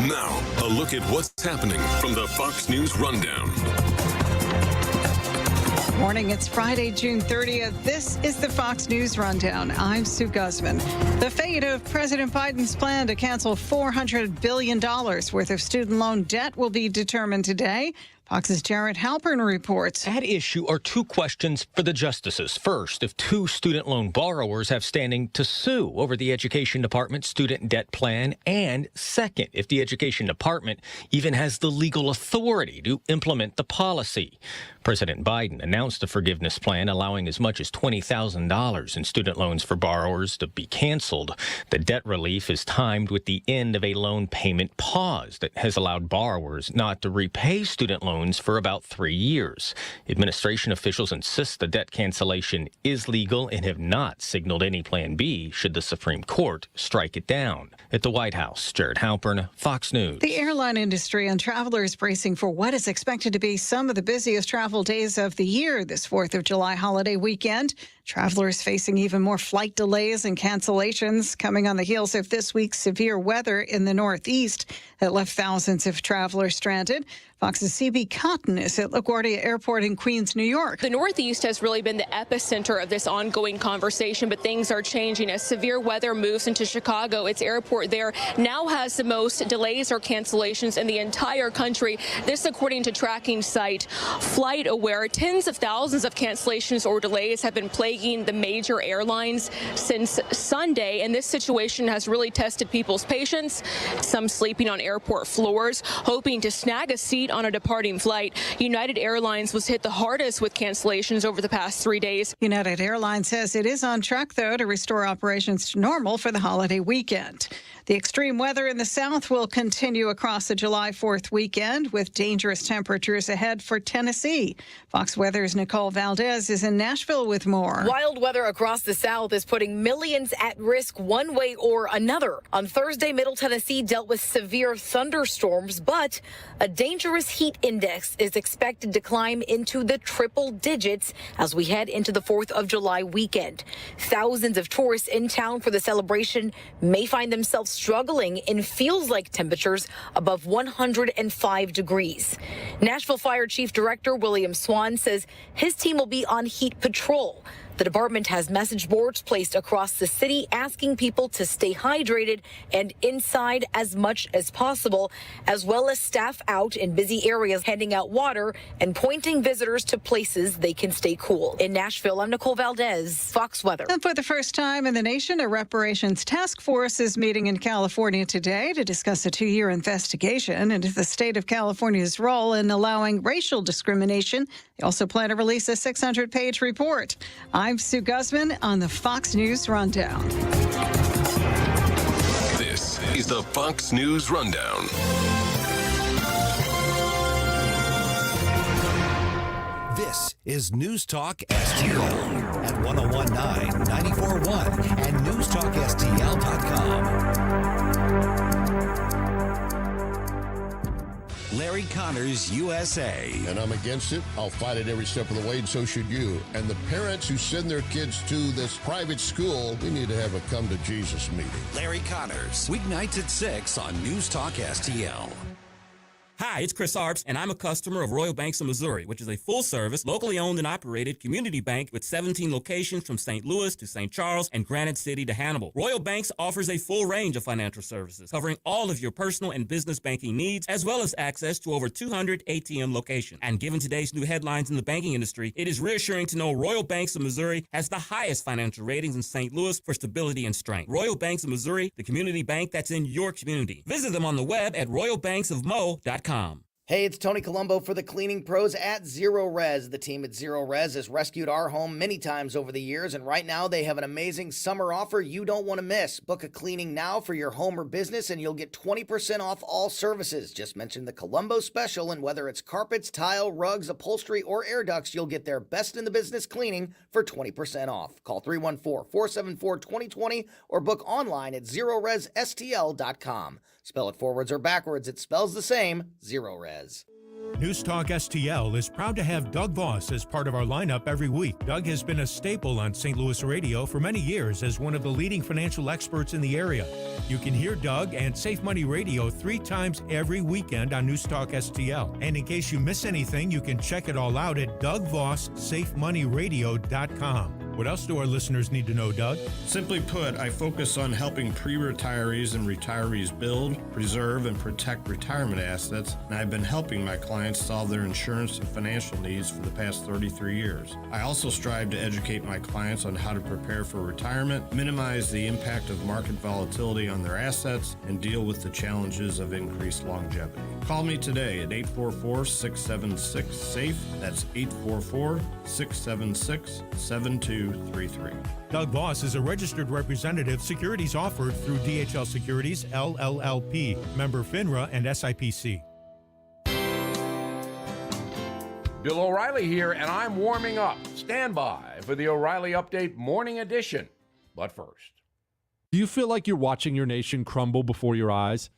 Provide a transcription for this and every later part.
Now, a look at what's happening from the Fox News Rundown. Morning, it's Friday, June 30th. This is the Fox News Rundown. I'm Sue Guzman. The fate of President Biden's plan to cancel $400 billion worth of student loan debt will be determined today. Fox's Jared Halpern reports. At issue are two questions for the justices. First, if two student loan borrowers have standing to sue over the Education Department's student debt plan. And second, if the Education Department even has the legal authority to implement the policy. President Biden announced a forgiveness plan allowing as much as $20,000 in student loans for borrowers to be canceled. The debt relief is timed with the end of a loan payment pause that has allowed borrowers not to repay student loans for about 3 years. Administration officials insist the debt cancellation is legal and have not signaled any plan B should the Supreme Court strike it down. At the White House, Jared Halpern, Fox News. The airline industry and travelers bracing for what is expected to be some of the busiest travel days of the year this 4th of July holiday weekend. Travelers facing even more flight delays and cancellations coming on the heels of this week's severe weather in the Northeast that left thousands of travelers stranded. Fox's CB Cotton is at LaGuardia Airport in Queens, New York. The Northeast has really been the epicenter of this ongoing conversation, but things are changing as severe weather moves into Chicago. Its airport there now has the most delays or cancellations in the entire country. This according to tracking site FlightAware. Tens of thousands of cancellations or delays have been plaguing the major airlines since Sunday, and this situation has really tested people's patience. Some sleeping on airport floors, hoping to snag a seat on a departing flight. United Airlines was hit the hardest with cancellations over the past 3 days. United Airlines says it is on track, though, to restore operations to normal for the holiday weekend. The extreme weather in the South will continue across the July 4th weekend with dangerous temperatures ahead for Tennessee. Fox Weather's Nicole Valdez is in Nashville with more. Wild weather across the South is putting millions at risk one way or another. On Thursday, Middle Tennessee dealt with severe thunderstorms, but a dangerous heat index is expected to climb into the triple digits as we head into the 4th of July weekend. Thousands of tourists in town for the celebration may find themselves struggling in feels-like temperatures above 105 degrees. Nashville Fire Chief Director William Swan says his team will be on heat patrol. The department has message boards placed across the city asking people to stay hydrated and inside as much as possible, as well as staff out in busy areas handing out water and pointing visitors to places they can stay cool. In Nashville, I'm Nicole Valdez, Fox Weather. And for the first time in the nation, a reparations task force is meeting in California today to discuss a 2-year investigation into the state of California's role in allowing racial discrimination. They also plan to release a 600-page report. I'm Sue Guzman on the Fox News Rundown. This is the Fox News Rundown. This is News Talk STL at 1019, 94.1 and newstalkstl.com. Larry Connors, USA. And I'm against it. I'll fight it every step of the way, and so should you. And the parents who send their kids to this private school, we need to have a come to Jesus meeting. Larry Connors, weeknights at 6 on News Talk STL. Hi, it's Chris Arps, and I'm a customer of Royal Banks of Missouri, which is a full-service, locally owned and operated community bank with 17 locations from St. Louis to St. Charles and Granite City to Hannibal. Royal Banks offers a full range of financial services, covering all of your personal and business banking needs, as well as access to over 200 ATM locations. And given today's new headlines in the banking industry, it is reassuring to know Royal Banks of Missouri has the highest financial ratings in St. Louis for stability and strength. Royal Banks of Missouri, the community bank that's in your community. Visit them on the web at royalbanksofmo.com. Hey, it's Tony Colombo for the cleaning pros at Zero Res. The team at Zero Res has rescued our home many times over the years, and right now they have an amazing summer offer you don't want to miss. Book a cleaning now for your home or business, and you'll get 20% off all services. Just mention the Colombo special, and whether it's carpets, tile, rugs, upholstery, or air ducts, you'll get their best in the business cleaning for 20% off. Call 314-474-2020 or book online at ZeroResSTL.com. Spell it forwards or backwards, it spells the same, Zero Res. News Talk STL is proud to have Doug Voss as part of our lineup every week. Doug has been a staple on St. Louis radio for many years as one of the leading financial experts in the area. You can hear Doug and Safe Money Radio 3 times every weekend on News Talk STL. And in case you miss anything, you can check it all out at DougVossSafeMoneyRadio.com. What else do our listeners need to know, Doug? Simply put, I focus on helping pre-retirees and retirees build, preserve, and protect retirement assets, and I've been helping my clients solve their insurance and financial needs for the past 33 years. I also strive to educate my clients on how to prepare for retirement, minimize the impact of market volatility on their assets, and deal with the challenges of increased longevity. Call me today at 844-676-SAFE. That's 844-676-7233. Doug Voss is a registered representative. Securities offered through DHL Securities, LLLP, member FINRA and SIPC. Bill O'Reilly here, and I'm warming up. Stand by for the O'Reilly Update Morning Edition. But first, do you feel like you're watching your nation crumble before your eyes?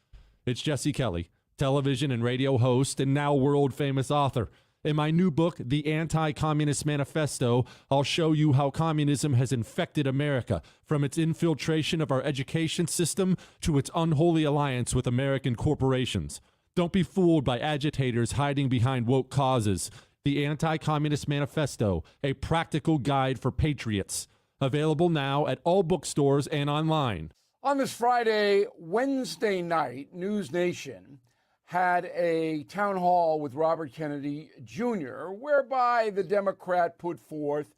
It's Jesse Kelly, television and radio host and now world-famous author. In my new book, The Anti-Communist Manifesto, I'll show you how communism has infected America, from its infiltration of our education system to its unholy alliance with American corporations. Don't be fooled by agitators hiding behind woke causes. The Anti-Communist Manifesto, a practical guide for patriots. Available now at all bookstores and online. on this Friday, Wednesday night, News Nation had a town hall with Robert Kennedy Jr., whereby the Democrat put forth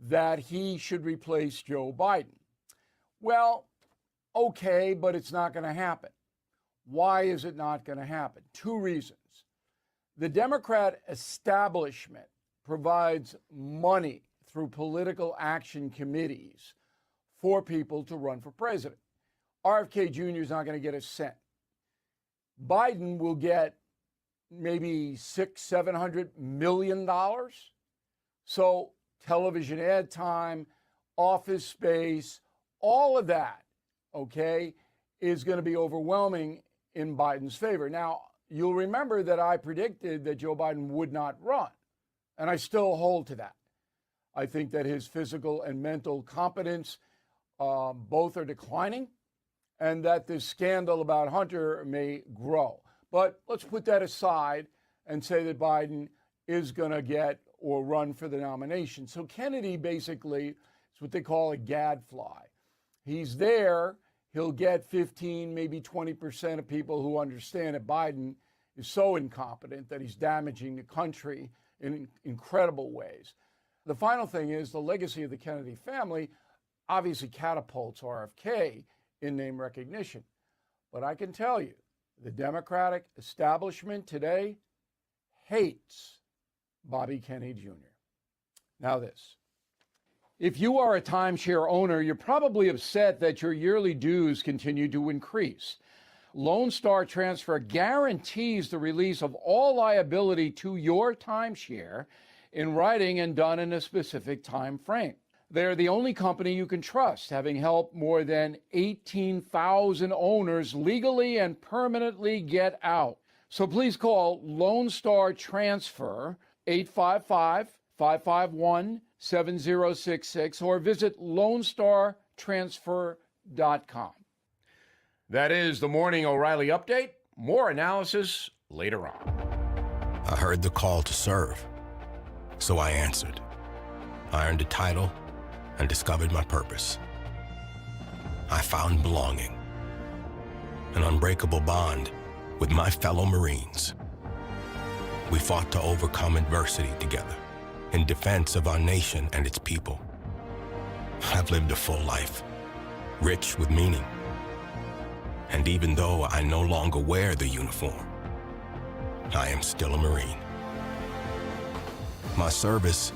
that he should replace Joe Biden. Well, okay, but it's not going to happen. Why is it not going to happen? Two reasons. The Democrat establishment provides money through political action committees for people to run for president. RFK Jr. is not going to get a cent. Biden will get maybe $600-700 million. So television ad time, office space, all of that, okay, is going to be overwhelming in Biden's favor. Now, you'll remember that I predicted that Joe Biden would not run, and I still hold to that. I think that his physical and mental competence both are declining, and that this scandal about Hunter may grow. But let's put that aside and say that Biden is going to get or run for the nomination. So Kennedy basically is what they call a gadfly. He's there. He'll get 15, maybe 20% of people who understand that Biden is so incompetent that he's damaging the country in incredible ways. The final thing is the legacy of the Kennedy family obviously catapults RFK in name recognition. But I can tell you, the Democratic establishment today hates Bobby Kennedy Jr. Now this. If you are a timeshare owner, you're probably upset that your yearly dues continue to increase. Lone Star Transfer guarantees the release of all liability to your timeshare in writing and done in a specific time frame. They're the only company you can trust, having helped more than 18,000 owners legally and permanently get out. So please call Lone Star Transfer 855-551-7066 or visit LoneStarTransfer.com. That is the Morning O'Reilly Update. More analysis later on. I heard the call to serve, so I answered. I earned a title and discovered my purpose. I found belonging, an unbreakable bond with my fellow Marines. We fought to overcome adversity together in defense of our nation and its people. I've lived a full life, rich with meaning. And even though I no longer wear the uniform, I am still a Marine. My service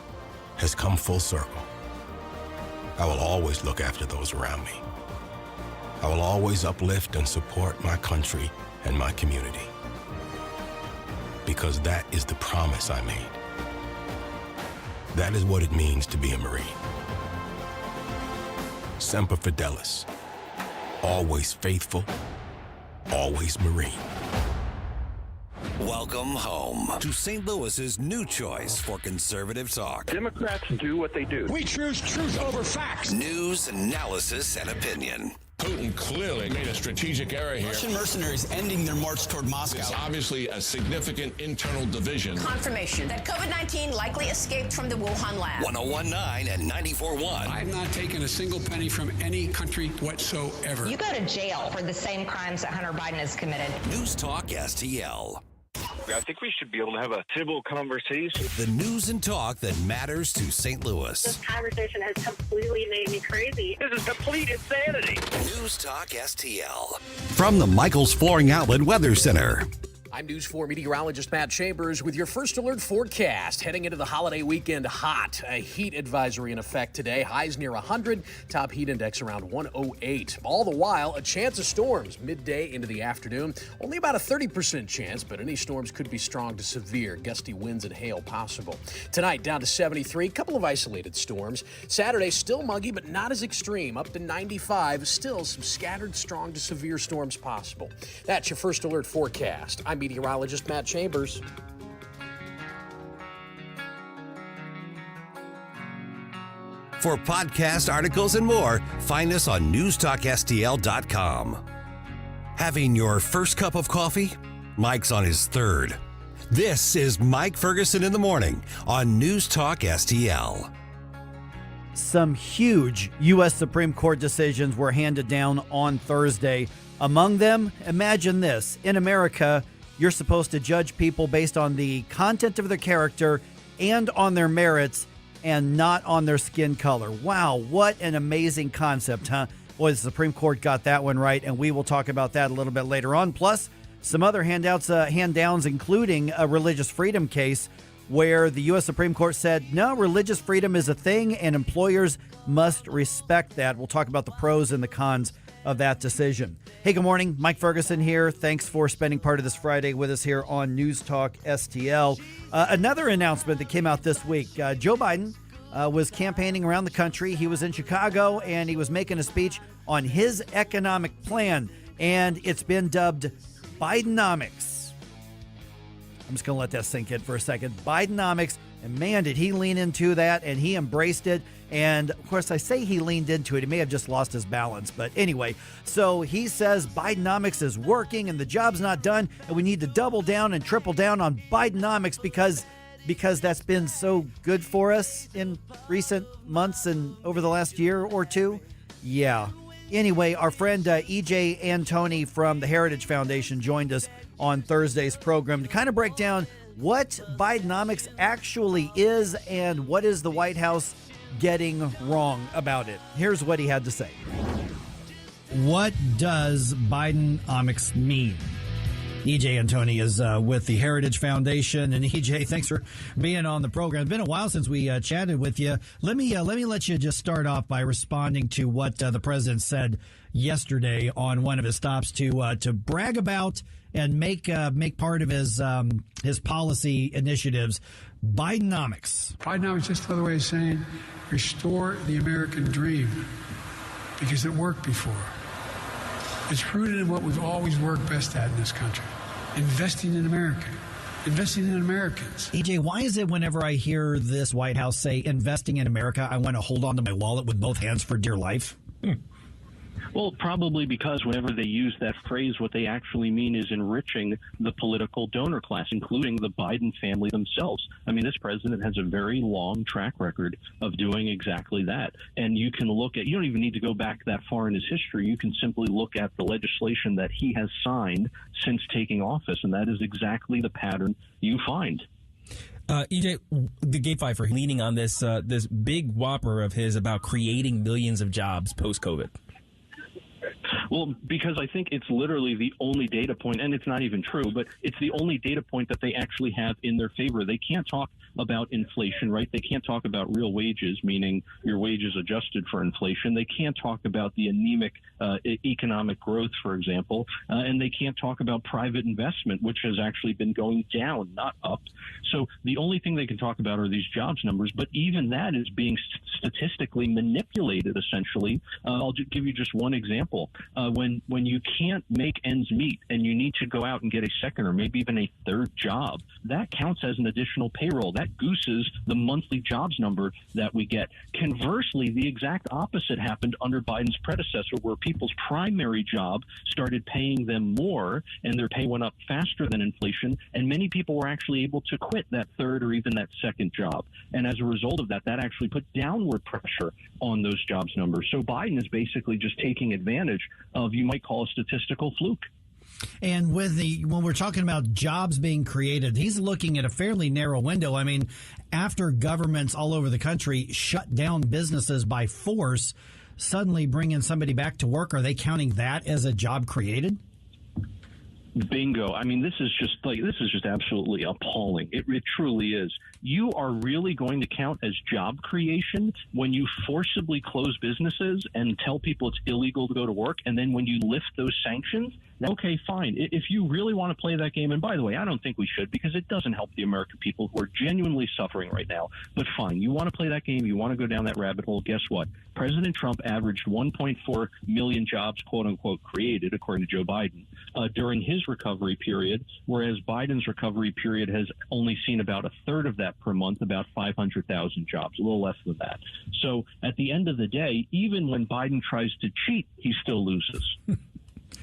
has come full circle. I will always look after those around me. I will always uplift and support my country and my community. Because that is the promise I made. That is what it means to be a Marine. Semper Fidelis. Always faithful, always Marine. Welcome home to St. Louis's new choice for conservative talk. Democrats do what they do. We choose truth over facts. News, analysis, and opinion. Putin clearly made a strategic error here. Russian mercenaries ending their march toward Moscow. It's obviously a significant internal division. Confirmation that COVID-19 likely escaped from the Wuhan lab. 101.9 and 94.1. I've not taken a single penny from any country whatsoever. You go to jail for the same crimes that Hunter Biden has committed. News Talk STL. I think we should be able to have a civil conversation. The news and talk that matters to St. Louis. This conversation has completely made me crazy. This is complete insanity. News Talk STL. From the Michaels Flooring Outlet Weather Center. I'm News 4 meteorologist Matt Chambers with your first alert forecast. Heading into the holiday weekend hot. A heat advisory in effect today. Highs near 100. Top heat index around 108. All the while, a chance of storms midday into the afternoon. Only about a 30% chance, but any storms could be strong to severe. Gusty winds and hail possible. Tonight, down to 73. Couple of isolated storms. Saturday, still muggy, but not as extreme. Up to 95. Still some scattered strong to severe storms possible. That's your first alert forecast. I'm meteorologist Matt Chambers. For podcast articles and more, find us on newstalkstl.com. Having your first cup of coffee? Mike's on his third. This is Mike Ferguson in the morning on News Talk STL. Some huge U.S. Supreme Court decisions were handed down on Thursday. Among them, imagine this. In America, you're supposed to judge people based on the content of their character and on their merits and not on their skin color. Wow, what an amazing concept, huh? Boy, the Supreme Court got that one right, and we will talk about that a little bit later on. Plus, some other hand-downs, including a religious freedom case where the U.S. Supreme Court said, no, religious freedom is a thing and employers must respect that. We'll talk about the pros and the cons of that decision. Hey, good morning. Mike Ferguson here. Thanks for spending part of this Friday with us here on News Talk STL. Another announcement that came out this week. Joe Biden was campaigning around the country. He was in Chicago, and he was making a speech on his economic plan, and it's been dubbed Bidenomics. I'm just going to let that sink in for a second. Bidenomics, and man, did he lean into that, and he embraced it. And, of course, I say he leaned into it. He may have just lost his balance. But anyway, so he says Bidenomics is working and the job's not done, and we need to double down and triple down on Bidenomics because that's been so good for us in recent months and over the last year or two. Yeah. Anyway, our friend E.J. Antoni from the Heritage Foundation joined us on Thursday's program to kind of break down what Bidenomics actually is and what is the White House getting wrong about it. Here's what he had to say. What does Bidenomics mean? E.J. Antoni is with the Heritage Foundation. And E.J., thanks for being on the program. It's been a while since we chatted with you. Let me let you just start off by responding to what the president said yesterday on one of his stops to brag about and make part of his policy initiatives. Bidenomics. Bidenomics is just another way of saying restore the American dream because it worked before. It's rooted in what we've always worked best at in this country, investing in America, investing in Americans. EJ, why is it whenever I hear this White House say investing in America, I want to hold on to my wallet with both hands for dear life? Well, probably because whenever they use that phrase, what they actually mean is enriching the political donor class, including the Biden family themselves. I mean, this president has a very long track record of doing exactly that. And you can look at, you don't even need to go back that far in his history. You can simply look at the legislation that he has signed since taking office, and that is exactly the pattern you find. EJ, the Gay Pfeiffer leaning on this big whopper of his about creating millions of jobs post-COVID. Well, because I think it's literally the only data point, and it's not even true, but it's the only data point that they actually have in their favor. They can't talk about inflation, right? They can't talk about real wages, meaning your wages adjusted for inflation. They can't talk about the anemic economic growth, for example, and they can't talk about private investment, which has actually been going down, not up. So the only thing they can talk about are these jobs numbers, but even that is being statistically manipulated, essentially. I'll give you just one example. when you can't make ends meet and you need to go out and get a second or maybe even a third job, that counts as an additional payroll. That gooses the monthly jobs number that we get. Conversely, the exact opposite happened under Biden's predecessor, where people's primary job started paying them more and their pay went up faster than inflation, and many people were actually able to quit that third or even that second job. And as a result of that, that actually put downward pressure on those jobs numbers. So Biden is basically just taking advantage of, you might call, a statistical fluke. And when we're talking about jobs being created, he's looking at a fairly narrow window. I mean, after governments all over the country shut down businesses by force, suddenly bringing somebody back to work, are they counting that as a job created? Bingo. I mean, this is just absolutely appalling. It truly is. You are really going to count as job creation when you forcibly close businesses and tell people it's illegal to go to work, and then when you lift those sanctions, okay, fine. If you really want to play that game, and by the way, I don't think we should, because it doesn't help the American people who are genuinely suffering right now. But fine, you want to play that game, you want to go down that rabbit hole, guess what? President Trump averaged 1.4 million jobs, quote unquote, created, according to Joe Biden, during his recovery period, whereas Biden's recovery period has only seen about a third of that per month, about 500,000 jobs, a little less than that. So at the end of the day, even when Biden tries to cheat, he still loses.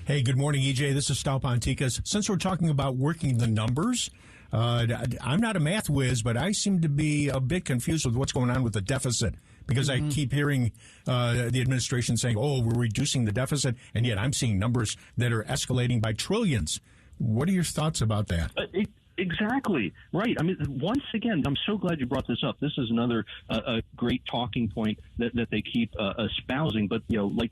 Hey, good morning, EJ. This is Stal Ponticus. Since we're talking about working the numbers, I'm not a math whiz, but I seem to be a bit confused with what's going on with the deficit, because I keep hearing the administration saying, oh, we're reducing the deficit, and yet I'm seeing numbers that are escalating by trillions. What are your thoughts about that? Exactly. Right. I mean, once again, I'm so glad you brought this up. This is another great talking point that they keep espousing. But,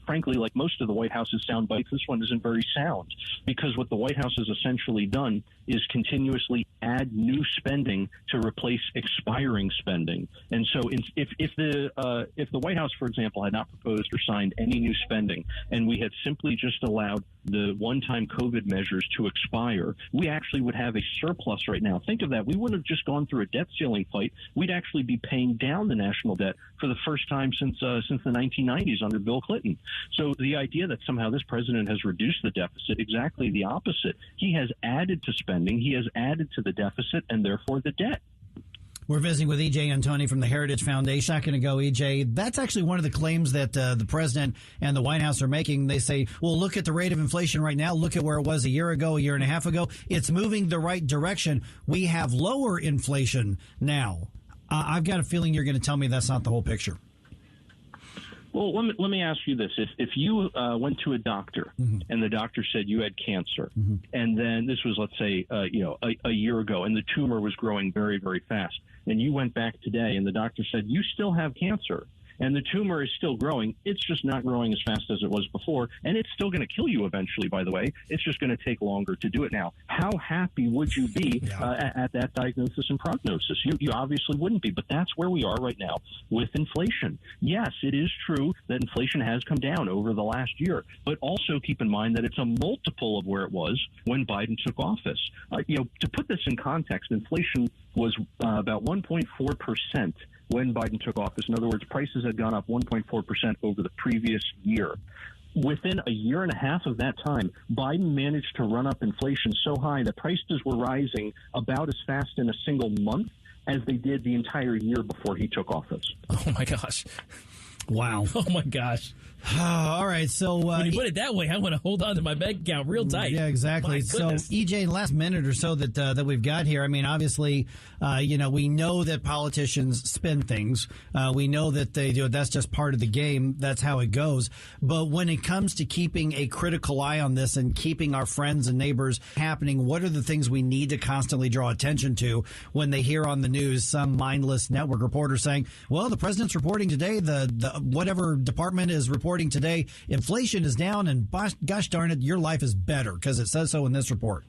frankly, like most of the White House's sound bites, this one isn't very sound, because what the White House has essentially done is continuously add new spending to replace expiring spending. And so if the White House, for example, had not proposed or signed any new spending, and we had simply just allowed the one-time COVID measures to expire, we actually would have a surplus right now. Think of that. We wouldn't have just gone through a debt ceiling fight. We'd actually be paying down the national debt for the first time since the 1990s under Bill Clinton. So the idea that somehow this president has reduced the deficit, exactly the opposite. He has added to spending. He has added to the deficit and therefore the debt. We're visiting with E.J. Antoni from the Heritage Foundation. Not going to go, E.J. That's actually one of the claims that the president and the White House are making. They say, well, look at the rate of inflation right now. Look at where it was a year ago, a year and a half ago. It's moving the right direction. We have lower inflation now. I've got a feeling you're going to tell me that's not the whole picture. Well, let me ask you this. If you went to a doctor and the doctor said you had cancer, and then this was, let's say, a year ago, and the tumor was growing very, very fast, and you went back today and the doctor said you still have cancer, and the tumor is still growing, it's just not growing as fast as it was before, and it's still going to kill you eventually, by the way. It's just going to take longer to do it now. How happy would you be at that diagnosis and prognosis? You obviously wouldn't be, but that's where we are right now with inflation. Yes, it is true that inflation has come down over the last year, but also keep in mind that it's a multiple of where it was when Biden took office. To put this in context, inflation was about 1.4% when Biden took office. In other words, prices had gone up 1.4% over the previous year. Within a year and a half of that time, Biden managed to run up inflation so high that prices were rising about as fast in a single month as they did the entire year before he took office. Oh, my gosh. Wow. Oh, my gosh. All right, so when you put it that way, I want to hold on to my bank account real tight. Yeah, exactly. So, EJ, last minute or so that we've got here. I mean, obviously, we know that politicians spin things. We know that they do. That's just part of the game. That's how it goes. But when it comes to keeping a critical eye on this and keeping our friends and neighbors happening, what are the things we need to constantly draw attention to when they hear on the news some mindless network reporter saying, "Well, the president's reporting today. The whatever department is reporting today, inflation is down, and gosh darn it, your life is better because it says so in this report."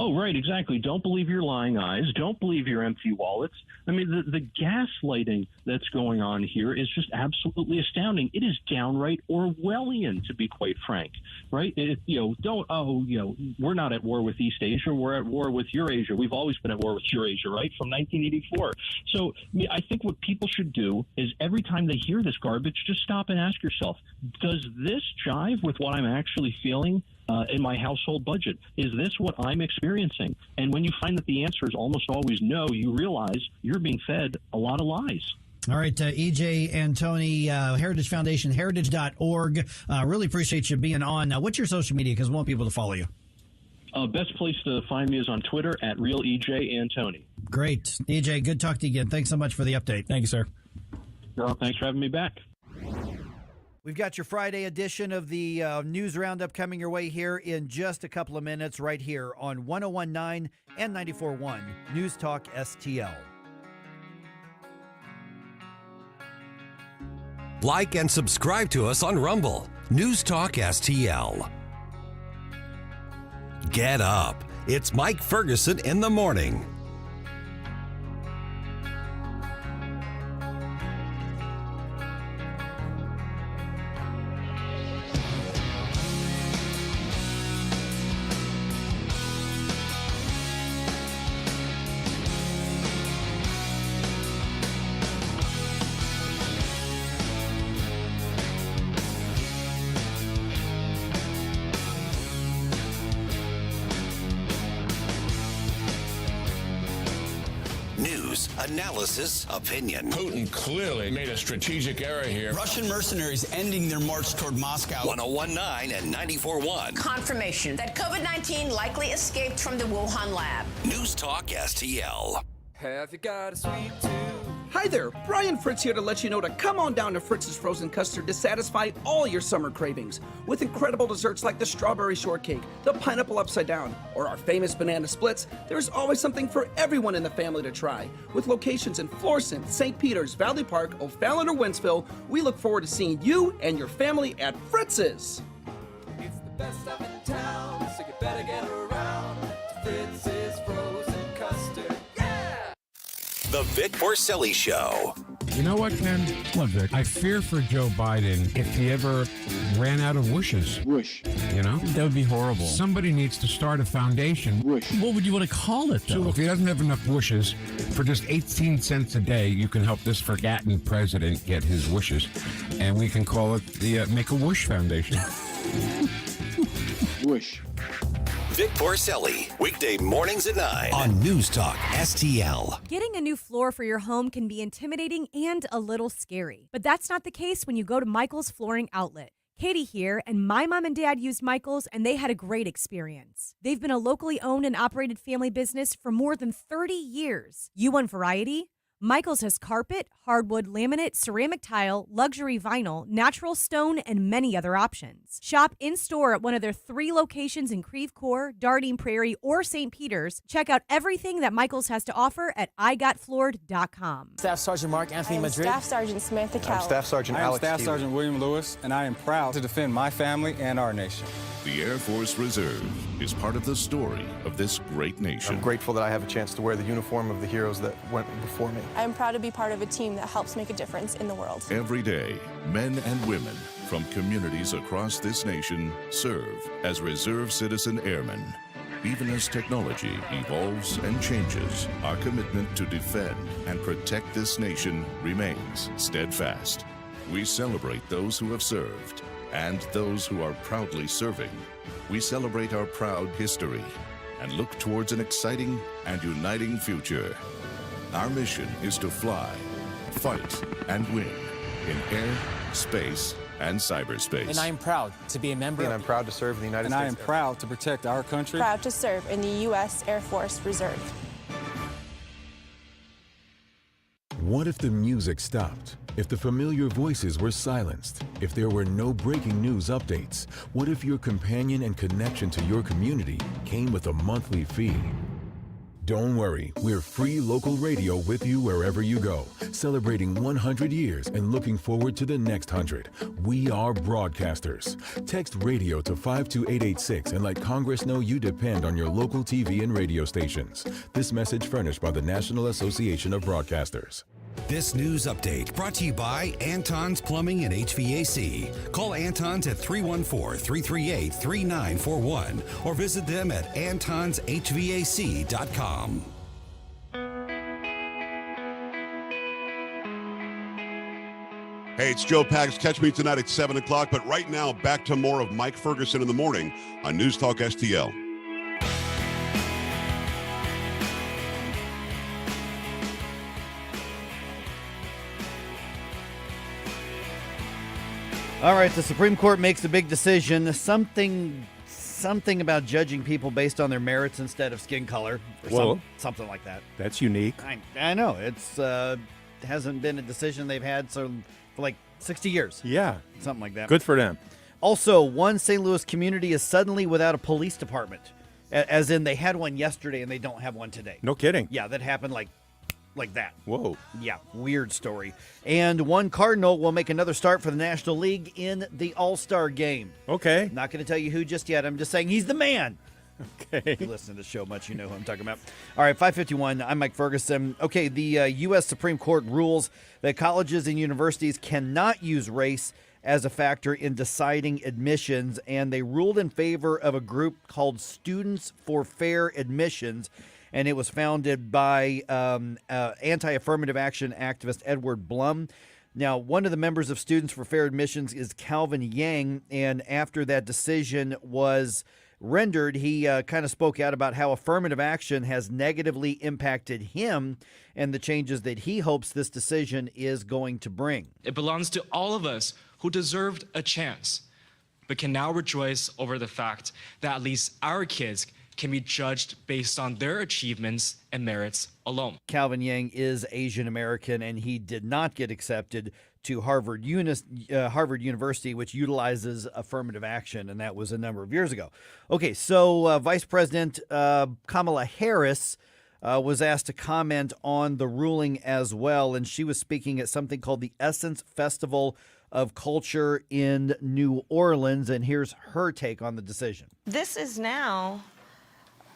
Oh, right, exactly. Don't believe your lying eyes. Don't believe your empty wallets. I mean, the gaslighting that's going on here is just absolutely astounding. It is downright Orwellian, to be quite frank, right? We're not at war with East Asia. We're at war with Eurasia. We've always been at war with Eurasia, right, from 1984. So I think what people should do is every time they hear this garbage, just stop and ask yourself, does this jive with what I'm actually feeling in my household budget? Is this what I'm experiencing? And when you find that the answer is almost always no, you realize you're being fed a lot of lies. All right, EJ and Tony, Heritage Foundation, heritage.org. Really appreciate you being on. What's your social media? Because we want people to follow you. Best place to find me is on Twitter at Real EJ and Tony. Great. EJ, good talk to you again. Thanks so much for the update. Thank you, sir. Thanks for having me back. We've got your Friday edition of the News Roundup coming your way here in just a couple of minutes right here on 101.9 and 94.1 News Talk STL. Like and subscribe to us on Rumble. News Talk STL. Get up. It's Mike Ferguson in the morning. News, analysis, opinion. Putin clearly made a strategic error here. Russian mercenaries ending their march toward Moscow. 101.9 and 94.1. Confirmation that COVID-19 likely escaped from the Wuhan lab. News Talk STL. Have you got a sweet tooth? Hi there, Brian Fritz here to let you know to come on down to Fritz's Frozen Custard to satisfy all your summer cravings. With incredible desserts like the strawberry shortcake, the pineapple upside down, or our famous banana splits, there's always something for everyone in the family to try. With locations in Florissant, St. Peters, Valley Park, O'Fallon, or Wentzville, we look forward to seeing you and your family at Fritz's. It's the best stuff in town, so you better get around to Fritz's Frozen Custard. The Vic Porcelli Show. You know what, Ken? What, Vic? I fear for Joe Biden if he ever ran out of wishes. Wish. You know? That would be horrible. Somebody needs to start a foundation. Wish. What would you want to call it, though? So if he doesn't have enough wishes, for just 18 cents a day, you can help this forgotten president get his wishes. And we can call it the Make-A-Wish Foundation. Wish. Vic Porcelli, weekday mornings at 9 on News Talk STL. Getting a new floor for your home can be intimidating and a little scary. But that's not the case when you go to Michael's Flooring Outlet. Katie here, and my mom and dad used Michael's, and they had a great experience. They've been a locally owned and operated family business for more than 30 years. You want variety? Michael's has carpet, hardwood, laminate, ceramic tile, luxury vinyl, natural stone, and many other options. Shop in-store at one of their 3 locations in Creve Coeur, Dardine Prairie, or St. Peters. Check out everything that Michael's has to offer at igotfloored.com. Staff Sergeant Mark Anthony Madrid. Staff Sergeant Samantha Cowell. I'm Staff Sergeant Alex Staff Keeley. Sergeant William Lewis, and I am proud to defend my family and our nation. The Air Force Reserve is part of the story of this great nation. I'm grateful that I have a chance to wear the uniform of the heroes that went before me. I'm proud to be part of a team that helps make a difference in the world. Every day, men and women from communities across this nation serve as reserve citizen airmen. Even as technology evolves and changes, our commitment to defend and protect this nation remains steadfast. We celebrate those who have served and those who are proudly serving. We celebrate our proud history and look towards an exciting and uniting future. Our mission is to fly, fight, and win in air, space, and cyberspace. And I am proud to be a member. And I'm proud to serve in the United States. And I am proud to protect our country. Proud to serve in the U.S. Air Force Reserve. What if the music stopped? If the familiar voices were silenced? If there were no breaking news updates? What if your companion and connection to your community came with a monthly fee? Don't worry, we're free local radio with you wherever you go, celebrating 100 years and looking forward to the next 100. We are broadcasters. Text radio to 52886 and let Congress know you depend on your local TV and radio stations. This message furnished by the National Association of Broadcasters. This news update brought to you by Anton's Plumbing and HVAC. Call Anton's at 314-338-3941 or visit them at antonshvac.com. Hey, it's Joe Pags. Catch me tonight at 7 o'clock. But right now, back to more of Mike Ferguson in the morning on News Talk STL. All right, the Supreme Court makes a big decision. Something about judging people based on their merits instead of skin color, or something like that. That's unique. I know. It's hasn't been a decision they've had for like 60 years. Yeah. Something like that. Good for them. Also, one St. Louis community is suddenly without a police department, as in they had one yesterday and they don't have one today. No kidding. Yeah, that happened like that. Whoa. Yeah, weird story. And one Cardinal will make another start for the National League in the All-Star game. Okay. Not going to tell you who just yet. I'm just saying he's the man. Okay. If you listen to the show much, you know who I'm talking about. All right, 5:51. I'm Mike Ferguson. Okay, the U.S. Supreme Court rules that colleges and universities cannot use race as a factor in deciding admissions, and they ruled in favor of a group called Students for Fair Admissions, and it was founded by anti-affirmative action activist Edward Blum. Now, one of the members of Students for Fair Admissions is Calvin Yang, and after that decision was rendered, he kind of spoke out about how affirmative action has negatively impacted him and the changes that he hopes this decision is going to bring. It belongs to all of us who deserved a chance, but can now rejoice over the fact that at least our kids can be judged based on their achievements and merits alone. Calvin Yang is Asian American, and he did not get accepted to Harvard University, which utilizes affirmative action, and that was a number of years ago. Okay, so Vice President Kamala Harris was asked to comment on the ruling as well, and she was speaking at something called the Essence Festival of Culture in New Orleans, and here's her take on the decision. This is now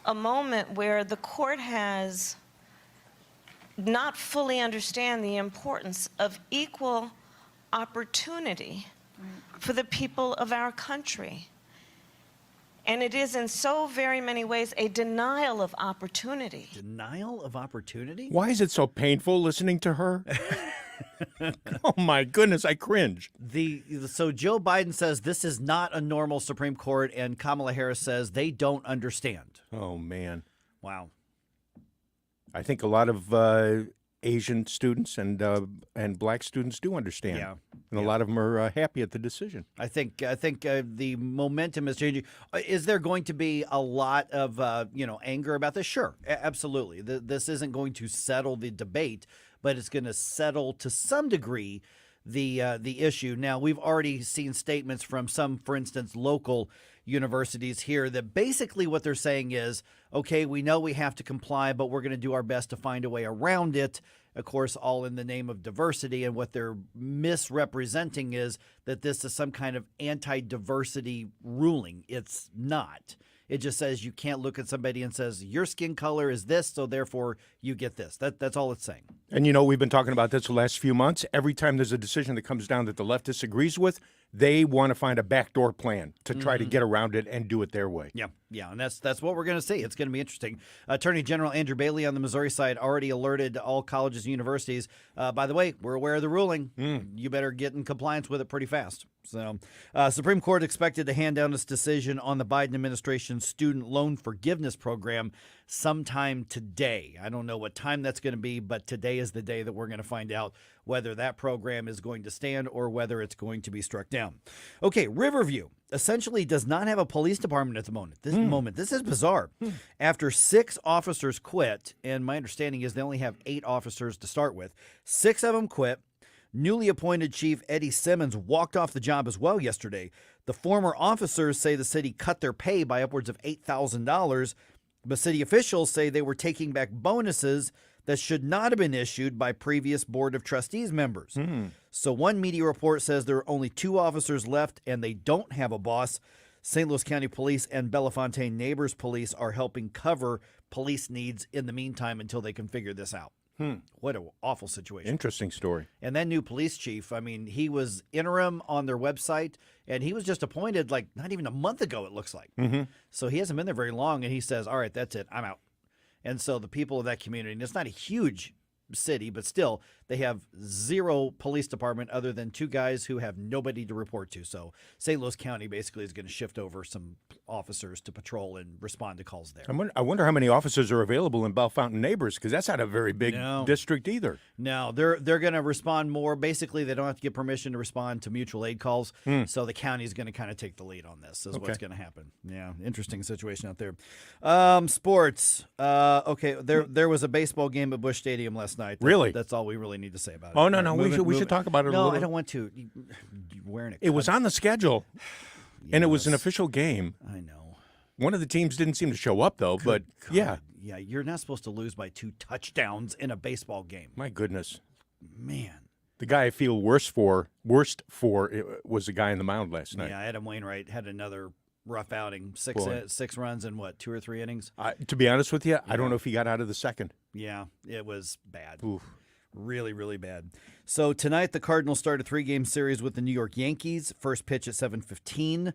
a moment where the court has not fully understand the importance of equal opportunity for the people of our country. And it is in so very many ways a denial of opportunity. Denial of opportunity? Why is it so painful listening to her? Oh my goodness, I cringe. So Joe Biden says this is not a normal Supreme Court, and Kamala Harris says they don't understand. Oh man. Wow. I think a lot of Asian students and black students do understand. Yeah. And a lot of them are happy at the decision. I think the momentum is changing. Is there going to be a lot of anger about this? Sure, absolutely. This isn't going to settle the debate, but it's going to settle to some degree the issue. Now, we've already seen statements from some, for instance, local universities here that basically what they're saying is, okay, we know we have to comply, but we're going to do our best to find a way around it. Of course, all in the name of diversity. And what they're misrepresenting is that this is some kind of anti-diversity ruling. It's not. It just says you can't look at somebody and says your skin color is this, so therefore you get this. That's all it's saying. And we've been talking about this the last few months. Every time there's a decision that comes down that the left disagrees with, they want to find a backdoor plan to try to get around it and do it their way. Yeah, and that's what we're going to see. It's going to be interesting. Attorney General Andrew Bailey on the Missouri side already alerted all colleges and universities, by the way, we're aware of the ruling. You better get in compliance with it pretty fast. So, Supreme Court expected to hand down its decision on the Biden administration's student loan forgiveness program sometime today. I don't know what time that's going to be, but today is the day that we're going to find out whether that program is going to stand or whether it's going to be struck down. Okay, Riverview essentially does not have a police department at the moment. This is bizarre. After 6 officers quit, and my understanding is they only have 8 officers to start with, 6 of them quit. Newly appointed Chief Eddie Simmons walked off the job as well yesterday. The former officers say the city cut their pay by upwards of $8,000. But city officials say they were taking back bonuses that should not have been issued by previous Board of Trustees members. So one media report says there are only 2 officers left and they don't have a boss. St. Louis County Police and Bellefontaine Neighbors Police are helping cover police needs in the meantime until they can figure this out. What an awful situation. Interesting story. And that new police chief, I mean, he was interim on their website, and he was just appointed like not even a month ago, it looks like. So he hasn't been there very long, and he says, all right, that's it, I'm out. And so the people of that community, and it's not a huge city, but still, they have 0 police department other than 2 guys who have nobody to report to. So St. Louis County basically is going to shift over some officers to patrol and respond to calls there. I wonder how many officers are available in Bellefontaine Neighbors, because that's not a very big district either. No, they're going to respond more. Basically, they don't have to get permission to respond to mutual aid calls. So the county is going to kind of take the lead on this is what's going to happen. Yeah, interesting situation out there. Sports. Okay, there was a baseball game at Busch Stadium last night. Really? That's all we really need to say about it. Oh, no, we should talk about it a little. No, I don't want to. You're wearing It was on the schedule, and it was an official game. I know. One of the teams didn't seem to show up, though, but yeah. Yeah, you're not supposed to lose by 2 touchdowns in a baseball game. My goodness. Man. The guy I feel worst for was the guy in the mound last night. Yeah, Adam Wainwright had another rough outing. 6 runs in what, 2 or 3 innings? To be honest with you, I don't know if he got out of the second. Yeah, it was bad. Oof. Really, really bad. So tonight the Cardinals start a 3-game series with the New York Yankees. First pitch at 7:15.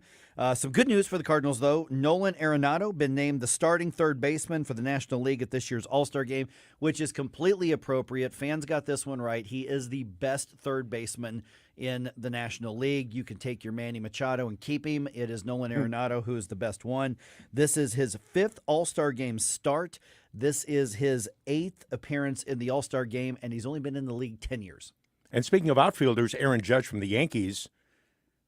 Some good news for the Cardinals, though. Nolan Arenado been named the starting third baseman for the National League at this year's All-Star Game, which is completely appropriate. Fans got this one right. He is the best third baseman in the National League. You can take your Manny Machado and keep him. It is Nolan Arenado who is the best one. This is his 5th All-Star Game start. This is his 8th appearance in the All-Star Game, and he's only been in the league 10 years. And speaking of outfielders, Aaron Judge from the Yankees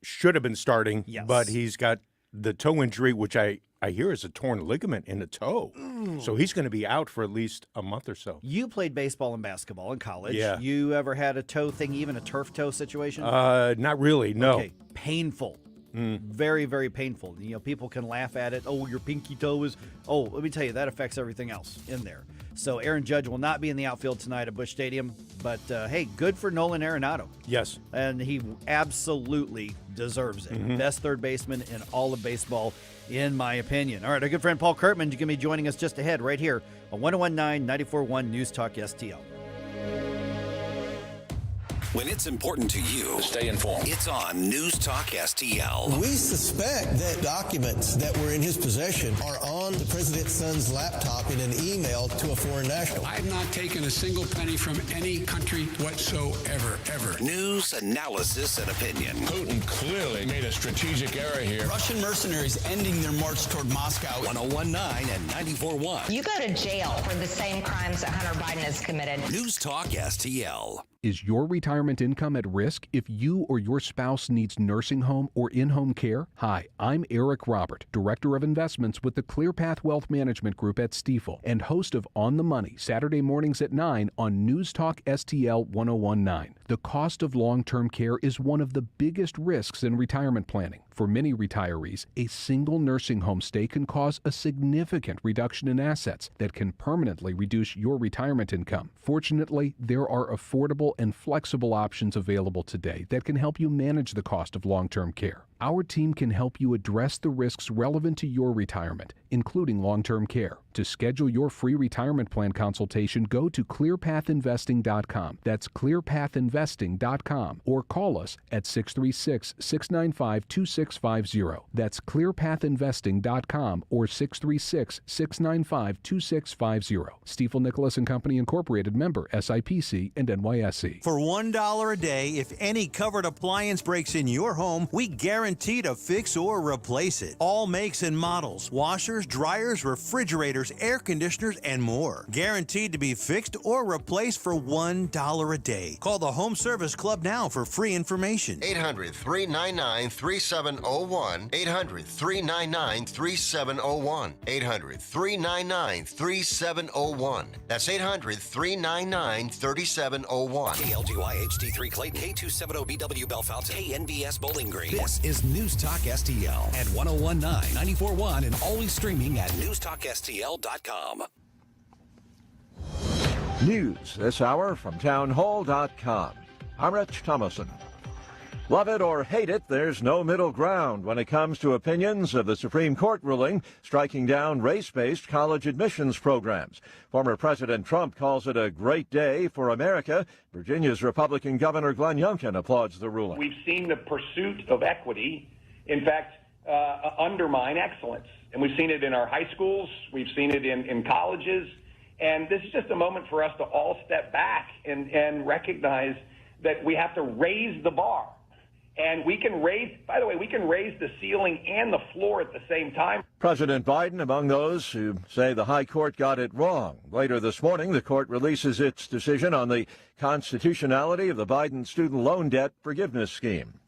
should have been starting, but he's got the toe injury, which I hear is a torn ligament in the toe. So he's going to be out for at least a month or so. You played baseball and basketball in college. Yeah. You ever had a toe thing, even a turf toe situation? Not really, no. Okay, painful. Very, very painful. You know, people can laugh at it. Oh, your pinky toe is... Oh, let me tell you, that affects everything else in there. So Aaron Judge will not be in the outfield tonight at Busch Stadium. But, hey, good for Nolan Arenado. Yes. And he absolutely deserves it. Best third baseman in all of baseball, in my opinion. All right, our good friend Paul Kurtman is going to be joining us just ahead right here on 101.9 94.1 News Talk STL. When it's important to you, stay informed. It's on News Talk STL. We suspect that documents that were in his possession are on the president's son's laptop in an email to a foreign national. I've not taken a single penny from any country whatsoever, ever. News, analysis, and opinion. Putin clearly made a strategic error here. Russian mercenaries ending their march toward Moscow. 101.9 and 94.1. You go to jail for the same crimes that Hunter Biden has committed. News Talk STL. Is your retirement income at risk if you or your spouse needs nursing home or in-home care? Hi, I'm Eric Robert, Director of Investments with the ClearPath Wealth Management Group at Stifel and host of On the Money, Saturday mornings at 9 on News Talk STL 101.9. The cost of long-term care is one of the biggest risks in retirement planning. For many retirees, a single nursing home stay can cause a significant reduction in assets that can permanently reduce your retirement income. Fortunately, there are affordable and flexible options available today that can help you manage the cost of long-term care. Our team can help you address the risks relevant to your retirement, including long-term care. To schedule your free retirement plan consultation, go to clearpathinvesting.com. That's clearpathinvesting.com, or call us at 636-695-2650. That's clearpathinvesting.com or 636-695-2650. Stifel Nicholas and Company Incorporated, member SIPC and NYSE. For $1 a day, if any covered appliance breaks in your home, we guarantee to fix or replace it. All makes and models, washers, dryers, refrigerators, air conditioners, and more. Guaranteed to be fixed or replaced for $1 a day. Call the Home Service Club now for free information. 800-399-3701. 800-399-3701. 800-399-3701. That's 800-399-3701. KLGY HD3 Clayton, K270BW Bellefontaine, KNBS Bowling Green. This is is News Talk STL at 1019, 94.1, and always streaming at newstalkstl.com. News this hour from townhall.com. I'm Rich Thomason. Love it or hate it, there's no middle ground when it comes to opinions of the Supreme Court ruling striking down race-based college admissions programs. Former President Trump calls it a great day for America. Virginia's Republican Governor Glenn Youngkin applauds the ruling. We've seen the pursuit of equity, in fact, undermine excellence. And we've seen it in our high schools. We've seen it in colleges. And this is just a moment for us to all step back and recognize that we have to raise the bar. And we can raise, by the way, we can raise the ceiling and the floor at the same time. President Biden among those who say the high court got it wrong. Later this morning, the court releases its decision on the constitutionality of the Biden student loan debt forgiveness scheme.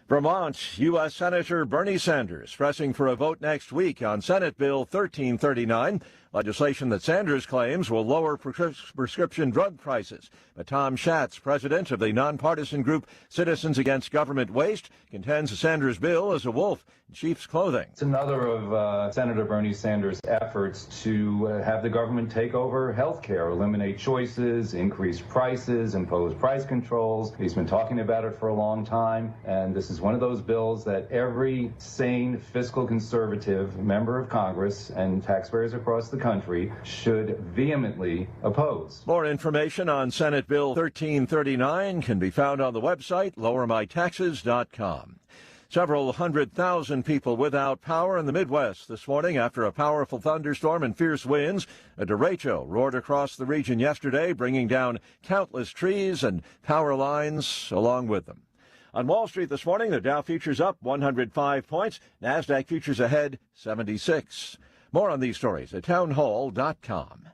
Vermont, U.S. Senator Bernie Sanders pressing for a vote next week on Senate Bill 1339, legislation that Sanders claims will lower prescription drug prices. But Tom Schatz, president of the nonpartisan group Citizens Against Government Waste, contends the Sanders bill is a wolf in sheep's clothing. It's another of Senator Bernie Sanders' efforts to have the government take over health care, eliminate choices, increase prices, impose price controls. He's been talking about it for a long time, and this is one of those bills that every sane fiscal conservative member of Congress and taxpayers across the country should vehemently oppose. More information on Senate Bill 1339 can be found on the website lowermytaxes.com. Several 100,000 people without power in the Midwest this morning after a powerful thunderstorm and fierce winds. A derecho roared across the region yesterday, bringing down countless trees and power lines along with them. On Wall Street this morning, the Dow futures up 105 points. NASDAQ futures ahead 76. More on these stories at townhall.com.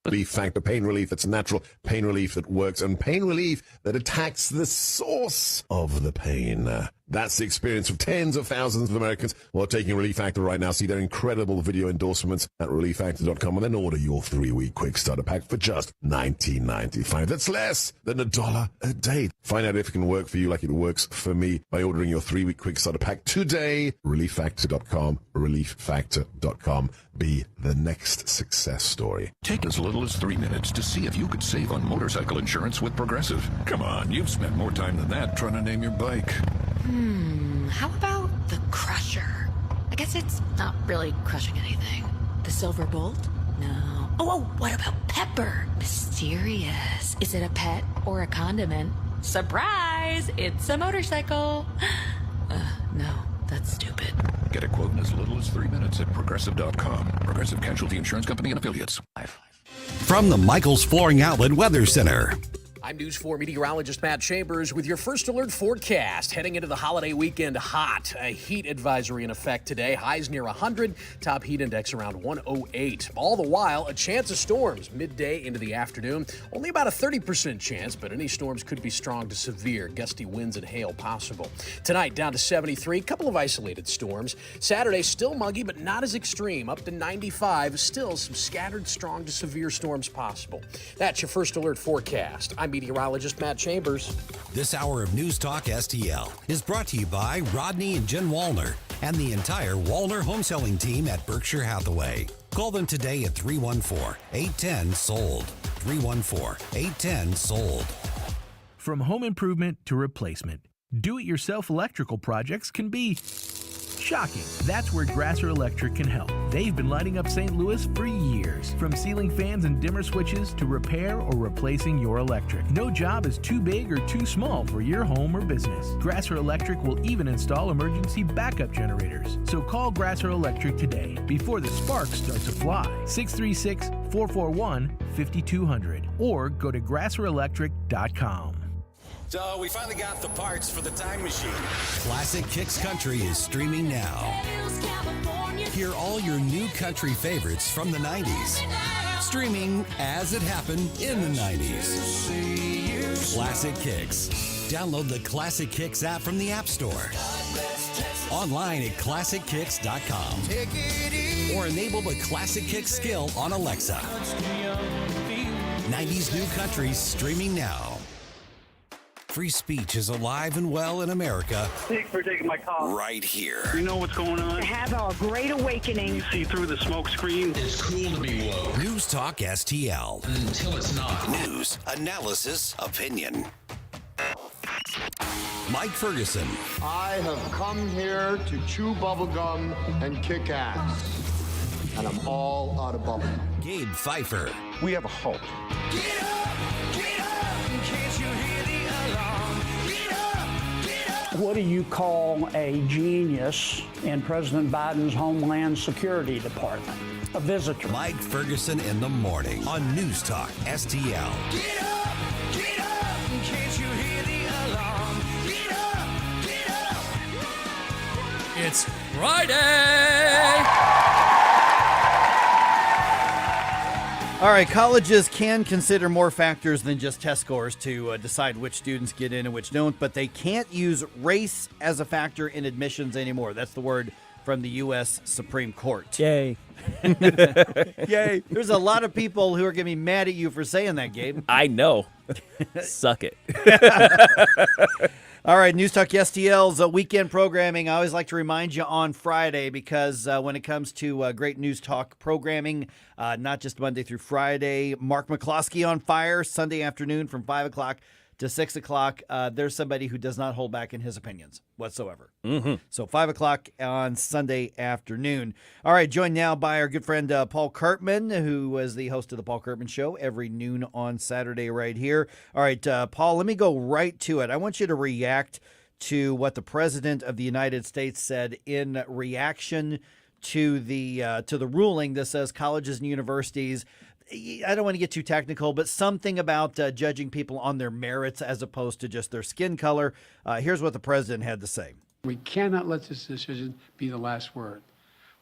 Relief Factor, pain relief that's natural, pain relief that works, and pain relief that attacks the source of the pain. That's the experience of tens of thousands of Americans who are taking Relief Factor right now. See their incredible video endorsements at relieffactor.com and then order your 3-week quick starter pack for just $19.95. That's less than $1 a day. Find out if it can work for you like it works for me by ordering your 3-week quick starter pack today. Relieffactor.com, relieffactor.com. Be the next success story. Take as little as 3 minutes to see if you could save on motorcycle insurance with Progressive. Come on, you've spent more time than that trying to name your bike. How about the Crusher? I guess it's not really crushing anything. The Silver Bolt? No. Oh, what about Pepper? Mysterious. Is it a pet or a condiment? Surprise! It's a motorcycle. No, that's stupid. Get a quote in as little as 3 minutes at Progressive.com. Progressive Casualty Insurance Company and Affiliates. From the Michaels Flooring Outlet Weather Center. I'm News 4 meteorologist Matt Chambers with your first alert forecast. Heading into the holiday weekend hot. A heat advisory in effect today. Highs near 100. Top heat index around 108. All the while, a chance of storms midday into the afternoon. Only about a 30% chance, but any storms could be strong to severe. Gusty winds and hail possible. Tonight, down to 73. Couple of isolated storms. Saturday, still muggy, but not as extreme. Up to 95. Still some scattered strong to severe storms possible. That's your first alert forecast. I'm meteorologist Matt Chambers. This hour of News Talk STL is brought to you by Rodney and Jen Wallner and the entire Wallner home selling team at Berkshire Hathaway. Call them today at 314-810-SOLD. 314-810-SOLD. From home improvement to replacement, do-it-yourself electrical projects can be shocking. That's where Grasser Electric can help. They've been lighting up St. Louis for years. From ceiling fans and dimmer switches to repair or replacing your electric. No job is too big or too small for your home or business. Grasser Electric will even install emergency backup generators. So call Grasser Electric today before the sparks start to fly. 636-441-5200 or go to grasserelectric.com. So we finally got the parts for the time machine. Classic Kicks Country is streaming now. Hear all your new country favorites from the 90s. Streaming as it happened in the 90s. Classic Kicks. Download the Classic Kicks app from the App Store. Online at ClassicKicks.com. Or enable the Classic Kicks skill on Alexa. 90s new country streaming now. Free speech is alive and well in America. Thanks for taking my call. Right here. We know what's going on. Have a great awakening. You see through the smoke screen. It's cool to be woke. News Talk STL. Until it's not. News, analysis, opinion. Mike Ferguson. I have come here to chew bubblegum and kick ass. And I'm all out of bubblegum. Gabe Pfeiffer. We have a hope. Get up, in case you hear the alarm. Get up. What do you call a genius in President Biden's Homeland Security Department? A visitor. Mike Ferguson in the morning on News Talk STL. Get up, in case you hear the alarm. Get up. It's Friday. All right, colleges can consider more factors than just test scores to decide which students get in and which don't, but they can't use race as a factor in admissions anymore. That's the word from the U.S. Supreme Court. Yay. Yay. There's a lot of people who are going to be mad at you for saying that, Gabe. I know. Suck it. All right, News Talk STL's weekend programming. I always like to remind you on Friday because when it comes to great News Talk programming, not just Monday through Friday, Mark McCloskey on fire, Sunday afternoon from 5 o'clock to 6 o'clock. There's somebody who does not hold back in his opinions whatsoever. Mm-hmm. So 5 o'clock on Sunday afternoon. All right, joined now by our good friend Paul Cartman, who was the host of the Paul Cartman Show every noon on Saturday right here. All right, Paul, let me go right to it. I want you to react to what the President of the United States said in reaction to the ruling that says colleges and universities, I don't want to get too technical, but something about judging people on their merits as opposed to just their skin color. Here's what the president had to say. We cannot let this decision be the last word.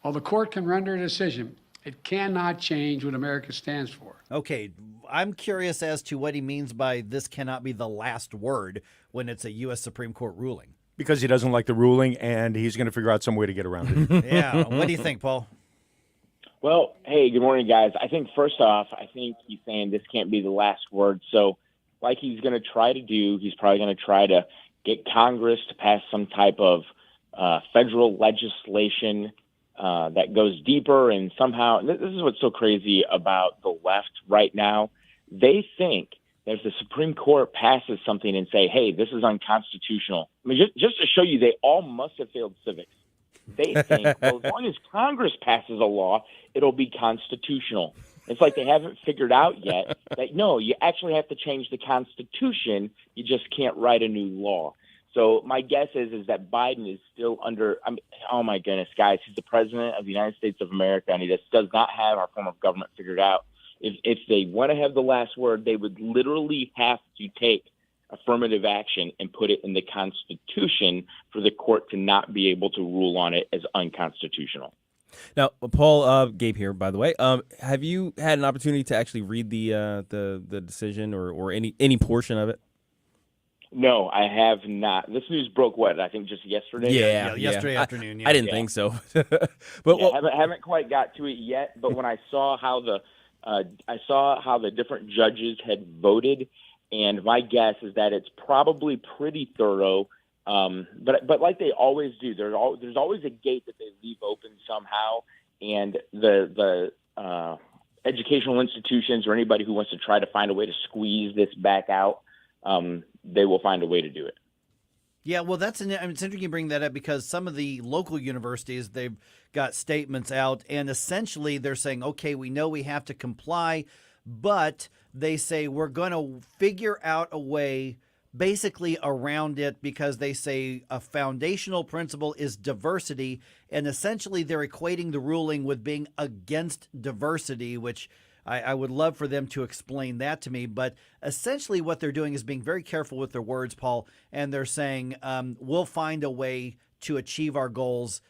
While the court can render a decision, it cannot change what America stands for. Okay, I'm curious as to what he means by this cannot be the last word when it's a U.S. Supreme Court ruling. Because he doesn't like the ruling, and he's going to figure out some way to get around it. Yeah, what do you think, Paul? Well, hey, good morning, guys. I think first off, I think he's saying this can't be the last word. So like he's going to try to do, he's probably going to try to get Congress to pass some type of federal legislation that goes deeper. And somehow, this is what's so crazy about the left right now. They think that if the Supreme Court passes something and say, hey, this is unconstitutional, I mean, just to show you, they all must have failed civics. They think, well, as long as Congress passes a law, it'll be constitutional. It's like they haven't figured out yet that, no, you actually have to change the Constitution. You just can't write a new law. So my guess is that Biden is still under, oh, my goodness, guys, he's the president of the United States of America, and he just does not have our form of government figured out. If they want to have the last word, they would literally have to take affirmative action and put it in the Constitution for the court to not be able to rule on it as unconstitutional. Now, Paul, Gabe here, by the way. Have you had an opportunity to actually read the decision or any portion of it? No, I have not. This news broke I think just yesterday. Yeah, yesterday afternoon. Yeah. I didn't think so, haven't quite got to it yet. But when I saw how the different judges had voted. And my guess is that it's probably pretty thorough, but like they always do, there's always a gate that they leave open somehow, and the educational institutions or anybody who wants to try to find a way to squeeze this back out, they will find a way to do it. Yeah, well, it's interesting you bring that up because some of the local universities, they've got statements out, and essentially they're saying, okay, we know we have to comply, but they say we're going to figure out a way basically around it because they say a foundational principle is diversity, and essentially they're equating the ruling with being against diversity, which I would love for them to explain that to me. But essentially what they're doing is being very careful with their words, Paul, and they're saying we'll find a way to achieve our goals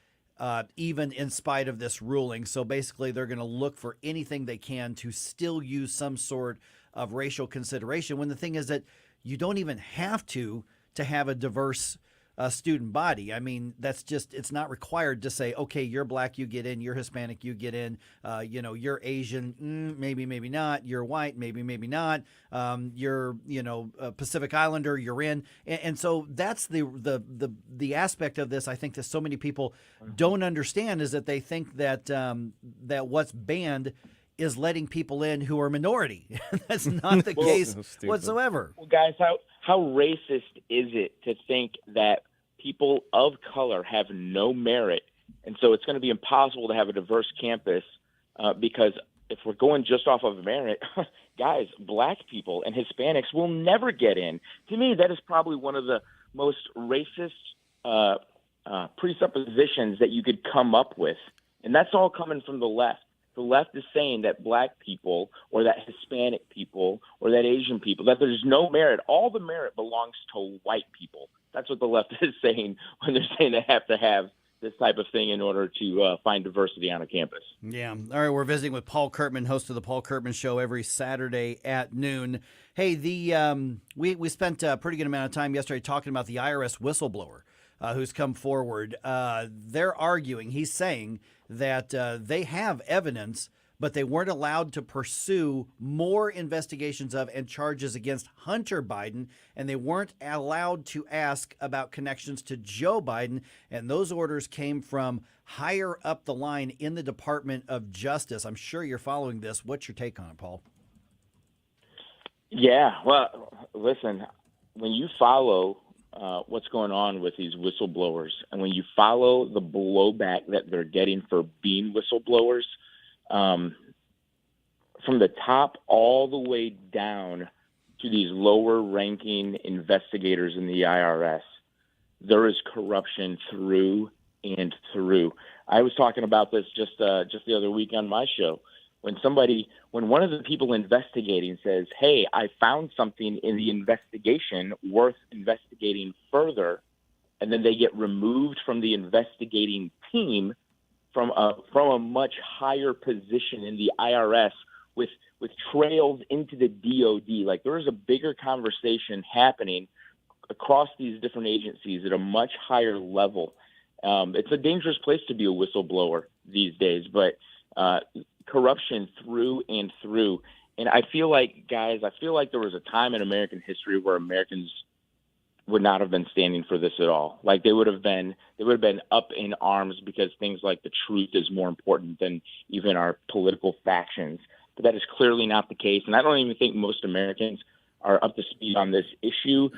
even in spite of this ruling. So basically they're going to look for anything they can to still use some sort of racial consideration, when the thing is that you don't even have to have a diverse student body. I mean, it's not required to say, okay, you're black, you get in, you're Hispanic, you get in, you're Asian, maybe, maybe not, you're white, maybe, maybe not, you're, Pacific Islander, you're in. And so that's the aspect of this, I think, that so many people don't understand, is that they think that that what's banned is letting people in who are minority. That's not the case whatsoever. Well, guys, how racist is it to think that people of color have no merit, and so it's going to be impossible to have a diverse campus because if we're going just off of merit, guys, black people and Hispanics will never get in. To me, that is probably one of the most racist presuppositions that you could come up with, and that's all coming from the left. The left is saying that black people or that Hispanic people or that Asian people, that there's no merit. All the merit belongs to white people. That's what the left is saying when they're saying they have to have this type of thing in order to find diversity on a campus. Yeah. All right, we're visiting with Paul Kurtman, host of the Paul Kurtman Show every Saturday at noon. Hey, we spent a pretty good amount of time yesterday talking about the IRS whistleblower who's come forward. They're arguing, he's saying that they have evidence, but they weren't allowed to pursue more investigations of and charges against Hunter Biden, and they weren't allowed to ask about connections to Joe Biden, and those orders came from higher up the line in the Department of Justice. I'm sure you're following this. What's your take on it, Paul? Yeah, well, listen, when you follow what's going on with these whistleblowers, and when you follow the blowback that they're getting for being whistleblowers, from the top all the way down to these lower-ranking investigators in the IRS, there is corruption through and through. I was talking about this just the other week on my show. When one of the people investigating says, hey, I found something in the investigation worth investigating further, and then they get removed from the investigating team from a much higher position in the IRS with trails into the DOD. Like, there is a bigger conversation happening across these different agencies at a much higher level. It's a dangerous place to be a whistleblower these days, but corruption through and through. And I feel like, guys, there was a time in American history where Americans would not have been standing for this at all. Like, they would have been up in arms because things like the truth is more important than even our political factions. But that is clearly not the case. And I don't even think most Americans are up to speed on this issue.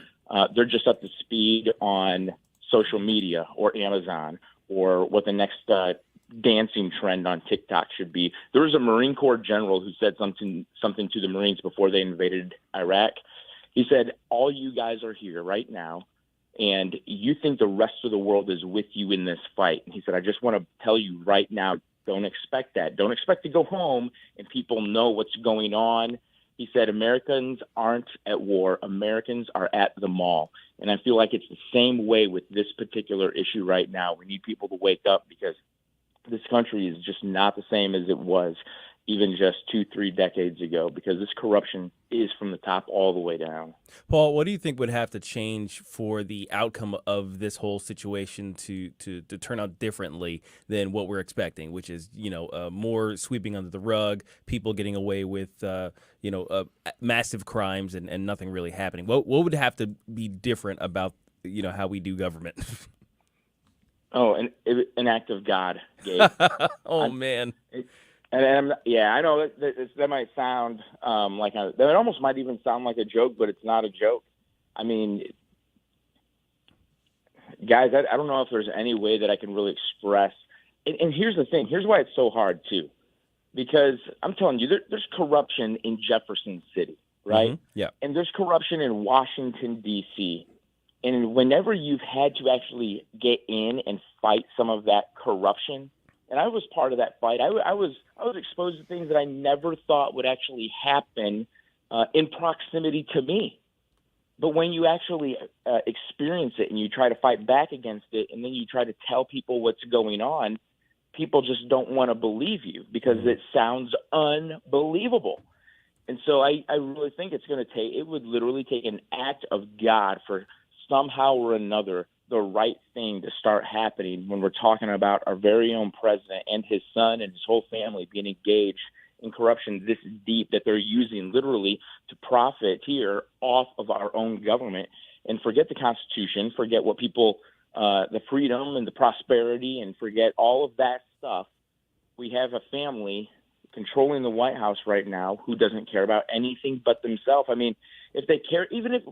They're just up to speed on social media or Amazon or what the next dancing trend on TikTok should be. There was a Marine Corps general who said something to the Marines before they invaded Iraq. He said, all you guys are here right now, and you think the rest of the world is with you in this fight. And he said, I just want to tell you right now, don't expect that. Don't expect to go home and people know what's going on. He said, Americans aren't at war. Americans are at the mall. And I feel like it's the same way with this particular issue right now. We need people to wake up because this country is just not the same as it was even just 2-3 decades ago, because this corruption is from the top all the way down. Paul, what do you think would have to change for the outcome of this whole situation to turn out differently than what we're expecting, which is, more sweeping under the rug, people getting away with, massive crimes and nothing really happening? What would have to be different about, how we do government? Oh, an act of God, Gabe. Man. And I know that might sound that almost might even sound like a joke, but it's not a joke. I mean, guys, I don't know if there's any way that I can really express. And here's the thing. Here's why it's so hard, too. Because I'm telling you, there's corruption in Jefferson City, right? Mm-hmm. Yeah. And there's corruption in Washington, D.C. And whenever you've had to actually get in and fight some of that corruption, and I was part of that fight. I was exposed to things that I never thought would actually happen in proximity to me. But when you actually experience it and you try to fight back against it, and then you try to tell people what's going on, people just don't want to believe you because it sounds unbelievable. And so I really think it would literally take an act of God for somehow or another the right thing to start happening when we're talking about our very own president and his son and his whole family being engaged in corruption this deep that they're using literally to profiteer off of our own government and forget the Constitution, forget what people, the freedom and the prosperity, and forget all of that stuff. We have a family controlling the White House right now who doesn't care about anything but themselves. I mean, if they care, even if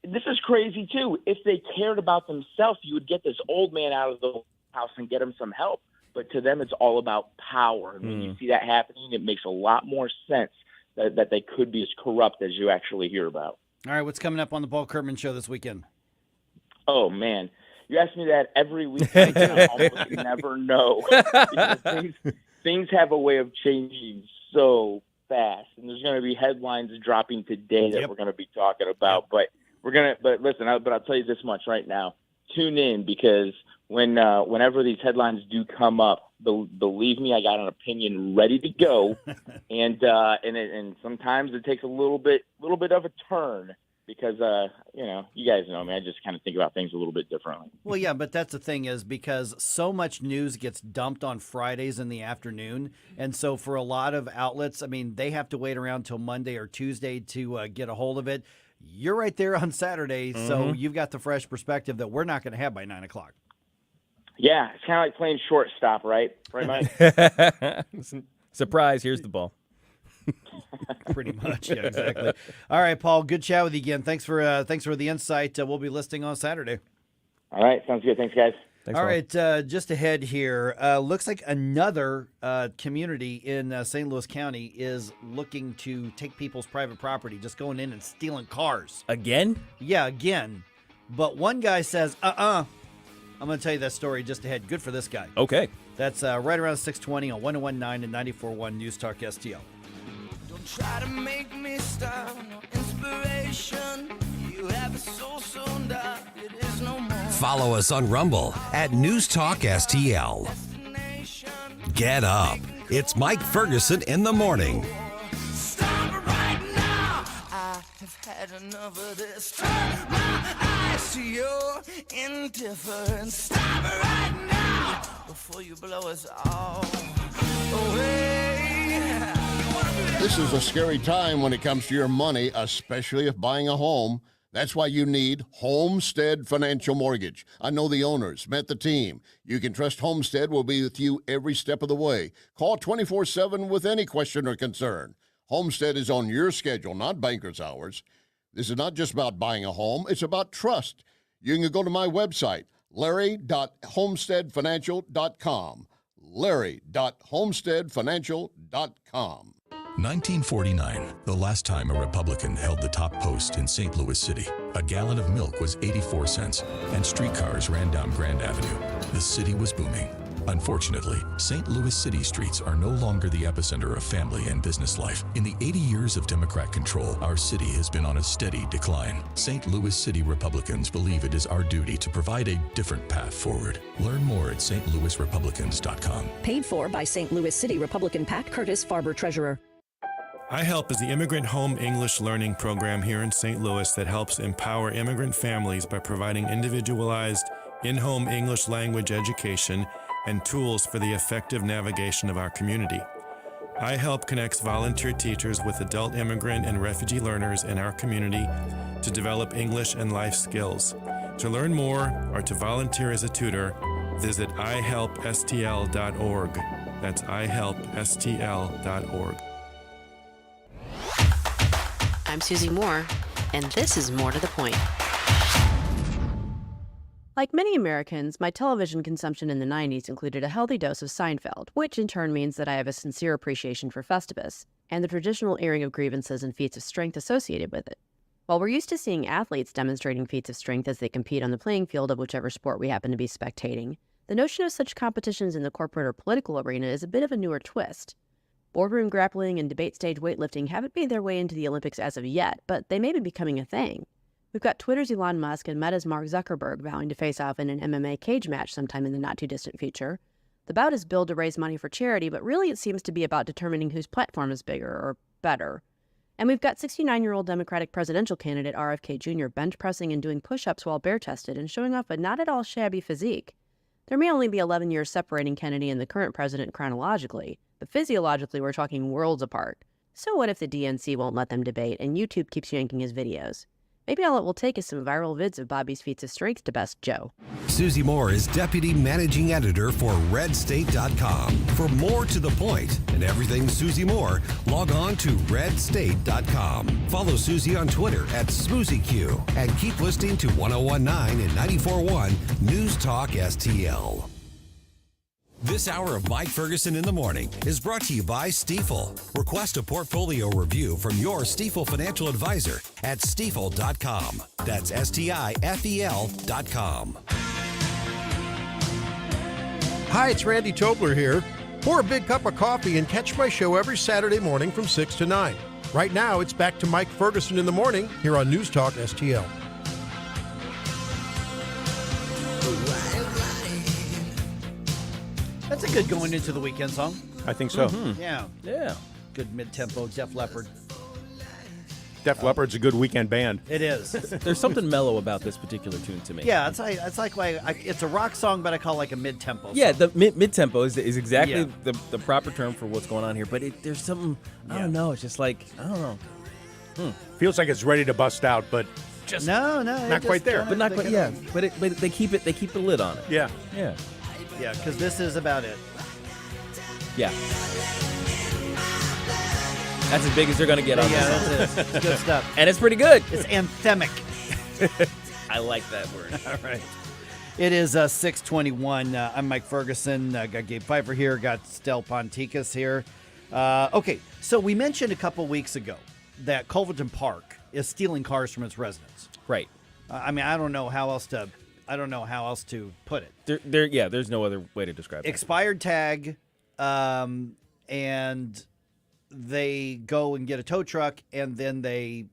this is crazy too, if they cared about themselves, you would get this old man out of the house and get him some help. But to them, it's all about power. And when you see that happening, it makes a lot more sense that they could be as corrupt as you actually hear about. All right, what's coming up on the Paul Kurtman Show this weekend? Oh, man. You ask me that every week. I almost never know. Because things have a way of changing so fast. And there's going to be headlines dropping today that we're going to be talking about. But listen, but I'll tell you this much right now. Tune in, because whenever these headlines do come up, believe me, I got an opinion ready to go, and sometimes it takes a little bit of a turn because you guys know me, I just kind of think about things a little bit differently. Well, yeah, but that's the thing is because so much news gets dumped on Fridays in the afternoon, and so for a lot of outlets, I mean, they have to wait around till Monday or Tuesday to get a hold of it. You're right there on Saturday, so you've got the fresh perspective that we're not going to have by 9 o'clock. Yeah, it's kind of like playing shortstop, right? Right, Mike? Surprise, here's the ball. Pretty much, yeah, exactly. All right, Paul, good chat with you again. Thanks for the insight. We'll be listing on Saturday. All right, sounds good. Thanks, guys. Thanks, all Paul. right, just ahead here, looks like another community in St. Louis County is looking to take people's private property, just going in and stealing cars. Again? Yeah, again. But one guy says, I'm going to tell you that story just ahead. Good for this guy. Okay. That's right around 6:20 on 101.9 and 94.1 News Talk STL. Don't try to make me stop, no inspiration. You have a soul so dark, it is no more. Follow us on Rumble at News Talk STL. Get up. It's Mike Ferguson in the morning. Stop right now. I have had enough of this. Turn my eyes to your indifference. Stop right now before you blow us all away. This is a scary time when it comes to your money, especially if buying a home. That's why you need Homestead Financial Mortgage. I know the owners, met the team. You can trust Homestead will be with you every step of the way. Call 24/7 with any question or concern. Homestead is on your schedule, not banker's hours. This is not just about buying a home. It's about trust. You can go to my website, larry.homesteadfinancial.com. larry.homesteadfinancial.com. 1949, the last time a Republican held the top post in St. Louis City. A gallon of milk was 84 cents, and streetcars ran down Grand Avenue. The city was booming. Unfortunately, St. Louis City streets are no longer the epicenter of family and business life. In the 80 years of Democrat control, our city has been on a steady decline. St. Louis City Republicans believe it is our duty to provide a different path forward. Learn more at stlouisrepublicans.com. Paid for by St. Louis City Republican Pat Curtis, Farber Treasurer. iHelp is the immigrant home English learning program here in St. Louis that helps empower immigrant families by providing individualized, in-home English language education and tools for the effective navigation of our community. iHelp connects volunteer teachers with adult immigrant and refugee learners in our community to develop English and life skills. To learn more or to volunteer as a tutor, visit ihelpstl.org. That's ihelpstl.org. I'm Susie Moore, and this is More to the Point. Like many Americans, my television consumption in the 90s included a healthy dose of Seinfeld, which in turn means that I have a sincere appreciation for Festivus, and the traditional airing of grievances and feats of strength associated with it. While we're used to seeing athletes demonstrating feats of strength as they compete on the playing field of whichever sport we happen to be spectating, the notion of such competitions in the corporate or political arena is a bit of a newer twist. Boardroom grappling and debate stage weightlifting haven't made their way into the Olympics as of yet, but they may be becoming a thing. We've got Twitter's Elon Musk and Meta's Mark Zuckerberg vowing to face off in an MMA cage match sometime in the not-too-distant future. The bout is billed to raise money for charity, but really it seems to be about determining whose platform is bigger or better. And we've got 69-year-old Democratic presidential candidate RFK Jr. bench pressing and doing push-ups while bare-chested and showing off a not at all shabby physique. There may only be 11 years separating Kennedy and the current president chronologically, but physiologically we're talking worlds apart. So what if the DNC won't let them debate and YouTube keeps yanking his videos? Maybe all it will take is some viral vids of Bobby's feats of strength to best Joe. Susie Moore is Deputy Managing Editor for RedState.com. For more to the point and everything Susie Moore, log on to RedState.com. Follow Susie on Twitter @SmoozyQ and keep listening to 1019 and 94.1 News Talk STL. This hour of Mike Ferguson in the Morning is brought to you by Stifel. Request a portfolio review from your Stifel financial advisor at Stifel.com. That's STIFEL.com. Hi, it's Randy Tobler here. Pour a big cup of coffee and catch my show every Saturday morning from 6 to 9. Right now, it's back to Mike Ferguson in the Morning here on News Talk STL. That's a good going into the weekend song. I think so. Yeah. Yeah. Good mid-tempo, Def Leppard. Def Leppard's a good weekend band. It is. There's something mellow about this particular tune to me. Yeah, it's like it's a rock song, but I call it like a mid-tempo Yeah, song. the mid-tempo is exactly Yeah. the proper term for what's going on here. But there's something, I don't know, it's just like, I don't know. Feels like it's ready to bust out, but just no, not quite there. But not quite, yeah. But they keep the lid on it. Yeah. Yeah. Yeah, because this is about it. Yeah. That's as big as they're going to get on this song. That's it. It's good stuff. And it's pretty good. It's anthemic. I like that word. All right. It is 6:21. I'm Mike Ferguson. Got Gabe Pfeiffer here. Got Stel Ponticus here. Okay, so we mentioned a couple weeks ago that Culverton Park is stealing cars from its residents. Right. I mean, I don't know how else to put it. There's no other way to describe it. Expired tag, and they go and get a tow truck, and then they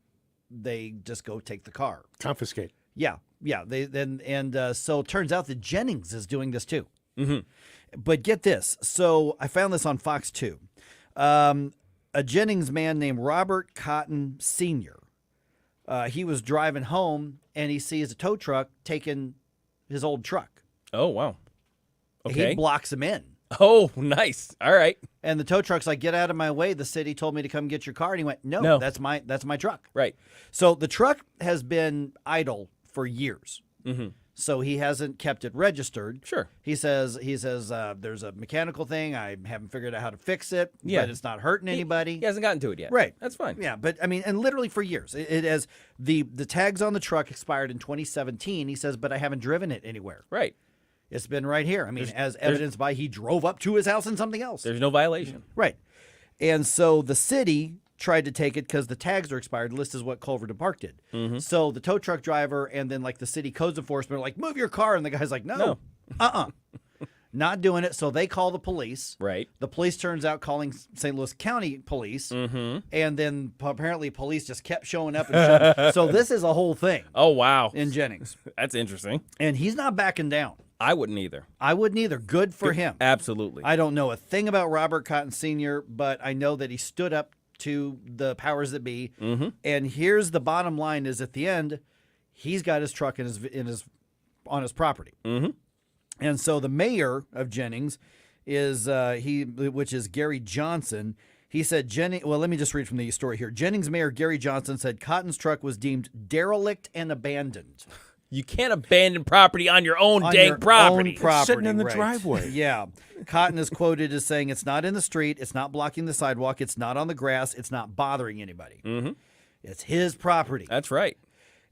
just go take the car. Confiscate. Yeah. So it turns out that Jennings is doing this too. Mm-hmm. But get this. So I found this on Fox 2. A Jennings man named Robert Cotton Sr. He was driving home, and he sees a tow truck taking his old truck. Oh, wow. Okay. He blocks him in. Oh, nice. All right. And the tow truck's like, "Get out of my way. The city told me to come get your car." And he went, No. that's my truck. Right. So the truck has been idle for years. Mm-hmm. So he hasn't kept it registered. Sure. He says there's a mechanical thing. I haven't figured out how to fix it. Yeah. But it's not hurting anybody. He hasn't gotten to it yet. Right. That's fine. Yeah, but I mean, and literally for years. It has the tags on the truck expired in 2017. He says, but I haven't driven it anywhere. Right. It's been right here. I mean, as evidenced by he drove up to his house in something else. There's no violation. Right. And so the city tried to take it because the tags are expired. List is what Culverton Park did. Mm-hmm. So the tow truck driver and then like the city codes enforcement are like, "Move your car." And the guy's like, no. Not doing it. So they call the police. Right. The police turns out calling St. Louis County Police. Mm-hmm. And then apparently police just kept showing up. And so this is a whole thing. Oh, wow. In Jennings. That's interesting. And he's not backing down. I wouldn't either. I wouldn't either. Good for him. Absolutely. I don't know a thing about Robert Cotton Sr., but I know that he stood up to the powers that be. Mm-hmm. And here's the bottom line: is at the end, he's got his truck on his property. Mm-hmm. And so the mayor of Jennings is which is Gary Johnson. He said well, let me just read from the story here. Jennings Mayor Gary Johnson said Cotton's truck was deemed derelict and abandoned. You can't abandon property on your own property. It's sitting in the right. driveway. Yeah. Cotton is quoted as saying, "It's not in the street. It's not blocking the sidewalk. It's not on the grass. It's not bothering anybody. Mm-hmm. It's his property." That's right.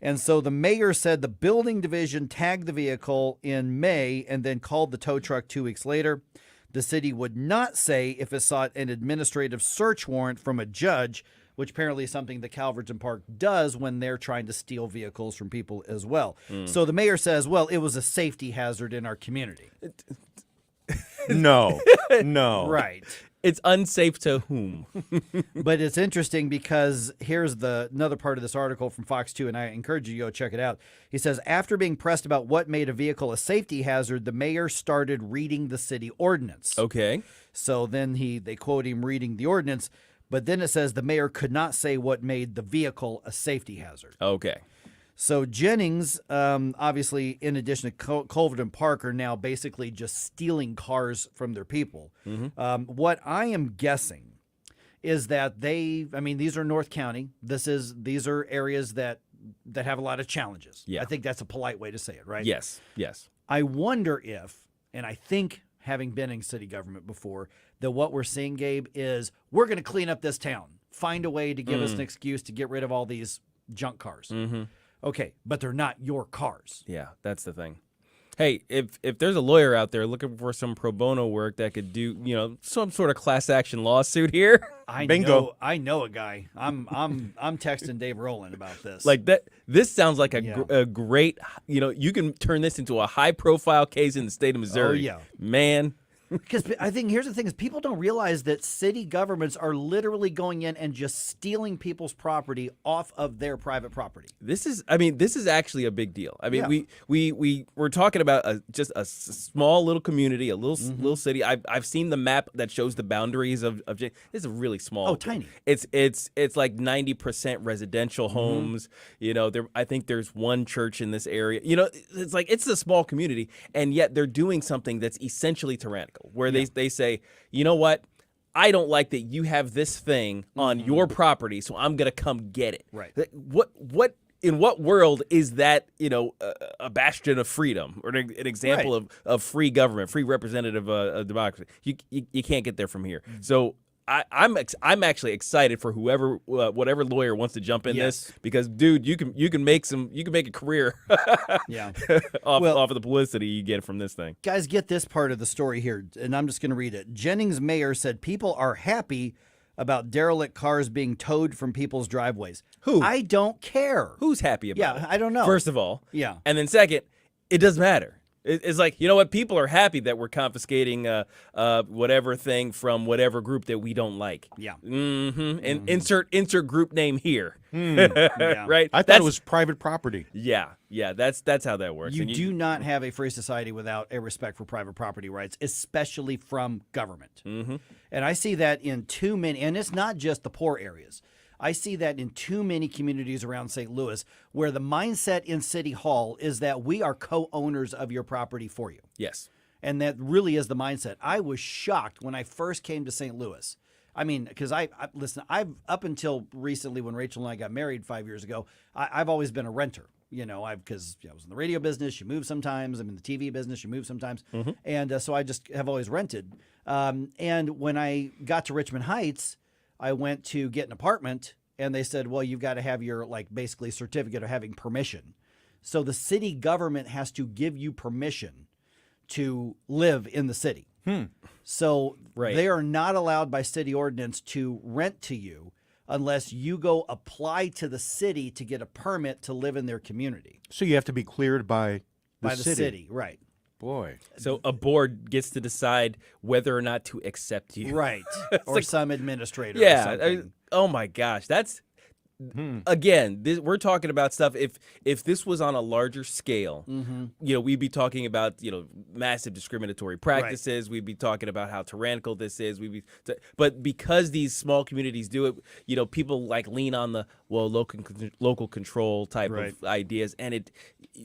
And so the mayor said the building division tagged the vehicle in May and then called the tow truck 2 weeks later. The city would not say if it sought an administrative search warrant from a judge, which apparently is something the Calverton Park does when they're trying to steal vehicles from people as well. So the mayor says, well, it was a safety hazard in our community. No. Right. It's unsafe to whom? But it's interesting because here's another part of this article from Fox 2, and I encourage you to go check it out. He says, after being pressed about what made a vehicle a safety hazard, the mayor started reading the city ordinance. Okay. So then they quote him reading the ordinance. But then it says the mayor could not say what made the vehicle a safety hazard. Okay. So Jennings, obviously, in addition to Colvin and Park, are now basically just stealing cars from their people. What I am guessing is that these are North County. These are areas that have a lot of challenges. Yeah. I think that's a polite way to say it, right? Yes. I wonder if, and I think having been in city government before, that what we're seeing, Gabe, is we're going to clean up this town. Find a way to give us an excuse to get rid of all these junk cars. Okay, but they're not your cars. Yeah, that's the thing. Hey, if there's a lawyer out there looking for some pro bono work that could do, some sort of class action lawsuit here, bingo. I know a guy. I'm texting Dave Rowland about this. Like that. This sounds like a great. You can turn this into a high profile case in the state of Missouri. Oh yeah, man. Because I think here's the thing is people don't realize that city governments are literally going in and just stealing people's property off of their private property. This is actually a big deal. I mean, we're talking about just a small little community, a little city. I've seen the map that shows the boundaries of this is a really small. Oh, tiny. It's like 90% residential homes. I think there's one church in this area. It's like it's a small community, and yet they're doing something that's essentially tyrannical. Where they say, you know what, I don't like that you have this thing on your property, so I'm gonna come get it. Right. What in what world is that? A bastion of freedom or an example of free government, free representative democracy. You can't get there from here. So. I'm actually excited for whatever lawyer wants to jump in this because dude, you can make a career off of the publicity you get from this thing. Guys, get this part of the story here, and I'm just going to read it. Jennings mayor said people are happy about derelict cars being towed from people's driveways. Who? I don't care. Who's happy about it? Yeah, I don't know. First of all, yeah, and then second, it doesn't matter. It's like, you know what? People are happy that we're confiscating whatever thing from whatever group that we don't like. Yeah. And insert group name here. Yeah. Right? I thought it was private property. Yeah. That's how that works. You do not have a free society without a respect for private property rights, especially from government. And I see that in too many, and it's not just the poor areas. I see that in too many communities around St. Louis where the mindset in City Hall is that we are co-owners of your property for you. Yes. And that really is the mindset. I was shocked when I first came to St. Louis. I mean, because listen, I've up until recently when Rachel and I got married 5 years ago, I've always been a renter. Because I was in the radio business, you move sometimes. I'm in the TV business, you move sometimes. And so I just have always rented. And when I got to Richmond Heights, I went to get an apartment and they said, well, you've got to have your basically certificate of having permission. So the city government has to give you permission to live in the city. So they are not allowed by city ordinance to rent to you unless you go apply to the city to get a permit to live in their community. So you have to be cleared by the city. Right. Boy. So a board gets to decide whether or not to accept you. Right. Or some administrator or something. Oh my gosh. That's again, we're talking about stuff. If this was on a larger scale, we'd be talking about massive discriminatory practices. We'd be talking about how tyrannical this is. But because these small communities do it, people lean on the local control type of ideas, and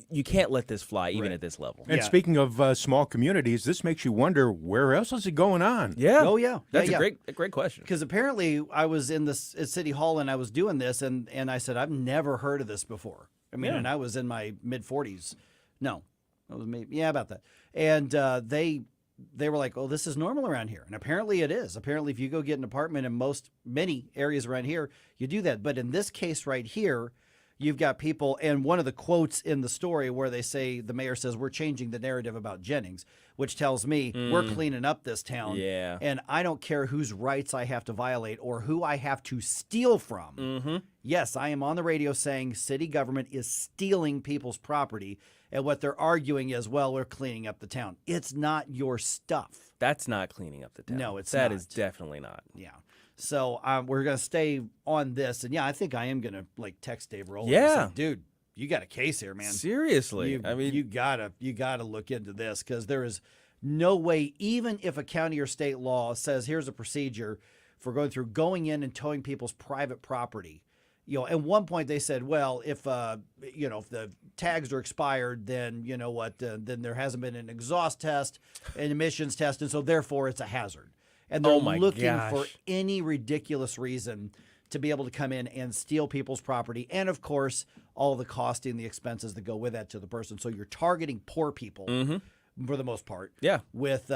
you can't let this fly even at this level. And speaking of small communities, this makes you wonder where else is it going on? Yeah. Oh yeah. That's a great question. Because apparently I was in this at City Hall and I was doing this. And I said, I've never heard of this before. I mean, and I was in my mid-40s. No, it was maybe, about that. And they were like, oh, this is normal around here. And apparently it is. Apparently if you go get an apartment in many areas around here, you do that. But in this case right here, you've got people, and one of the quotes in the story where they say, the mayor says, we're changing the narrative about Jennings, which tells me we're cleaning up this town. Yeah. And I don't care whose rights I have to violate or who I have to steal from. Yes, I am on the radio saying city government is stealing people's property. And what they're arguing is, well, we're cleaning up the town. It's not your stuff. That's not cleaning up the town. No, it's not. That is definitely not. Yeah. So we're going to stay on this. And I think I am going to text Dave Rowland. Yeah. Say, dude, you got a case here, man. Seriously. You gotta look into this because there is no way, even if a county or state law says here's a procedure for going in and towing people's private property. At one point they said, well, if the tags are expired, then then there hasn't been an exhaust test, an emissions test, and so therefore it's a hazard. And they're looking for any ridiculous reason to be able to come in and steal people's property, and of course all the costing, the expenses that go with that to the person. So you're targeting poor people. For the most part, with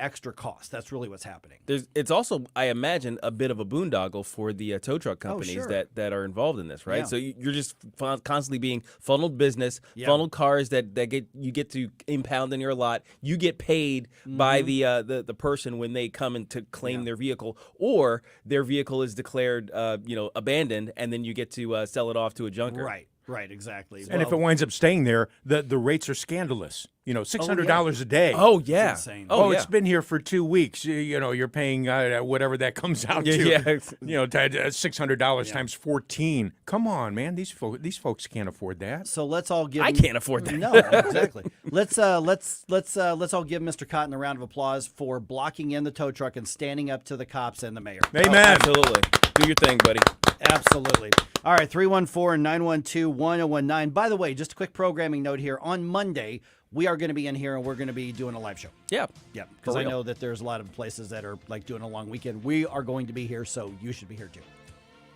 extra costs. That's really what's happening. It's also, I imagine, a bit of a boondoggle for the tow truck companies that are involved in this, right? Yeah. So you're just constantly being funneled business, funneled cars that you get to impound in your lot. You get paid by the person when they come in to claim their vehicle, or their vehicle is declared abandoned, and then you get to sell it off to a junker. Right, exactly. And if it winds up staying there, the rates are scandalous. $600 a day. Oh, yeah. It's insane. It's been here for 2 weeks. You're paying whatever that comes out to. $600 times 14. Come on, man. These folks can't afford that. So let's all give. I can't afford that. No, exactly. Let's all give Mr. Cotton a round of applause for blocking in the tow truck and standing up to the cops and the mayor. Amen. Absolutely. Do your thing, buddy. Absolutely. All right, 314-912-1019. By the way, just a quick programming note here. On Monday, we are going to be in here and we're going to be doing a live show. Yeah. Yeah, because I know that there's a lot of places that are doing a long weekend. We are going to be here, so you should be here too.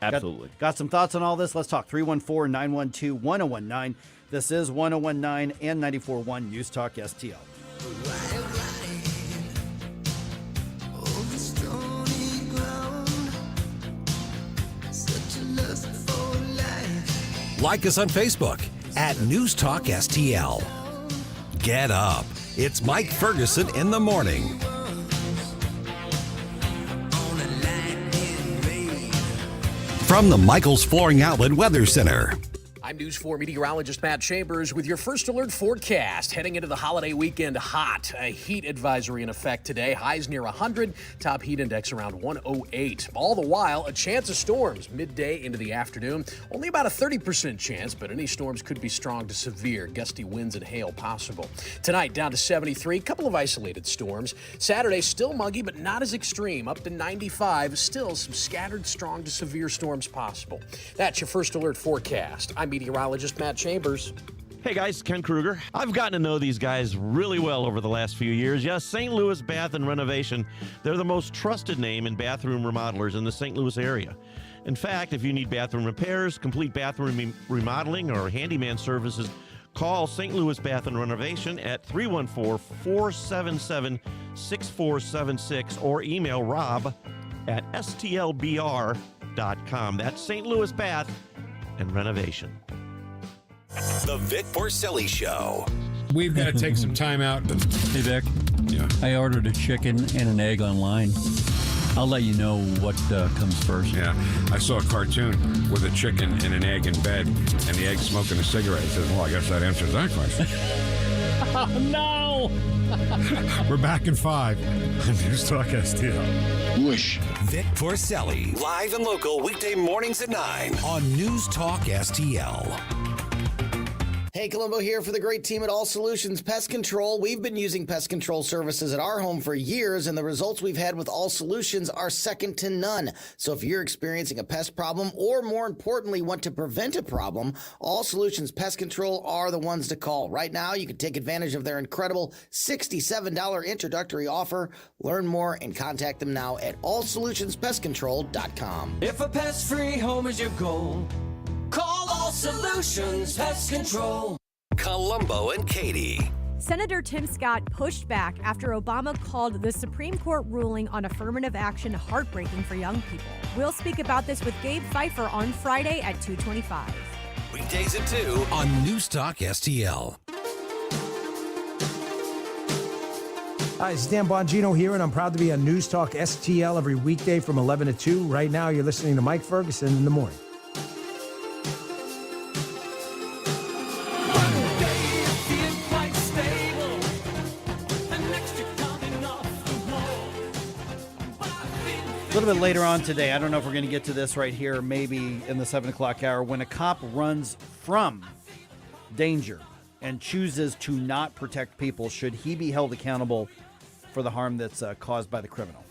Absolutely. Got some thoughts on all this? Let's talk. 314-912-1019. This is 1019 and 94.1 News Talk STL. Like us on Facebook at News Talk STL. Get up. It's Mike Ferguson in the morning. From the Michaels Flooring Outlet Weather Center. I'm News 4 meteorologist Matt Chambers with your first alert forecast. Heading into the holiday weekend hot. A heat advisory in effect today. Highs near 100. Top heat index around 108. All the while, a chance of storms midday into the afternoon. Only about a 30% chance, but any storms could be strong to severe. Gusty winds and hail possible. Tonight, down to 73. Couple of isolated storms. Saturday, still muggy, but not as extreme. Up to 95. Still some scattered strong to severe storms possible. That's your first alert forecast. I'm meteorologist Matt Chambers. Hey guys, Ken Kruger. I've gotten to know these guys really well over the last few years. Yes, St. Louis Bath and Renovation. They're the most trusted name in bathroom remodelers in the St. Louis area. In fact, if you need bathroom repairs, complete bathroom remodeling, or handyman services, call St. Louis Bath and Renovation at 314-477-6476 or email Rob at stlbr.com. That's St. Louis Bath and Renovation. The Vic Porcelli Show. We've got to take some time out. Hey, Vic. Yeah. I ordered a chicken and an egg online. I'll let you know what comes first. Yeah. I saw a cartoon with a chicken and an egg in bed and the egg smoking a cigarette. It says, well, I guess that answers that question. Oh, no. We're back in 5 on News Talk STL. Whoosh. Vic Porcelli, live and local weekday mornings at 9 on News Talk STL. Hey, Colombo here for the great team at All Solutions Pest Control. We've been using pest control services at our home for years, and the results we've had with All Solutions are second to none. So if you're experiencing a pest problem, or more importantly, want to prevent a problem, All Solutions Pest Control are the ones to call. Right now, you can take advantage of their incredible $67 introductory offer. Learn more and contact them now at allsolutionspestcontrol.com. If a pest-free home is your goal, call All Solutions Pest Control. Colombo and Katie. Senator Tim Scott pushed back after Obama called the Supreme Court ruling on affirmative action heartbreaking for young people. We'll speak about this with Gabe Pfeiffer on Friday at 2:25. Weekdays at 2 on News Talk STL. Hi, it's Dan Bongino here, and I'm proud to be on News Talk STL every weekday from 11 to 2. Right now, you're listening to Mike Ferguson in the morning. A little bit later on today, I don't know if we're going to get to this right here, maybe in the 7 o'clock hour, when a cop runs from danger and chooses to not protect people, should he be held accountable for the harm that's caused by the criminal?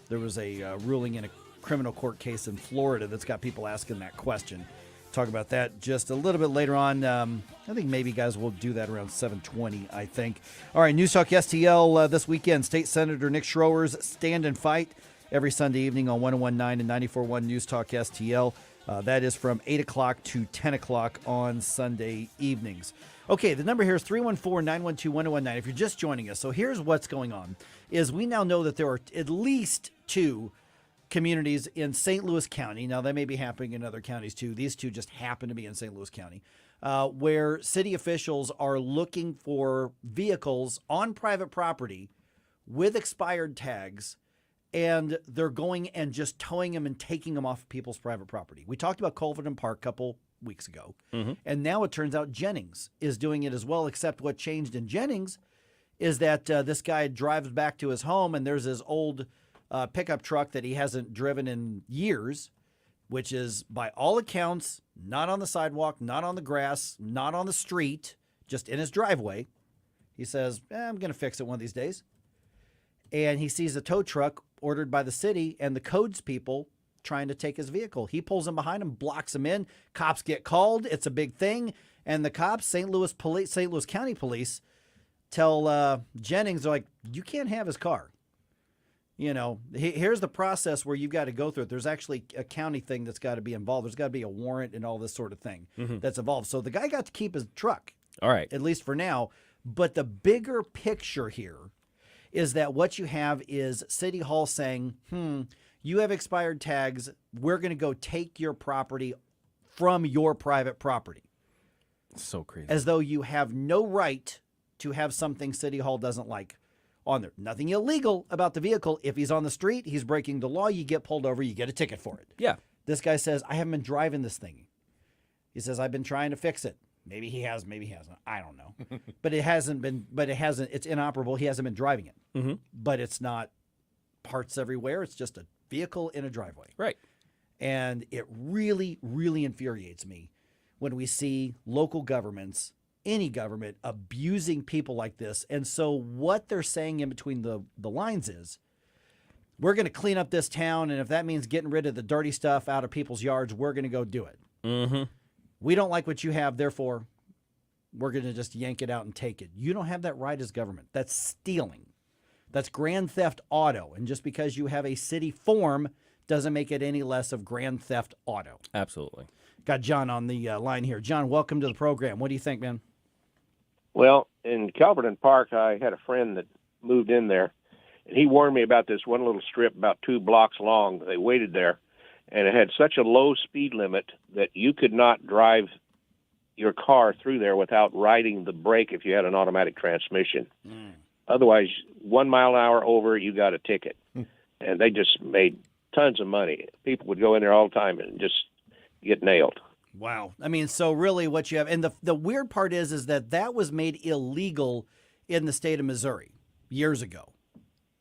There was a ruling in a criminal court case in Florida that's got people asking that question. Talk about that just a little bit later on. I think maybe, guys, we'll do that around 7:20, I think. All right, News Talk STL this weekend. State Senator Nick Schroer's Stand and Fight every Sunday evening on 101.9 and 94.1 News Talk STL. That is from 8 o'clock to 10 o'clock on Sunday evenings. Okay, the number here is 314-912-1019 if you're just joining us. So here's what's going on, is we now know that there are at least 2 communities in St. Louis County. Now, that may be happening in other counties too. These 2 just happen to be in St. Louis County, where city officials are looking for vehicles on private property with expired tags, and they're going and just towing them and taking them off people's private property. We talked about Colvin Park a couple weeks ago, and now it turns out Jennings is doing it as well, except what changed in Jennings is that this guy drives back to his home, and there's his old pickup truck that he hasn't driven in years, which is, by all accounts, not on the sidewalk, not on the grass, not on the street, just in his driveway. He says, I'm going to fix it one of these days. And he sees a tow truck ordered by the city and the codes people trying to take his vehicle. He pulls him behind him, blocks him in. Cops get called. It's a big thing. And the cops, St. Louis County Police, tell Jennings, they're like, you can't have his car. You know, here's the process where you've got to go through it. There's actually a county thing that's got to be involved. There's got to be a warrant and all this sort of thing that's involved. So the guy got to keep his truck. All right. At least for now. But the bigger picture here is that what you have is City Hall saying, you have expired tags. We're going to go take your property from your private property. So crazy. As though you have no right to have something City Hall doesn't like on there. Nothing illegal about the vehicle. If he's on the street, he's breaking the law, you get pulled over, you get a ticket for it. Yeah. This guy says, I haven't been driving this thing. He says, I've been trying to fix it. Maybe he has, maybe he hasn't. I don't know. It's inoperable. He hasn't been driving it. But it's not parts everywhere. It's just a vehicle in a driveway. Right. And it really, really infuriates me when we see local governments, any government, abusing people like this. And so what they're saying in between the lines is, we're going to clean up this town, and if that means getting rid of the dirty stuff out of people's yards, we're going to go do it. We don't like what you have, therefore, we're going to just yank it out and take it. You don't have that right as government. That's stealing. That's grand theft auto. And just because you have a city form doesn't make it any less of grand theft auto. Absolutely. Got John on the line here. John, welcome to the program. What do you think, man? Well, in Calverton Park, I had a friend that moved in there, and he warned me about this one little strip about 2 blocks long. They waited there, and it had such a low speed limit that you could not drive your car through there without riding the brake if you had an automatic transmission. Otherwise, 1 mile an hour over, you got a ticket. And they just made tons of money. People would go in there all the time and just get nailed. Wow. I mean, so really what you have, and the weird part is that was made illegal in the state of Missouri years ago.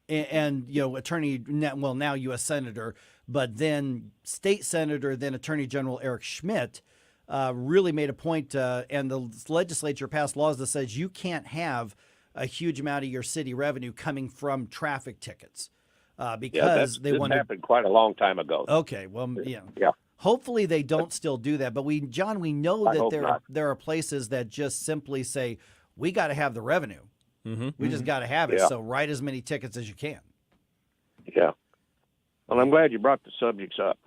And you know, now U.S. Senator, but then state senator, then Attorney General Eric Schmidt really made a point, and the legislature passed laws that says you can't have a huge amount of your city revenue coming from traffic tickets because they want to. Happened quite a long time ago. Okay, well, yeah. Hopefully they don't still do that, but we know that there are places that just simply say we got to have the revenue. We just got to have it. Yeah. So write as many tickets as you can. Yeah. Well, I'm glad you brought the subjects up.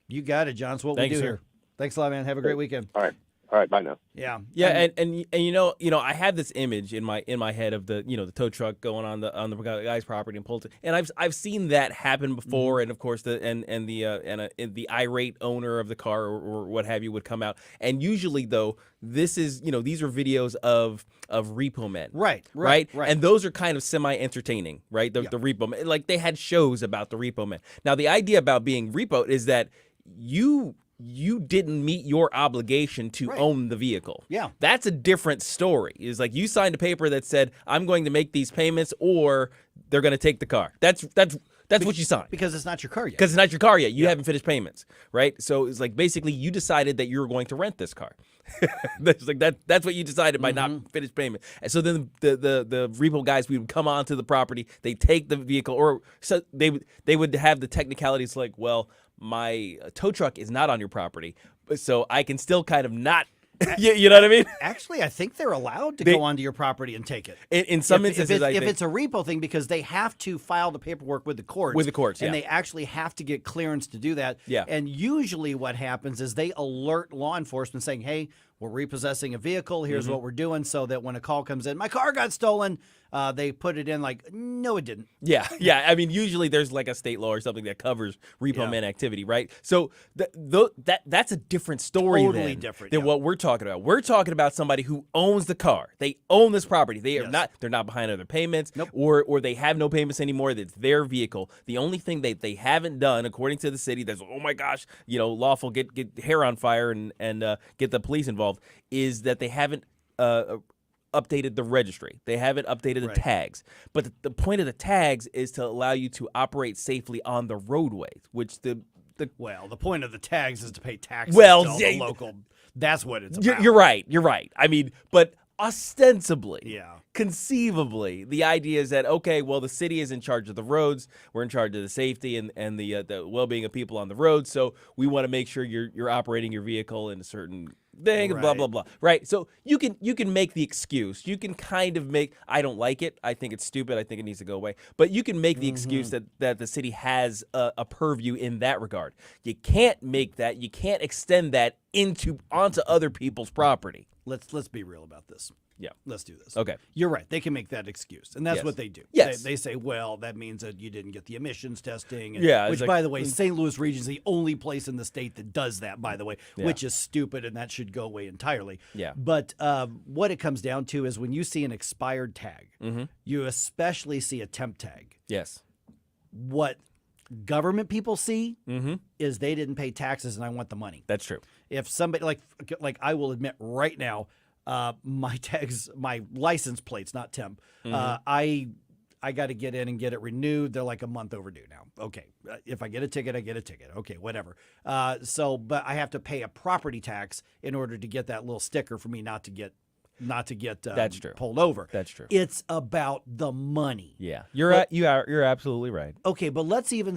You got it, John. It's what Thank we you, do sir. here. Thanks a lot, man. Have a great weekend. All right. All right. Bye now. Yeah. Yeah, and you know, I had this image in my head of the the tow truck going on the guy's property and pulled it, and I've seen that happen before, and of course the irate owner of the car or what have you would come out, and usually though this is these are videos of repo men, right, and those are kind of semi entertaining, right? The repo men, like they had shows about the repo men. Now the idea about being repo is that you didn't meet your obligation to own the vehicle. Yeah. That's a different story. It's like you signed a paper that said, I'm going to make these payments or they're going to take the car. That's That's what you signed. Because it's not your car yet. Because it's not your car yet. You haven't finished payments, right? So it's like basically you decided that you were going to rent this car. That's like that's what you decided by not finished payment. And so then the repo guys would come onto the property, they take the vehicle, or so they would have the technicalities like, well, my tow truck is not on your property, so I can still kind of not. You know what I mean? Actually, I think they're allowed to go onto your property and take it. In some instances, if it's a repo thing, because they have to file the paperwork with the courts. With the courts, and they actually have to get clearance to do that. Yeah. And usually what happens is they alert law enforcement saying, hey, we're repossessing a vehicle. Here's what we're doing, so that when a call comes in, my car got stolen, they put it in like, no, it didn't. Yeah. I mean, usually there's like a state law or something that covers repo man activity, right? So that's a different story Totally than, different, than what we're talking about. We're talking about somebody who owns the car. They own this property. They are they're not behind on their payments, or they have no payments anymore. It's their vehicle. The only thing they haven't done, according to the city, that's, oh my gosh, lawful, get hair on fire and get the police involved, is that they haven't updated the registry. They haven't updated the tags. But the point of the tags is to allow you to operate safely on the roadways, which the point of the tags is to pay taxes well, to the local. That's what it's about. You're right. I mean, but ostensibly, conceivably, the idea is that, okay, well, the city is in charge of the roads. We're in charge of the safety and the well-being of people on the road. So we want to make sure you're operating your vehicle in a certain thing, blah, blah, blah. Right? So you can make the excuse. You can kind of make, I don't like it. I think it's stupid. I think it needs to go away. But you can make the excuse that the city has a purview in that regard. You can't make that. You can't extend that onto other people's property. Let's be real about this. Yeah. Let's do this. Okay. You're right. They can make that excuse. And that's what they do. Yes. They say, well, that means that you didn't get the emissions testing. And, which, by the way, St. Louis region is the only place in the state that does that, by the way, which is stupid, and that should go away entirely. Yeah. But what it comes down to is when you see an expired tag, you especially see a temp tag. Yes. What government people see is they didn't pay taxes and I want the money. That's true. If somebody, like I will admit right now, my tags, my license plates, not temp. I got to get in and get it renewed. They're like a month overdue now. Okay, if I get a ticket, I get a ticket. Okay, whatever. But I have to pay a property tax in order to get that little sticker for me not to get That's true. pulled over. That's true. It's about the money. Yeah, you're absolutely right. Okay, but let's even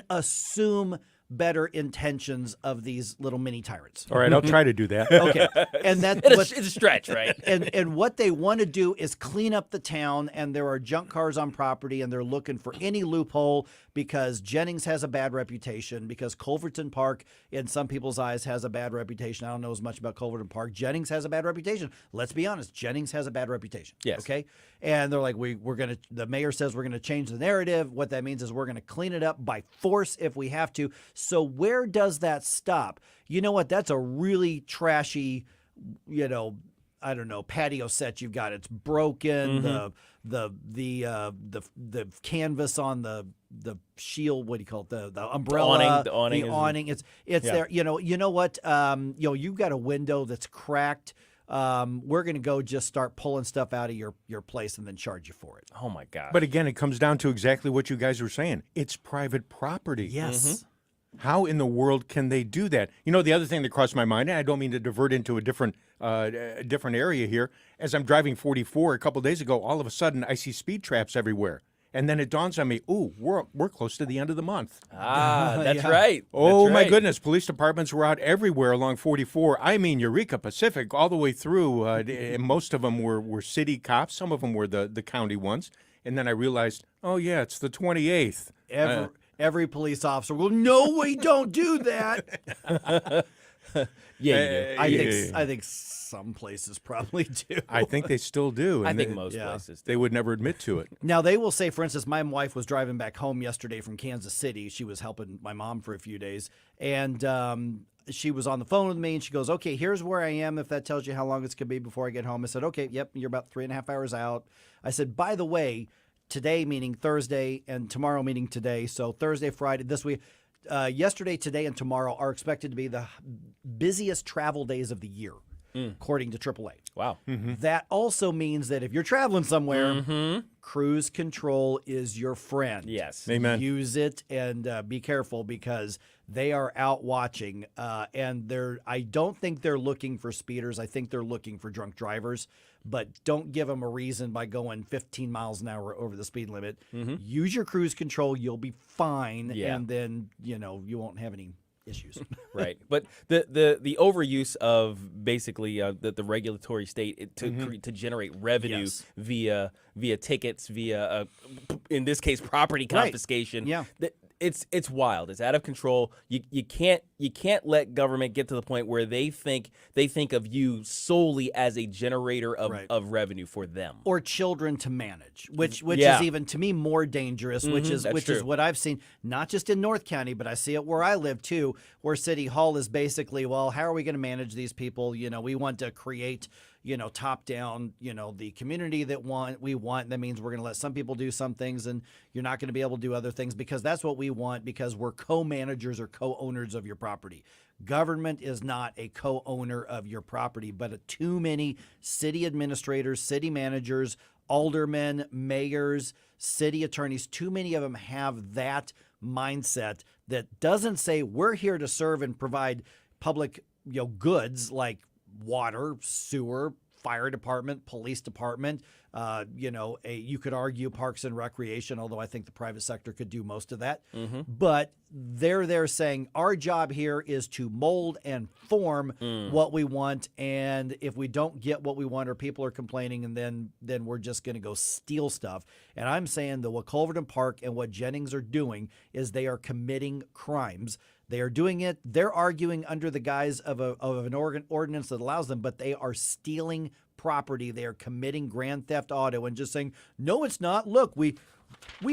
assume better intentions of these little mini tyrants. All right, I'll try to do that. Okay, and it's a stretch, right? And what they want to do is clean up the town, and there are junk cars on property, and they're looking for any loophole because Jennings has a bad reputation, because Culverton Park, in some people's eyes, has a bad reputation. I don't know as much about Culverton Park. Jennings has a bad reputation. Let's be honest, Jennings has a bad reputation. Yes. Okay, and they're like, the mayor says we're gonna change the narrative. What that means is we're gonna clean it up by force if we have to. So where does that stop? You know what? That's a really trashy, I don't know, patio set you've got. It's broken. The canvas on the shield. What do you call it? The umbrella. The awning. It's there. You know what? You've got a window that's cracked. We're going to go just start pulling stuff out of your place and then charge you for it. Oh my gosh. But again, it comes down to exactly what you guys were saying. It's private property. Yes. How in the world can they do that? The other thing that crossed my mind, and I don't mean to divert into a different area here, as I'm driving 44 a couple days ago, all of a sudden I see speed traps everywhere. And then it dawns on me, we're close to the end of the month. That's right. Oh, That's my right. goodness. Police departments were out everywhere along 44. I mean, Eureka Pacific, all the way through. And most of them were city cops. Some of them were the county ones. And then I realized, oh, yeah, it's the 28th. Every police officer will, no, we don't do that. Yeah, you do. I think some places probably do. I think they still do. I think most places do. They would never admit to it. Now, they will say, for instance, my wife was driving back home yesterday from Kansas City. She was helping my mom for a few days. And she was on the phone with me, and she goes, okay, here's where I am, if that tells you how long it's going to be before I get home. I said, okay, yep, you're about 3.5 hours out. I said, by the way, today meaning Thursday and tomorrow meaning today. So Thursday, Friday, this week, yesterday, today, and tomorrow are expected to be the busiest travel days of the year. according to AAA. Wow. That also means that if you're traveling somewhere, cruise control is your friend. Yes. Amen. Use it and be careful because they are out watching. And I don't think they're looking for speeders. I think they're looking for drunk drivers. But don't give them a reason by going 15 miles an hour over the speed limit. Use your cruise control. You'll be fine. Yeah. And then, you won't have any issues. Right. But the overuse of basically the regulatory state to generate revenue via tickets, via in this case property confiscation. Yeah. It's wild. It's out of control. You can't let government get to the point where they think of you solely as a generator of revenue for them or children to manage, which is even to me more dangerous. Which is what I've seen, not just in North County, but I see it where I live too, where City Hall is basically, well, how are we going to manage these people? We want to create top down, the community that we want. That means we're going to let some people do some things and you're not going to be able to do other things because that's what we want because we're co-managers or co-owners of your property. Government is not a co-owner of your property, but too many city administrators, city managers, aldermen, mayors, city attorneys, too many of them have that mindset that doesn't say we're here to serve and provide public goods like water, sewer, fire department, police department, you could argue parks and recreation, although I think the private sector could do most of that. But they're saying our job here is to mold and form what we want. And if we don't get what we want or people are complaining, and then we're just going to go steal stuff. And I'm saying what Culverton Park and what Jennings are doing is they are committing crimes. They are doing it. They're arguing under the guise of an ordinance that allows them, but they are stealing property. They are committing grand theft auto and just saying, no, it's not. Look, we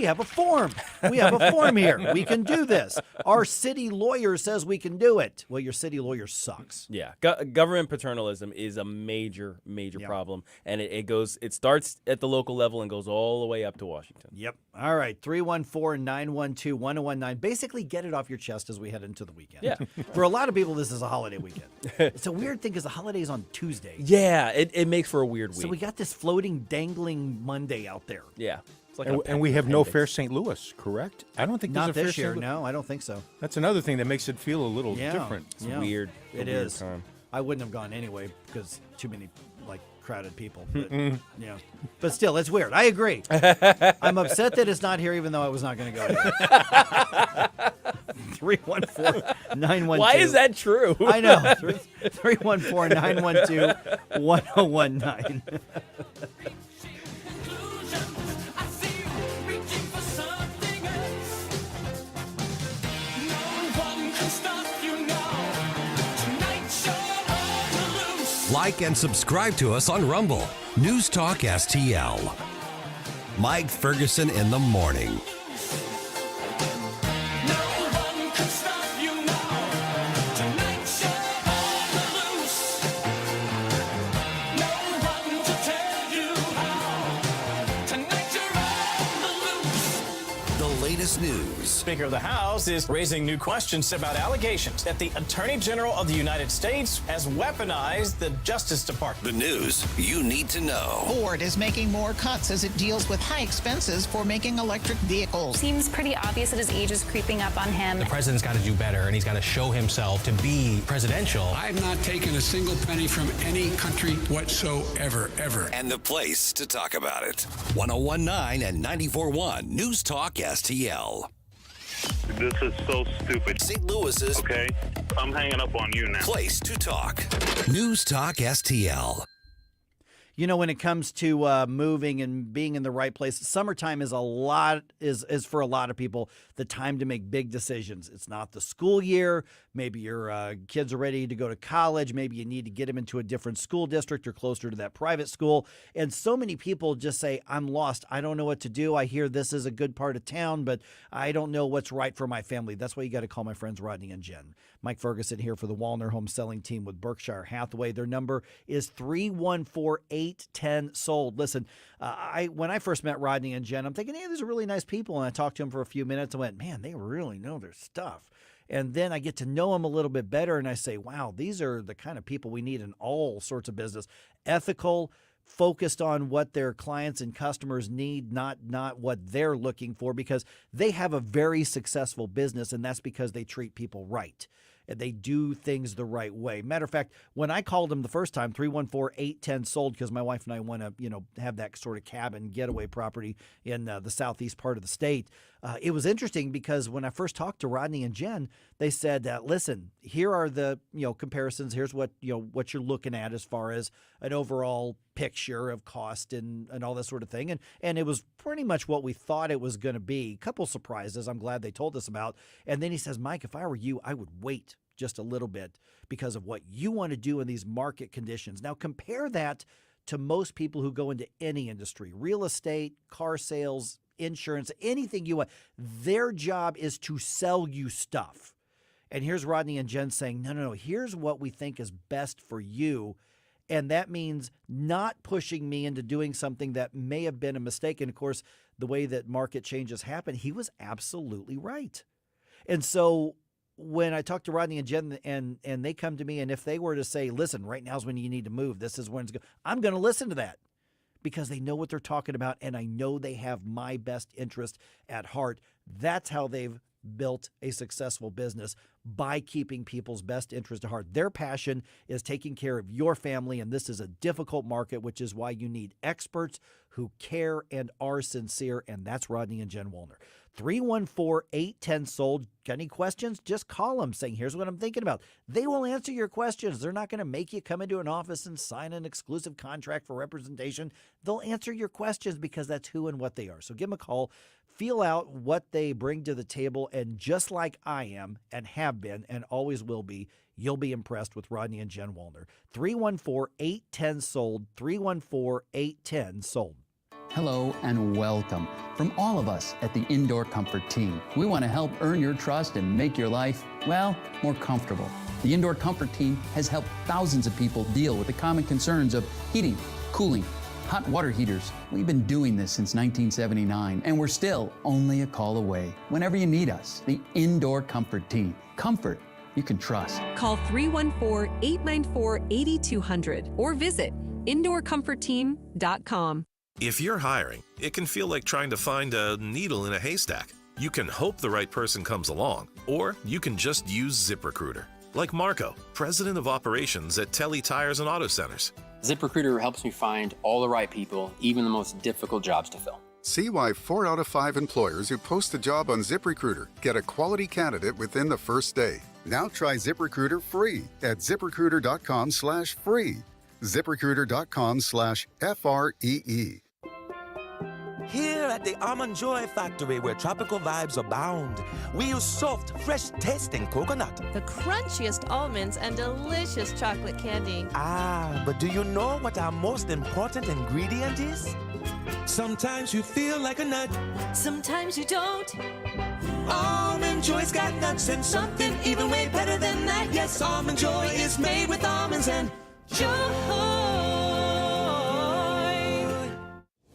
have a form. We have a form here. We can do this. Our city lawyer says we can do it. Well, your city lawyer sucks. Yeah. Government paternalism is a major problem. And it starts at the local level and goes all the way up to Washington. Yep. All right. 314-912-1019. Basically get it off your chest as we head into the weekend. Yeah. For a lot of people, this is a holiday weekend. It's a weird thing because the holiday is on Tuesday. Yeah. It makes for a weird week. So we got this floating, dangling Monday out there. Yeah. Like and we have no Fair St. Louis, correct? I don't think there's not a Fair this year. St. No, I don't think so. That's another thing that makes it feel a little different. It's weird. It is. I wouldn't have gone anyway because too many crowded people. But, but still, it's weird. I agree. I'm upset that it's not here, even though I was not going to go here. 314-912. Why is that true? I know. 314-912-1019. Like and subscribe to us on Rumble. News Talk STL. Mike Ferguson in the morning. News. Speaker of the House is raising new questions about allegations that the Attorney General of the United States has weaponized the Justice Department. The news you need to know. Ford is making more cuts as it deals with high expenses for making electric vehicles. Seems pretty obvious that his age is creeping up on him. The president's got to do better, and he's got to show himself to be presidential. I've not taken a single penny from any country whatsoever, ever. And the place to talk about it. 1019 and 94.1 News Talk STL. This is so stupid. St. Louis's. Okay, I'm hanging up on you now. Place to talk. News Talk STL. When it comes to moving and being in the right place, summertime is is for a lot of people the time to make big decisions. It's not the school year. Maybe your kids are ready to go to college. Maybe you need to get them into a different school district or closer to that private school. And so many people just say, I'm lost. I don't know what to do. I hear this is a good part of town, but I don't know what's right for my family. That's why you got to call my friends Rodney and Jen. Mike Ferguson here for the Wallner Home Selling Team with Berkshire Hathaway. Their number is 314-810-SOLD. Listen, when I first met Rodney and Jen, I'm thinking, hey, these are really nice people. And I talked to them for a few minutes and went, man, they really know their stuff. And then I get to know them a little bit better, and I say, wow, these are the kind of people we need in all sorts of business. Ethical, focused on what their clients and customers need, not what they're looking for, because they have a very successful business, and that's because they treat people right. And they do things the right way. Matter of fact, when I called them the first time, 314-810-SOLD, because my wife and I want to, have that sort of cabin getaway property in the southeast part of the state. It was interesting because when I first talked to Rodney and Jen, they said, listen, here are the, comparisons. Here's what, what you're looking at as far as an overall picture of cost and all that sort of thing. And it was pretty much what we thought it was going to be. A couple surprises I'm glad they told us about. And then he says, Mike, if I were you, I would wait just a little bit because of what you want to do in these market conditions. Now compare that to most people who go into any industry, real estate, car sales, insurance, anything you want. Their job is to sell you stuff. And here's Rodney and Jen saying, no, here's what we think is best for you. And that means not pushing me into doing something that may have been a mistake. And of course, the way that market changes happen, he was absolutely right. And so when I talk to Rodney and Jen and they come to me, and if they were to say, listen, right now's when you need to move, this is when it's going, I'm going to listen to that because they know what they're talking about. And I know they have my best interest at heart. That's how they've built a successful business, by keeping people's best interest at heart. Their passion is taking care of your family, and this is a difficult market, which is why you need experts who care and are sincere, and that's Rodney and Jen Woolner. 314-810-SOLD. Got any questions? Just call them saying, here's what I'm thinking about. They will answer your questions. They're not going to make you come into an office and sign an exclusive contract for representation. They'll answer your questions because that's who and what they are. So give them a call. Feel out what they bring to the table, and just like I am and have been and always will be, you'll be impressed with Rodney and Jen Woolner. 314-810-SOLD, 314-810-SOLD. Hello and welcome. From all of us at the Indoor Comfort Team, we want to help earn your trust and make your life, well, more comfortable. The Indoor Comfort Team has helped thousands of people deal with the common concerns of heating, cooling, hot water heaters. We've been doing this since 1979, and we're still only a call away. Whenever you need us, the Indoor Comfort Team. Comfort you can trust. Call 314-894-8200 or visit indoorcomfortteam.com. If you're hiring, it can feel like trying to find a needle in a haystack. You can hope the right person comes along, or you can just use ZipRecruiter. Like Marco, president of operations at Telly Tires and Auto Centers. ZipRecruiter helps me find all the right people, even the most difficult jobs to fill. See why 4 out of 5 employers who post a job on ZipRecruiter get a quality candidate within the first day. Now try ZipRecruiter free at ZipRecruiter.com/free. ZipRecruiter.com/FREE. Here at the Almond Joy Factory, where tropical vibes abound, we use soft, fresh-tasting coconut. The crunchiest almonds and delicious chocolate candy. Ah, but do you know what our most important ingredient is? Sometimes you feel like a nut. Sometimes you don't. Almond Joy's got nuts and something even way better than that. Yes, Almond Joy is made with almonds and joy.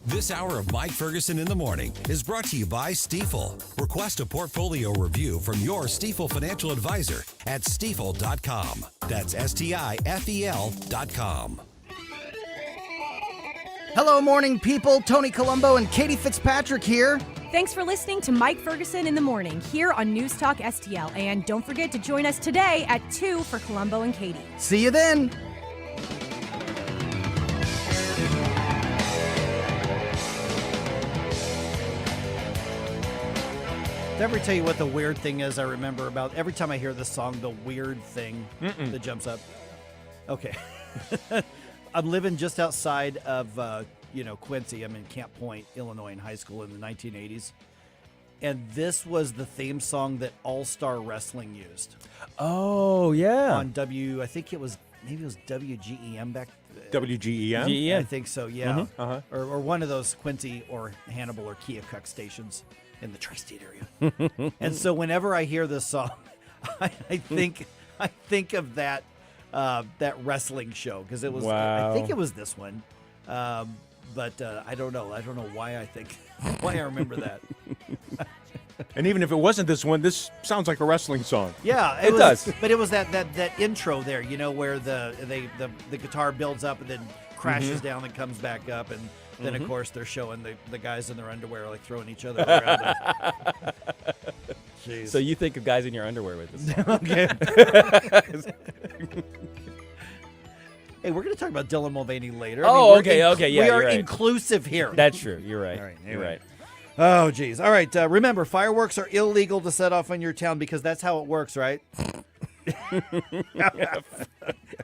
This hour of Mike Ferguson in the Morning is brought to you by Stifel. Request a portfolio review from your Stifel financial advisor at stifel.com. That's STIFEL.com. Hello, morning people. Tony Colombo and Katie Fitzpatrick here. Thanks for listening to Mike Ferguson in the Morning here on News Talk STL. And don't forget to join us today at 2 for Colombo and Katie. See you then. Did I ever tell you what the weird thing is I remember about every time I hear this song, the weird thing that jumps up? Okay. I'm living just outside of, Quincy. I'm in Camp Point, Illinois, in high school in the 1980s. And this was the theme song that All Star Wrestling used. Oh, yeah. On I think it was WGEM back WGEM? I think so, yeah. Or one of those Quincy or Hannibal or Keokuk stations in the tri-state area. And so whenever I hear this song, I think of that wrestling show, because it was I think it was this one. But I don't know why I remember that. And even if it wasn't this one, this sounds like a wrestling song. Yeah, it does. But it was that intro there, where the guitar builds up and then crashes down and comes back up, and then of course they're showing the guys in their underwear like throwing each other around. Jeez. So you think of guys in your underwear with this song. Okay. Hey, we're going to talk about Dylan Mulvaney later. Okay. Yeah, we are you're right. inclusive here. That's true. You're right. All right, You're right. Oh, geez. All right. Remember, fireworks are illegal to set off in your town because that's how it works, right?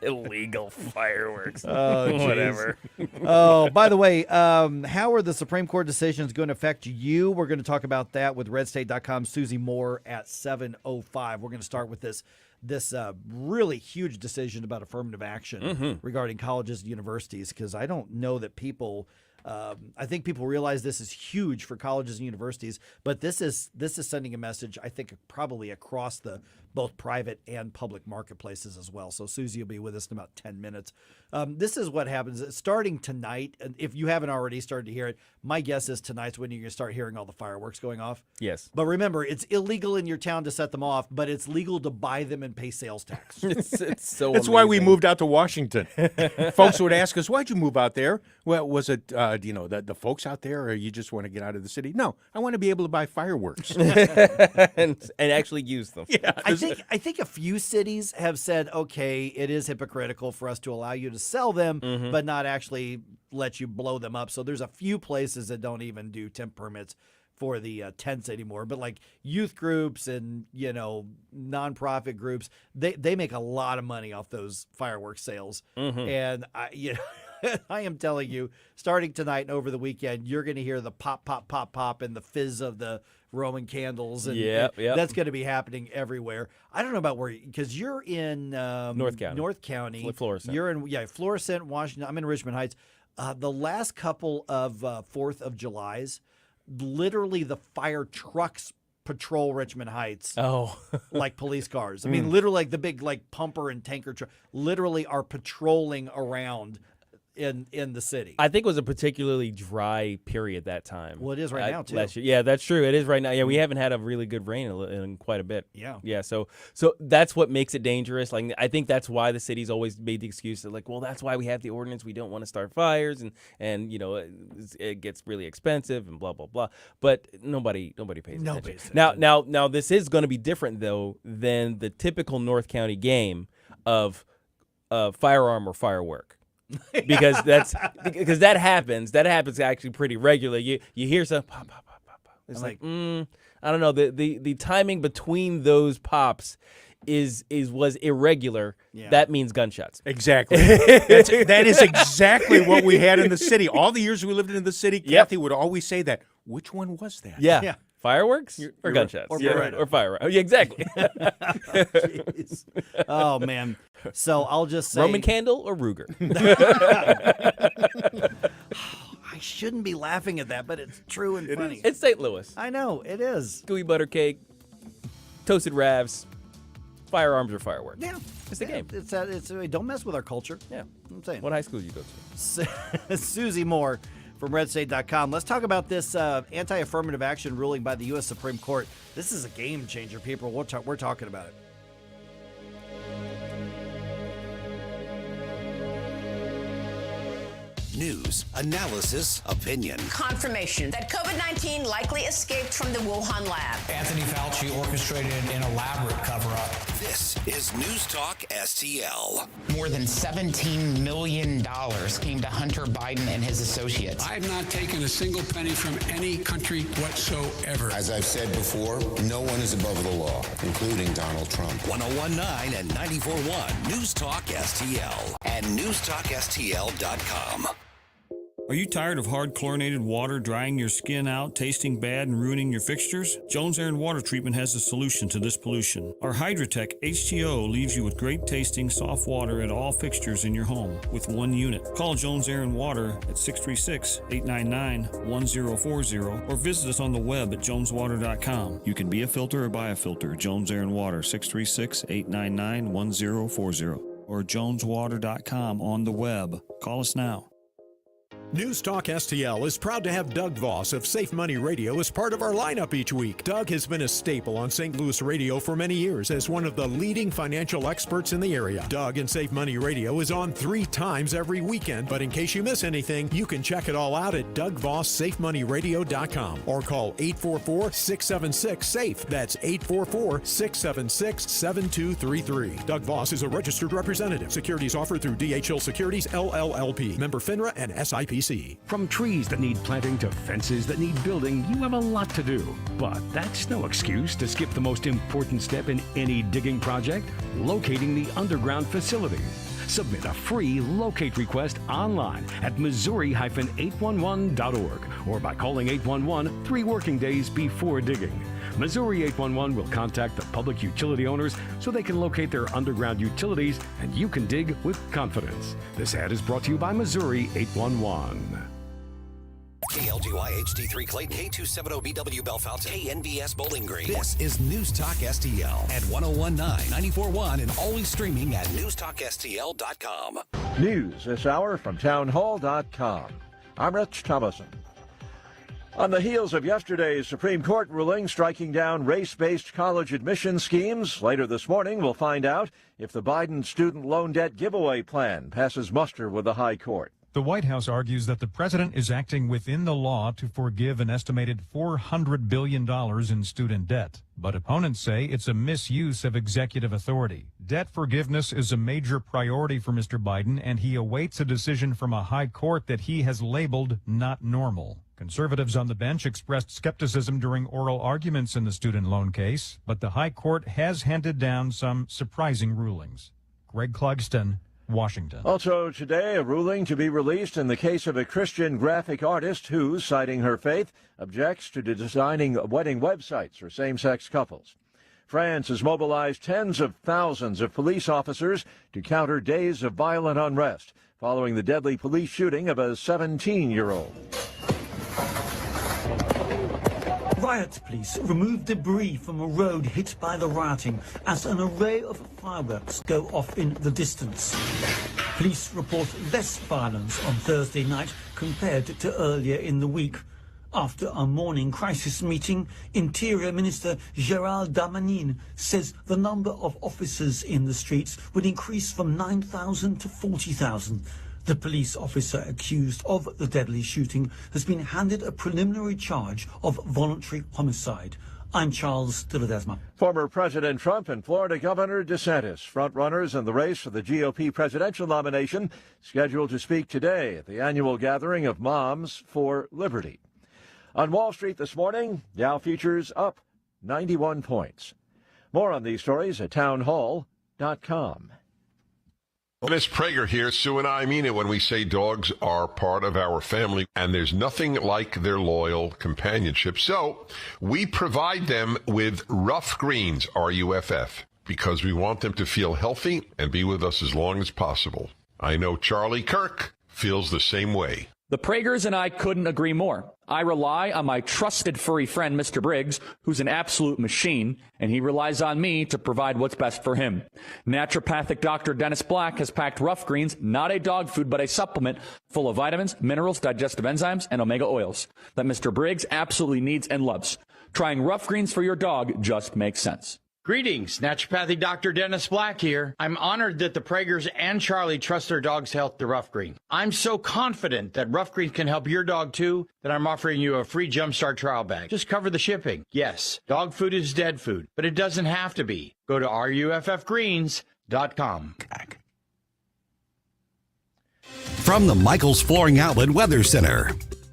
Illegal fireworks. Oh, geez. Whatever. Oh, by the way, how are the Supreme Court decisions going to affect you? We're going to talk about that with RedState.com's Susie Moore at 7:05. We're going to start with this really huge decision about affirmative action regarding colleges and universities, because I don't know that people I think people realize this is huge for colleges and universities, but this is sending a message, I think, probably across the both private and public marketplaces as well. So Susie will be with us in about 10 minutes. This is what happens starting tonight. And if you haven't already started to hear it, my guess is tonight's when you're going to start hearing all the fireworks going off. Yes. But remember, it's illegal in your town to set them off, but it's legal to buy them and pay sales tax. It's so That's amazing. why we moved out to Washington. Folks would ask us, why'd you move out there? Well, was it, the folks out there, or you just want to get out of the city? No, I want to be able to buy fireworks. and actually use them. Yeah, I think a few cities have said, okay, it is hypocritical for us to allow you to sell them, but not actually let you blow them up. So there's a few places that don't even do temp permits for the tents anymore. But like youth groups and, nonprofit groups, they make a lot of money off those fireworks sales. And I am telling you, starting tonight and over the weekend, you're going to hear the pop, pop, pop, pop and the fizz of the Roman candles. And that's going to be happening everywhere. I don't know about where, because you're in North County. Florissant. You're in, Florissant, Washington. I'm in Richmond Heights. The last couple of 4th of Julys, literally the fire trucks patrol Richmond Heights. Oh. Like police cars. I mean, literally like the big pumper and tanker truck literally are patrolling around in the city. I think it was a particularly dry period that time. Well, it is right now, too. Last year. Yeah, that's true. It is right now. Yeah, we haven't had a really good rain in quite a bit. Yeah. Yeah, so that's what makes it dangerous. Like, I think that's why the city's always made the excuse that, well, that's why we have the ordinance. We don't want to start fires, and it gets really expensive and blah, blah, blah. But nobody pays attention. Now, this is going to be different, though, than the typical North County game of firearm or firework. Because that happens. That happens actually pretty regularly. You hear some pop, pop, pop, pop, pop. It's I don't know. The timing between those pops was irregular. Yeah. That means gunshots. Exactly. That is exactly what we had in the city. All the years we lived in the city, Kathy would always say that. Which one was that? Yeah. Fireworks or gunshots? Or fireworks. Yeah, exactly. Jeez. Oh, man. So I'll just say... Roman candle or Ruger? I shouldn't be laughing at that, but it's true and funny. It's St. Louis. I know, it is. Gooey butter cake, toasted ravs, firearms or fireworks. Yeah. It's the game. It's don't mess with our culture. Yeah. I'm saying. What high school did you go to? Susie Moore from RedState.com. Let's talk about this anti-affirmative action ruling by the U.S. Supreme Court. This is a game changer, people. We're talking about it. News, analysis, opinion. Confirmation that COVID-19 likely escaped from the Wuhan lab. Anthony Fauci orchestrated an elaborate cover-up. This is News Talk STL. More than $17 million came to Hunter Biden and his associates. I have not taken a single penny from any country whatsoever. As I've said before, no one is above the law, including Donald Trump. 101.9 and 94.1 News Talk STL and newstalkstl.com. Are you tired of hard chlorinated water drying your skin out, tasting bad, and ruining your fixtures? Jones Air and Water Treatment has the solution to this pollution. Our Hydratech H2O leaves you with great tasting, soft water at all fixtures in your home with one unit. Call Jones Air and Water at 636-899-1040 or visit us on the web at joneswater.com. You can be a filter or buy a filter. Jones Air and Water, 636-899-1040 or joneswater.com on the web. Call us now. News Talk STL is proud to have Doug Voss of Safe Money Radio as part of our lineup each week. Doug has been a staple on St. Louis radio for many years as one of the leading financial experts in the area. Doug and Safe Money Radio is on 3 times every weekend, but in case you miss anything, you can check it all out at DougVossSafeMoneyRadio.com or call 844-676-SAFE. That's 844-676-7233. Doug Voss is a registered representative. Securities offered through DHL Securities, LLLP. Member FINRA and SIPC. From trees that need planting to fences that need building, you have a lot to do. But that's no excuse to skip the most important step in any digging project, locating the underground facility. Submit a free locate request online at Missouri-811.org or by calling 811 3 working days before digging. Missouri 811 will contact the public utility owners so they can locate their underground utilities and you can dig with confidence. This ad is brought to you by Missouri 811. KLGY HD3 Clayton, K270BW Bellefonte, KNBS Bowling Green. This is News Talk STL at 1019, 94.1, and always streaming at newstalkstl.com. News this hour from townhall.com. I'm Rich Thomason. On the heels of yesterday's Supreme Court ruling striking down race-based college admission schemes, later this morning we'll find out if the Biden student loan debt giveaway plan passes muster with the High Court. The White House argues that the president is acting within the law to forgive an estimated $400 billion in student debt. But opponents say it's a misuse of executive authority. Debt forgiveness is a major priority for Mr. Biden, and he awaits a decision from a high court that he has labeled not normal. Conservatives on the bench expressed skepticism during oral arguments in the student loan case, but the high court has handed down some surprising rulings. Greg Clugston, Washington. Also today, a ruling to be released in the case of a Christian graphic artist who, citing her faith, objects to designing wedding websites for same-sex couples. France has mobilized tens of thousands of police officers to counter days of violent unrest following the deadly police shooting of a 17-year-old. Riot police removed debris from a road hit by the rioting as an array of fireworks go off in the distance. Police report less violence on Thursday night compared to earlier in the week. After a morning crisis meeting, Interior Minister Gérald Darmanin says the number of officers in the streets would increase from 9,000 to 40,000. The police officer accused of the deadly shooting has been handed a preliminary charge of voluntary homicide. I'm Charles de Ledesma. Former President Trump and Florida Governor DeSantis, front-runners in the race for the GOP presidential nomination, scheduled to speak today at the annual gathering of Moms for Liberty. On Wall Street this morning, Dow futures up 91 points. More on these stories at townhall.com. Miss Prager here. Sue and I mean it when we say dogs are part of our family, and there's nothing like their loyal companionship. So we provide them with Rough Greens, R-U-F-F, because we want them to feel healthy and be with us as long as possible. I know Charlie Kirk feels the same way. The Pragers and I couldn't agree more. I rely on my trusted furry friend, Mr. Briggs, who's an absolute machine, and he relies on me to provide what's best for him. Naturopathic Dr. Dennis Black has packed Rough Greens, not a dog food, but a supplement full of vitamins, minerals, digestive enzymes, and omega oils that Mr. Briggs absolutely needs and loves. Trying Rough Greens for your dog just makes sense. Greetings, Naturopathic Dr. Dennis Black here. I'm honored that the Pragers and Charlie trust their dog's health to Rough Green. I'm so confident that Rough Green can help your dog too that I'm offering you a free Jumpstart trial bag. Just cover the shipping. Yes, dog food is dead food, but it doesn't have to be. Go to ruffgreens.com. From the Michaels Flooring Outlet Weather Center.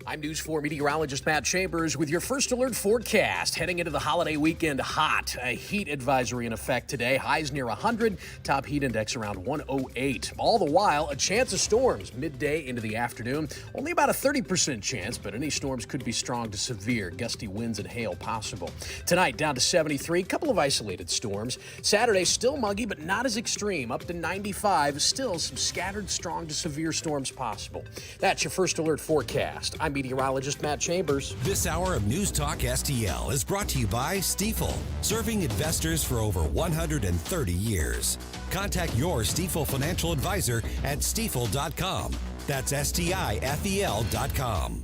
I'm News 4 meteorologist Matt Chambers with your first alert forecast. Heading into the holiday weekend hot. A heat advisory in effect today. Highs near 100. Top heat index around 108. All the while, a chance of storms midday into the afternoon. Only about a 30% chance, but any storms could be strong to severe. Gusty winds and hail possible. Tonight, down to 73. Couple of isolated storms. Saturday, still muggy, but not as extreme. Up to 95. Still some scattered strong to severe storms possible. That's your first alert forecast. I'm meteorologist Matt Chambers. This hour of News Talk STL is brought to you by Stifel, serving investors for over 130 years. Contact your Stifel financial advisor at stifel.com. That's STIFEL.com.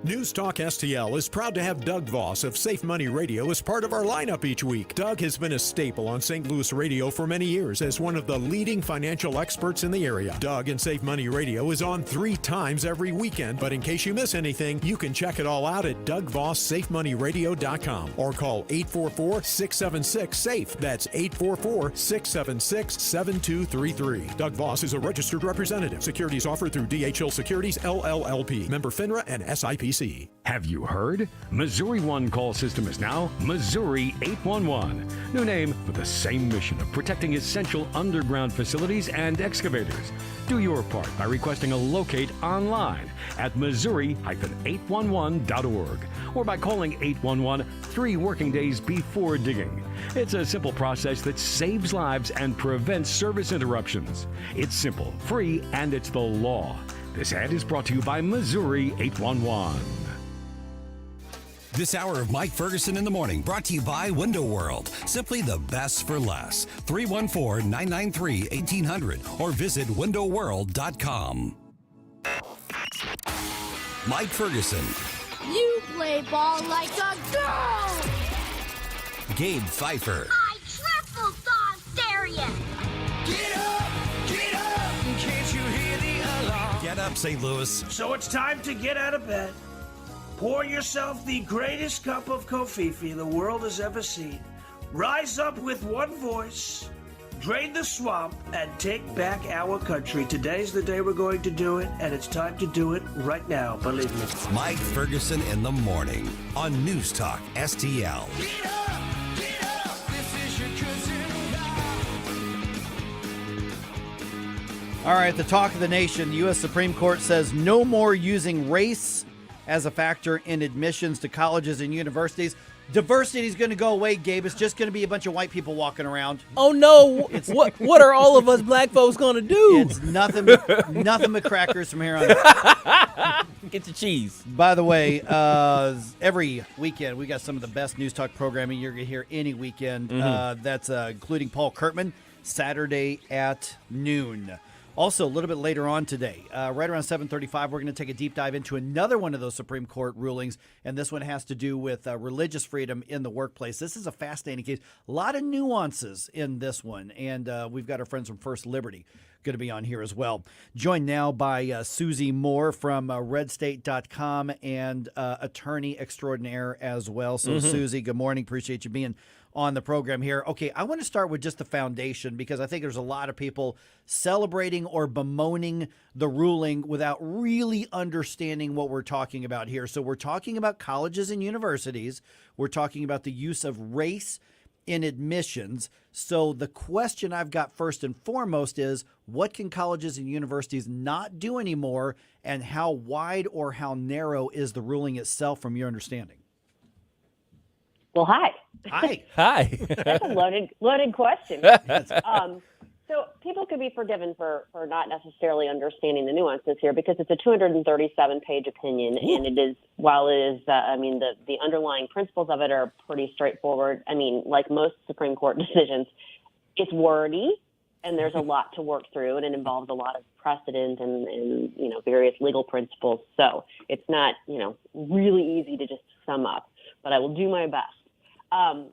News Talk STL is proud to have Doug Voss of Safe Money Radio as part of our lineup each week. Doug has been a staple on St. Louis radio for many years as one of the leading financial experts in the area. Doug and Safe Money Radio is on 3 times every weekend, but in case you miss anything, you can check it all out at DougVossSafeMoneyRadio.com or call 844-676-SAFE. That's 844-676-7233. Doug Voss is a registered representative. Securities offered through DHL Securities, LLLP. Member FINRA and SIPC. Have you heard? Missouri One call system is now Missouri 811. New name with the same mission of protecting essential underground facilities and excavators. Do your part by requesting a locate online at Missouri-811.org or by calling 811 3 working days before digging. It's a simple process that saves lives and prevents service interruptions. It's simple, free, and it's the law. This ad is brought to you by Missouri 811. This hour of Mike Ferguson in the Morning brought to you by Window World. Simply the best for less. 314-993-1800 or visit windowworld.com. Mike Ferguson. You play ball like a girl! Gabe Pfeiffer. I triple dog Darius! Get up! Get up! Can't you hear the alarm? Get up, St. Louis. So it's time to get out of bed. Pour yourself the greatest cup of Kofifi the world has ever seen. Rise up with one voice, drain the swamp, and take back our country. Today's the day we're going to do it, and it's time to do it right now, believe me. Mike Ferguson in the Morning on News Talk STL. Get up! Get up! This is your cousin. All right, the talk of the nation. The U.S. Supreme Court says no more using race as a factor in admissions to colleges and universities. Diversity is going to go away, Gabe. It's just going to be a bunch of white people walking around. Oh no! What are all of us black folks going to do? It's nothing but crackers from here on out. Get your cheese. By the way, every weekend we got some of the best news talk programming you're going to hear any weekend. That's including Paul Kurtman, Saturday at noon. Also, a little bit later on today, right around 7:35, we're going to take a deep dive into another one of those Supreme Court rulings, and this one has to do with religious freedom in the workplace. This is a fascinating case. A lot of nuances in this one, and we've got our friends from First Liberty going to be on here as well. Joined now by Susie Moore from redstate.com and attorney extraordinaire as well. So, Susie, good morning. Appreciate you being on the program here. Okay, I want to start with just the foundation because I think there's a lot of people celebrating or bemoaning the ruling without really understanding what we're talking about here. So we're talking about colleges and universities. We're talking about the use of race in admissions. So the question I've got first and foremost is, what can colleges and universities not do anymore, and how wide or how narrow is the ruling itself from your understanding? Well, hi. Hi. Hi. That's a loaded question. So people could be forgiven for not necessarily understanding the nuances here because it's a 237-page opinion, and it is, while it is, the underlying principles of it are pretty straightforward. I mean, like most Supreme Court decisions, it's wordy, and there's a lot to work through, and it involves a lot of precedent and various legal principles. So it's not, really easy to just sum up, but I will do my best.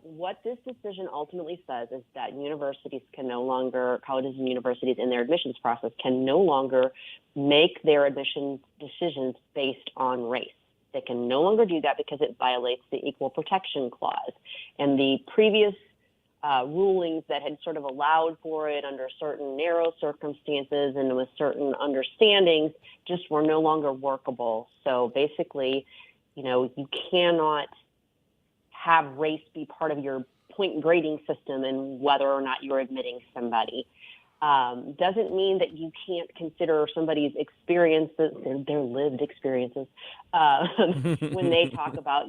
What this decision ultimately says is that colleges and universities in their admissions process can no longer make their admission decisions based on race. They can no longer do that because it violates the Equal Protection Clause. And the previous rulings that had sort of allowed for it under certain narrow circumstances and with certain understandings just were no longer workable. So basically, you cannot have race be part of your point grading system and whether or not you're admitting somebody. Doesn't mean that you can't consider somebody's experiences, their lived experiences, when they talk about,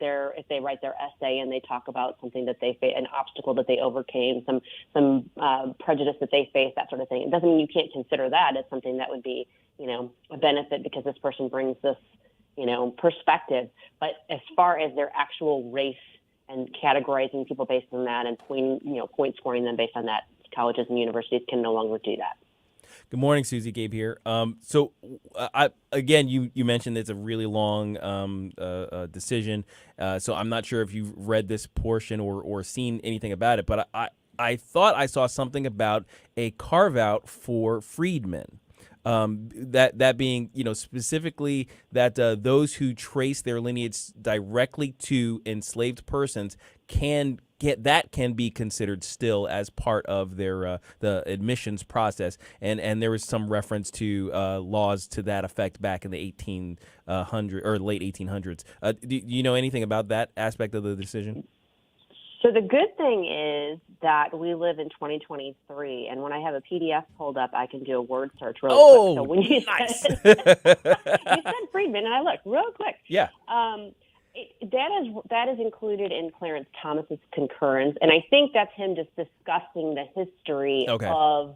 their if they write their essay and they talk about something that they an obstacle that they overcame, some prejudice that they face, that sort of thing. It doesn't mean you can't consider that as something that would be, a benefit because this person brings this, perspective. But as far as their actual race and categorizing people based on that and point scoring them based on that, colleges and universities can no longer do that. Good morning, Susie. Gabe here. Again, you mentioned it's a really long decision, so I'm not sure if you've read this portion or seen anything about it, but I thought I saw something about a carve-out for freedmen. That being, specifically that those who trace their lineage directly to enslaved persons can be considered still as part of their the admissions process, and there was some reference to laws to that effect back in the 1800 or late 1800s. Do you know anything about that aspect of the decision? So the good thing is that we live in 2023, and when I have a PDF pulled up, I can do a word search real quick. So when you nice. you said Friedman, and I looked real quick. Yeah. That is included in Clarence Thomas's concurrence, and I think that's him just discussing the history of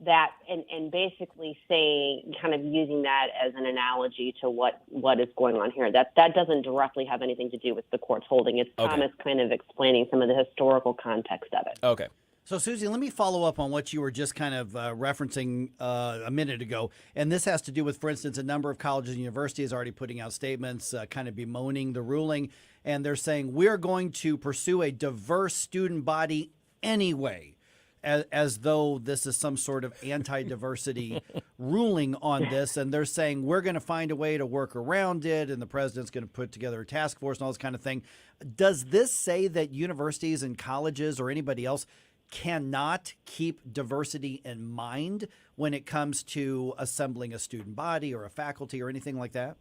that and basically saying, kind of using that as an analogy to what is going on here. That doesn't directly have anything to do with the court's holding. It's Thomas kind of explaining some of the historical context of it. Okay. So, Susie, let me follow up on what you were just kind of referencing a minute ago. And this has to do with, for instance, a number of colleges and universities already putting out statements kind of bemoaning the ruling. And they're saying, we're going to pursue a diverse student body anyway, as though this is some sort of anti-diversity ruling on this. And they're saying, we're going to find a way to work around it, and the president's going to put together a task force and all this kind of thing. Does this say that universities and colleges or anybody else cannot keep diversity in mind when it comes to assembling a student body or a faculty or anything like that?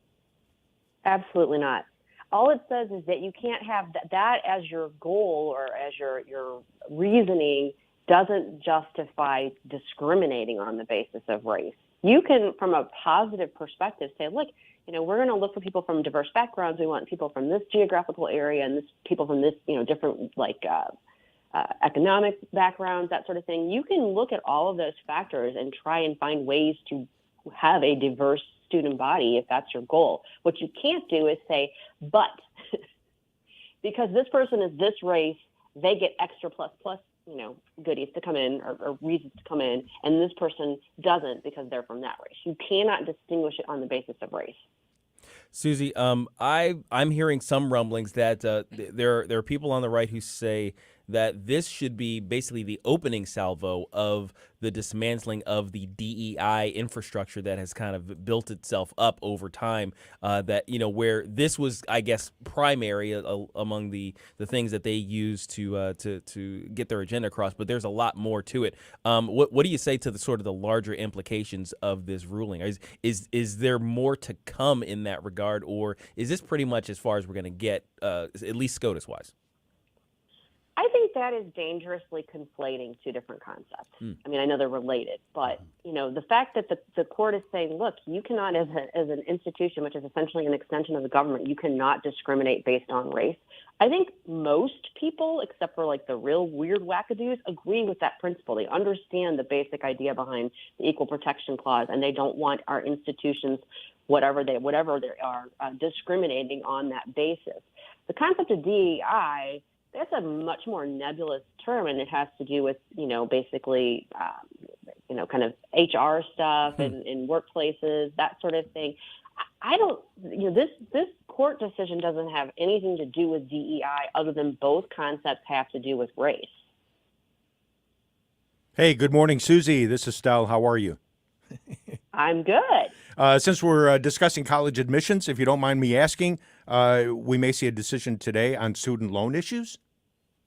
Absolutely not. All it says is that you can't have that as your goal or as your reasoning doesn't justify discriminating on the basis of race. You can, from a positive perspective, say, look, we're going to look for people from diverse backgrounds. We want people from this geographical area and people from this, different economic backgrounds, that sort of thing. You can look at all of those factors and try and find ways to have a diverse student body if that's your goal. What you can't do is say, but because this person is this race, they get extra plus, goodies to come in or reasons to come in, and this person doesn't because they're from that race. You cannot distinguish it on the basis of race. Susie, I'm hearing some rumblings that there are people on the right who say that this should be basically the opening salvo of the dismantling of the DEI infrastructure that has kind of built itself up over time, that, where this was, I guess, primary among the things that they use to get their agenda across. But there's a lot more to it. What do you say to the sort of the larger implications of this ruling? Is there more to come in that regard, or is this pretty much as far as we're going to get, at least SCOTUS-wise? I think that is dangerously conflating two different concepts. I mean, I know they're related, but the fact that the court is saying, look, you cannot, as an institution, which is essentially an extension of the government, you cannot discriminate based on race. I think most people, except for like the real weird wackadoos, agree with that principle. They understand the basic idea behind the Equal Protection Clause, and they don't want our institutions, whatever they are, discriminating on that basis. The concept of DEI, that's a much more nebulous term, and it has to do with, basically, kind of HR stuff and in workplaces, that sort of thing. I don't, this court decision doesn't have anything to do with DEI other than both concepts have to do with race. Hey, good morning, Susie. This is Stel. How are you? I'm good. Since we're discussing college admissions, if you don't mind me asking, we may see a decision today on student loan issues.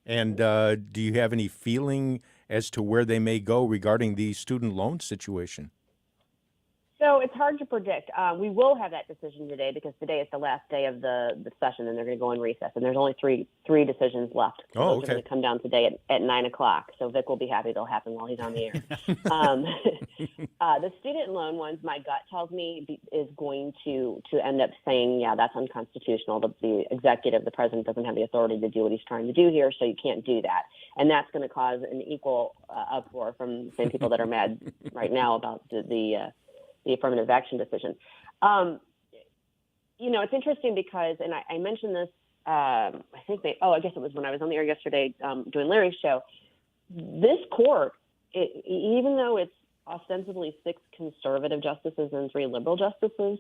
And do you have any feeling as to where they may go regarding the student loan situation? So it's hard to predict. We will have that decision today because today is the last day of the session, and they're going to go in recess. And there's only three decisions left. So those are going to come down today at 9 o'clock. So Vic will be happy they'll happen while he's on the air. The student loan ones, my gut tells me, is going to end up saying, yeah, that's unconstitutional. The executive, the president, doesn't have the authority to do what he's trying to do here, so you can't do that. And that's going to cause an equal uproar from the same people that are mad right now about the affirmative action decision. It's interesting because, and I mentioned this, I guess it was when I was on the air yesterday doing Larry's show. This court, even though it's ostensibly 6 conservative justices and 3 liberal justices,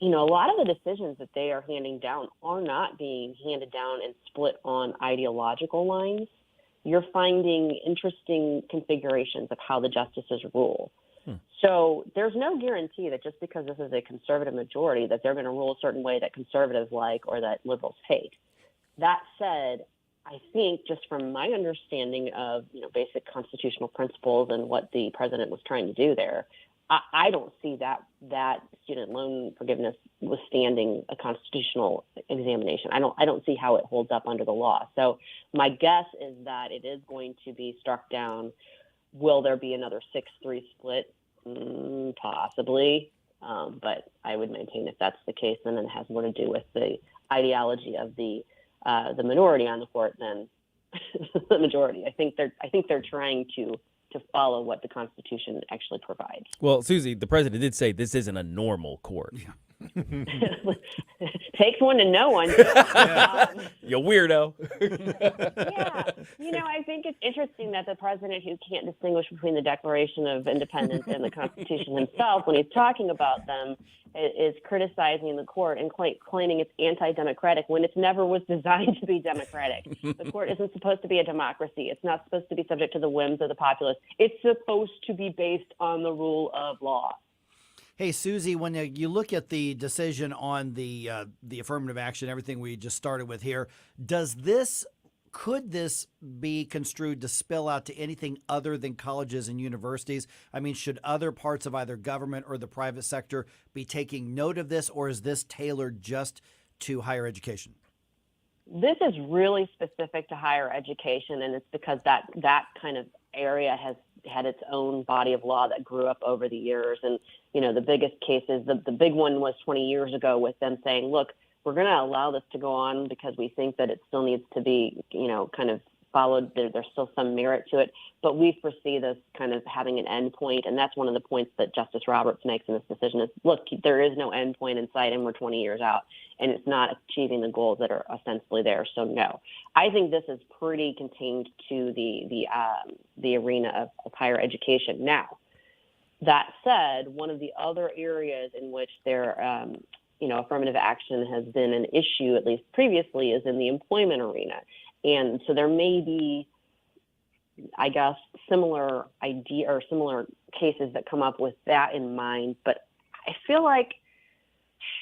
a lot of the decisions that they are handing down are not being handed down and split on ideological lines. You're finding interesting configurations of how the justices rule. So there's no guarantee that just because this is a conservative majority that they're going to rule a certain way that conservatives like or that liberals hate. That said, I think just from my understanding of basic constitutional principles and what the president was trying to do there, I don't see that student loan forgiveness withstanding a constitutional examination. I don't see how it holds up under the law. So my guess is that it is going to be struck down. Will there be another 6-3 split? Possibly. But I would maintain if that's the case, then it has more to do with the ideology of the minority on the court than the majority. I think they're trying to follow what the Constitution actually provides. Well, Susie, the president did say this isn't a normal court. Takes one to know one. You weirdo. Yeah. I think it's interesting that the president, who can't distinguish between the Declaration of Independence and the Constitution himself, when he's talking about them, is criticizing the court and claiming it's anti-democratic when it never was designed to be democratic. The court isn't supposed to be a democracy. It's not supposed to be subject to the whims of the populace. It's supposed to be based on the rule of law. Hey, Susie, when you look at the decision on the affirmative action, everything we just started with here, could this be construed to spill out to anything other than colleges and universities? I mean, should other parts of either government or the private sector be taking note of this, or is this tailored just to higher education? This is really specific to higher education, and it's because that kind of area has had its own body of law that grew up over the years. And, the biggest cases, the big one was 20 years ago with them saying, look, we're going to allow this to go on because we think that it still needs to be, kind of followed. There's still some merit to it, but we foresee this kind of having an end point. And that's one of the points that Justice Roberts makes in this decision is, look, there is no end point in sight and we're 20 years out and it's not achieving the goals that are ostensibly there. So no, I think this is pretty contained to the arena of higher education. Now, that said, one of the other areas in which there, affirmative action has been an issue, at least previously, is in the employment arena. And so there may be, I guess, similar cases that come up with that in mind. But I feel like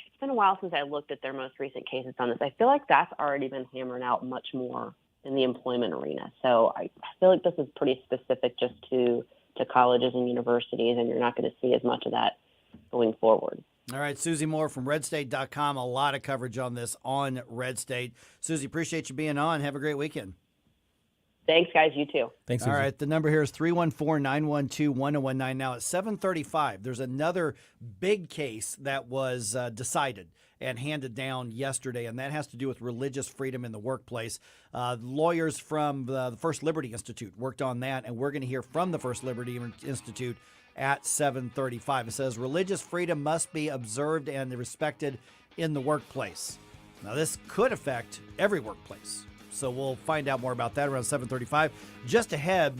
it's been a while since I looked at their most recent cases on this. I feel like that's already been hammered out much more in the employment arena. So I feel like this is pretty specific just to colleges and universities, and you're not going to see as much of that going forward. All right, Susie Moore from redstate.com. A lot of coverage on this on Red State. Susie, appreciate you being on. Have a great weekend. Thanks, guys. You too. Thanks, Susie. All right, the number here is 314-912-1019. Now, at 7:35, there's another big case that was decided and handed down yesterday, and that has to do with religious freedom in the workplace. Lawyers from the First Liberty Institute worked on that, and we're going to hear from the First Liberty Institute at 7:35. It says religious freedom must be observed and respected in the workplace. Now, this could affect every workplace. So we'll find out more about that around 7:35. Just ahead,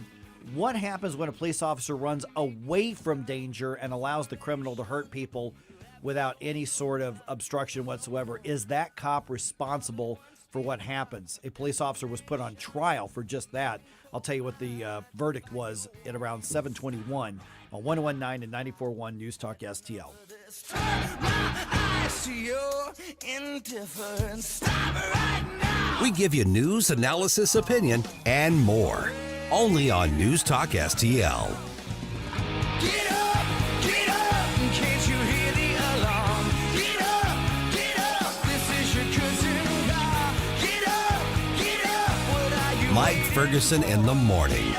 what happens when a police officer runs away from danger and allows the criminal to hurt people without any sort of obstruction whatsoever? Is that cop responsible for what happens? A police officer was put on trial for just that. I'll tell you what the verdict was at around 7:21 on 101.9 and 94.1 News Talk STL. We give you news, analysis, opinion, and more. Only on News Talk STL. Get up, can't you hear the alarm? Get up, this is your cousin God. Get up, what are you? Mike Ferguson in the morning.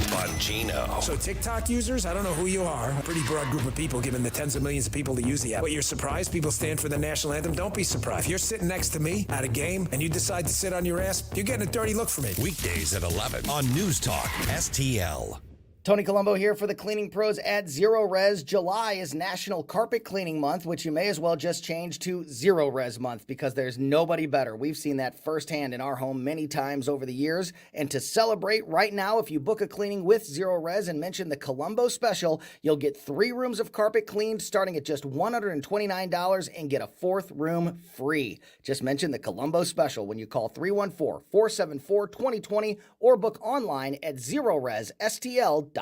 Bongino. So TikTok users, I don't know who you are. A pretty broad group of people given the tens of millions of people that use the app. But you're surprised people stand for the national anthem? Don't be surprised. If you're sitting next to me at a game and you decide to sit on your ass, you're getting a dirty look from me. Weekdays at 11 on News Talk STL. Tony Colombo here for the cleaning pros at Zero Res. July is National Carpet Cleaning Month, which you may as well just change to Zero Res Month because there's nobody better. We've seen that firsthand in our home many times over the years. And to celebrate right now, if you book a cleaning with Zero Res and mention the Colombo special, you'll get 3 rooms of carpet cleaned starting at just $129 and get a 4th room free. Just mention the Colombo special when you call 314-474-2020 or book online at ZeroResSTL.com.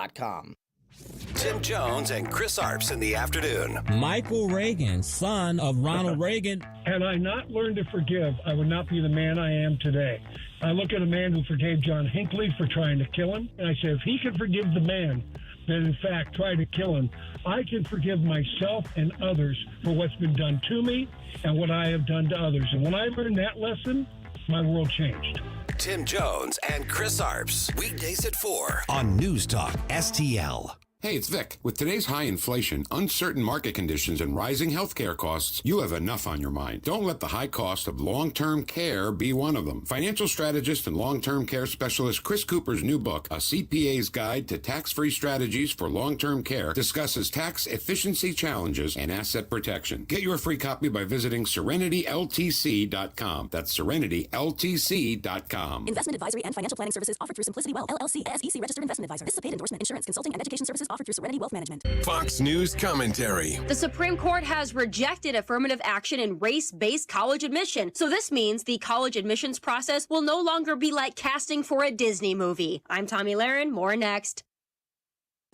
Tim Jones and Chris Arps in the afternoon. Michael Reagan, son of Ronald Reagan. Had I not learned to forgive, I would not be the man I am today. I look at a man who forgave John Hinckley for trying to kill him, and I say, if he can forgive the man that in fact tried to kill him, I can forgive myself and others for what's been done to me and what I have done to others. And when I learned that lesson, my world changed. Tim Jones and Chris Arps. Weekdays at 4 on News Talk STL. Hey, it's Vic. With today's high inflation, uncertain market conditions, and rising healthcare costs, you have enough on your mind. Don't let the high cost of long-term care be one of them. Financial strategist and long-term care specialist Chris Cooper's new book, A CPA's Guide to Tax-Free Strategies for Long-Term Care, discusses tax efficiency challenges and asset protection. Get your free copy by visiting SerenityLTC.com. That's SerenityLTC.com. Investment advisory and financial planning services offered through Simplicity Well, LLC, SEC registered investment advisor. This is a paid endorsement. Insurance, consulting, and education services offered through Serenity Wealth Management. Fox News commentary. The Supreme Court has rejected affirmative action in race-based college admission. So this means the college admissions process will no longer be like casting for a Disney movie. I'm Tommy Lahren. More next.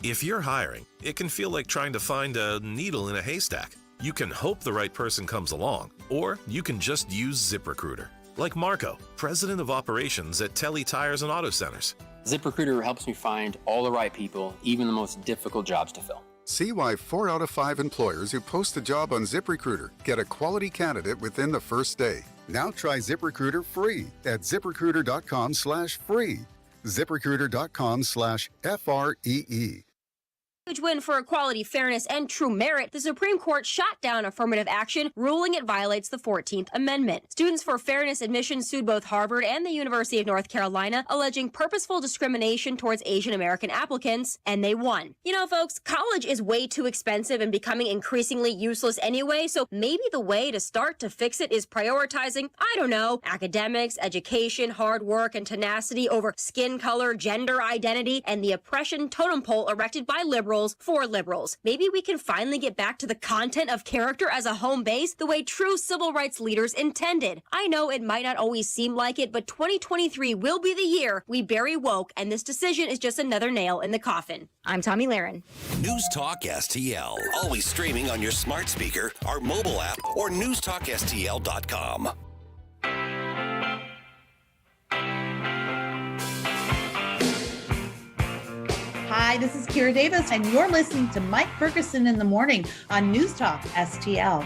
If you're hiring, it can feel like trying to find a needle in a haystack. You can hope the right person comes along, or you can just use ZipRecruiter. Like Marco, president of operations at Telly Tires and Auto Centers. ZipRecruiter helps me find all the right people, even the most difficult jobs to fill. See why 4 out of 5 employers who post a job on ZipRecruiter get a quality candidate within the first day. Now try ZipRecruiter free at ZipRecruiter.com/free. ZipRecruiter.com/FREE. Huge win for equality, fairness, and true merit. The Supreme Court shot down affirmative action, ruling it violates the 14th Amendment. Students for Fairness Admission sued both Harvard and the University of North Carolina, alleging purposeful discrimination towards Asian American applicants, and they won. You know, folks, college is way too expensive and becoming increasingly useless anyway, so maybe the way to start to fix it is prioritizing, I don't know, academics, education, hard work, and tenacity over skin color, gender identity, and the oppression totem pole erected by liberals for liberals. Maybe we can finally get back to the content of character as a home base the way true civil rights leaders intended. I know it might not always seem like it, but 2023 will be the year we bury woke, and this decision is just another nail in the coffin. I'm Tommy Lahren. News Talk STL. Always streaming on your smart speaker, our mobile app, or newstalkstl.com. Hi, this is Kira Davis, and you're listening to Mike Ferguson in the Morning on News Talk STL.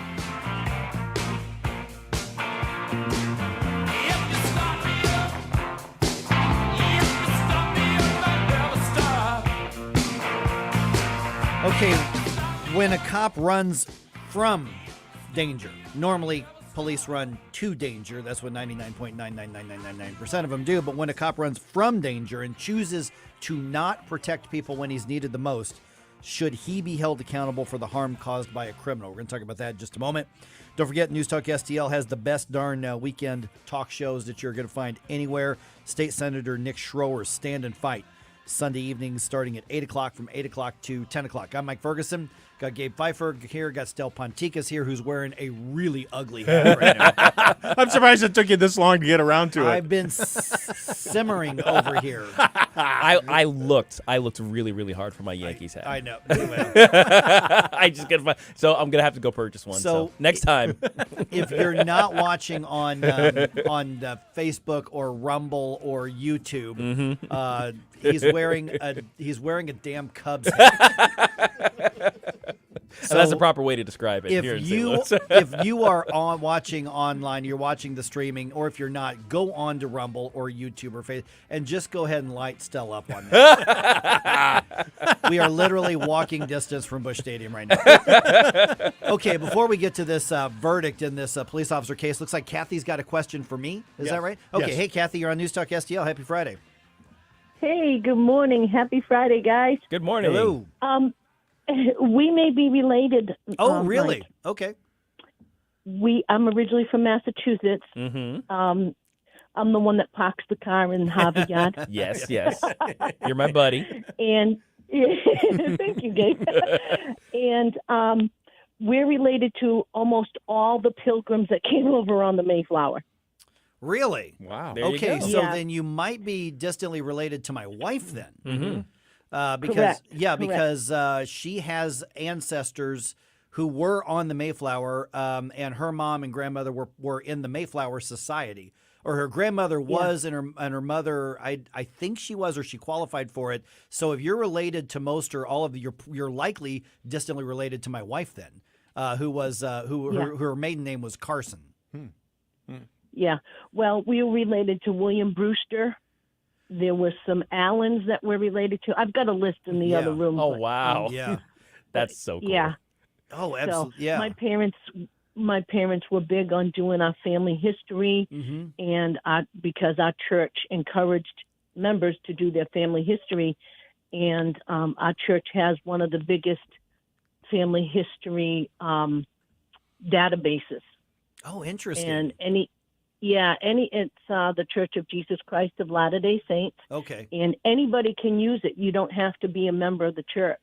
Okay, when a cop runs from danger, normally police run to danger. That's what 99.99999% of them do. But when a cop runs from danger and chooses to not protect people when he's needed the most, should he be held accountable for the harm caused by a criminal? We're going to talk about that in just a moment. Don't forget, News Talk STL has the best darn weekend talk shows that you're going to find anywhere. State Senator Nick Schroer's Stand and Fight, Sunday evenings starting at 8 o'clock from 8 o'clock to 10 o'clock. I'm Mike Ferguson. Got Gabe Pfeiffer here. Got Stel Ponticus here, who's wearing a really ugly hat right now. I'm surprised it took you this long to get around to it. I've been simmering over here. I looked really, really hard for my Yankees hat. I know. I just get so I'm gonna have to go purchase one. So next time, if you're not watching on Facebook or Rumble or YouTube, he's wearing a damn Cubs hat. So that's the proper way to describe it here in St. Louis. If you are watching online, you're watching the streaming, or if you're not, go on to Rumble or YouTube or Facebook and just go ahead and light Stell up on that. We are literally walking distance from Busch Stadium right now. Okay, before we get to this verdict in this police officer case, looks like Kathy's got a question for me. Is that right? Okay, Hey, Kathy, you're on News Talk STL. Happy Friday. Hey, good morning. Happy Friday, guys. Good morning. Hello. We may be related. Oh, really? Mike. Okay. I'm originally from Massachusetts. Mm-hmm. I'm the one that parks the car in Harvard Yard. Yes. You're my buddy. And thank you, Gabe. And we're related to almost all the pilgrims that came over on the Mayflower. Really? Wow. There you Okay, go. so Yeah. then you might be distantly related to my wife then. Mm-hmm. Because she has ancestors who were on the Mayflower, and her mom and grandmother were in the Mayflower Society. Or her grandmother was, and her mother, I think she was, or she qualified for it. So if you're related to most or all of you're likely distantly related to my wife then, her maiden name was Carson. Yeah. Well, we were related to William Brewster. There were some Allens that we're related to. I've got a list in the other room. Oh, but, wow. Yeah. That's so cool. Yeah. Oh, So absolutely. Yeah. my parents were big on doing our family history, and because our church encouraged members to do their family history, and our church has one of the biggest family history databases. Oh, interesting. And it's the Church of Jesus Christ of Latter-day Saints. Okay. And anybody can use it. You don't have to be a member of the church.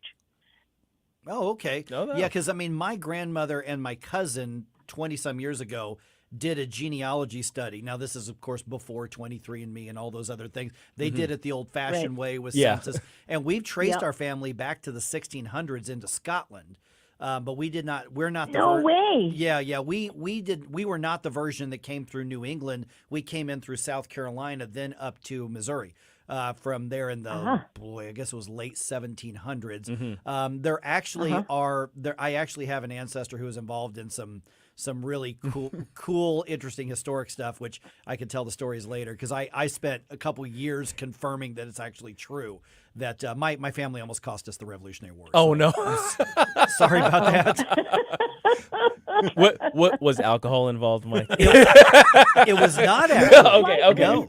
Oh, okay. Oh, no. Yeah, because I mean, my grandmother and my cousin 20-some years ago did a genealogy study. Now, this is, of course, before 23andMe and all those other things. They did it the old-fashioned way with census. And we've traced our family back to the 1600s into Scotland. But we did not. We're not the. No way. Yeah. We were not the version that came through New England. We came in through South Carolina, then up to Missouri. From there in the I guess it was late 1700s. There actually are there. I actually have an ancestor who was involved in some really cool, interesting historic stuff, which I could tell the stories later because I spent a couple years confirming that it's actually true. That my family almost cost us the Revolutionary War. Oh, no. Sorry about that. What was alcohol involved, Mike? It was not actually. Okay.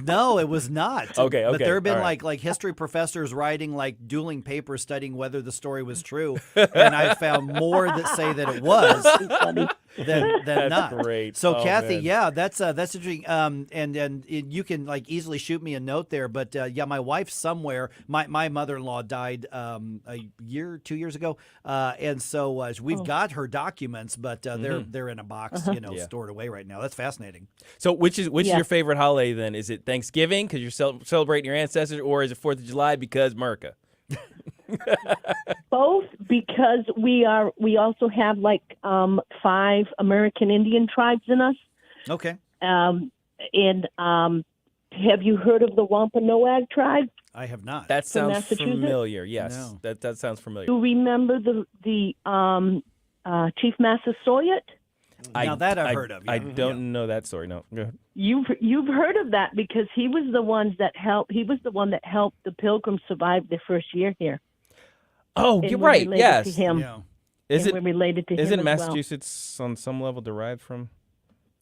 No, it was not. Okay. But there have been All right. like history professors writing like dueling papers studying whether the story was true, and I found more that say that it was than That's not. great. So Oh, Kathy, man. yeah, that's interesting. And you can like easily shoot me a note there. But yeah, my wife somewhere. My mother-in-law died 2 years ago, and so we've got her documents, but they're in a box, stored away right now. That's fascinating. So which is your favorite holiday then? Is it Thanksgiving because you're celebrating your ancestors, or is it 4th of July because America? Both, because we also have like 5 American Indian tribes in us. Okay. Have you heard of the Wampanoag tribe? I have not. That sounds Massachusetts? familiar. Yes, No. that sounds familiar. You remember the Chief Massasoit? Now that I've heard of. I Yeah. don't know that story. No. Go ahead. You've heard of that because he was the one that helped the Pilgrims survive their first year here. Oh, And you're we're right. related Yes. to him. Yeah. Is And it we're related to him Isn't as well. Massachusetts on some level derived from,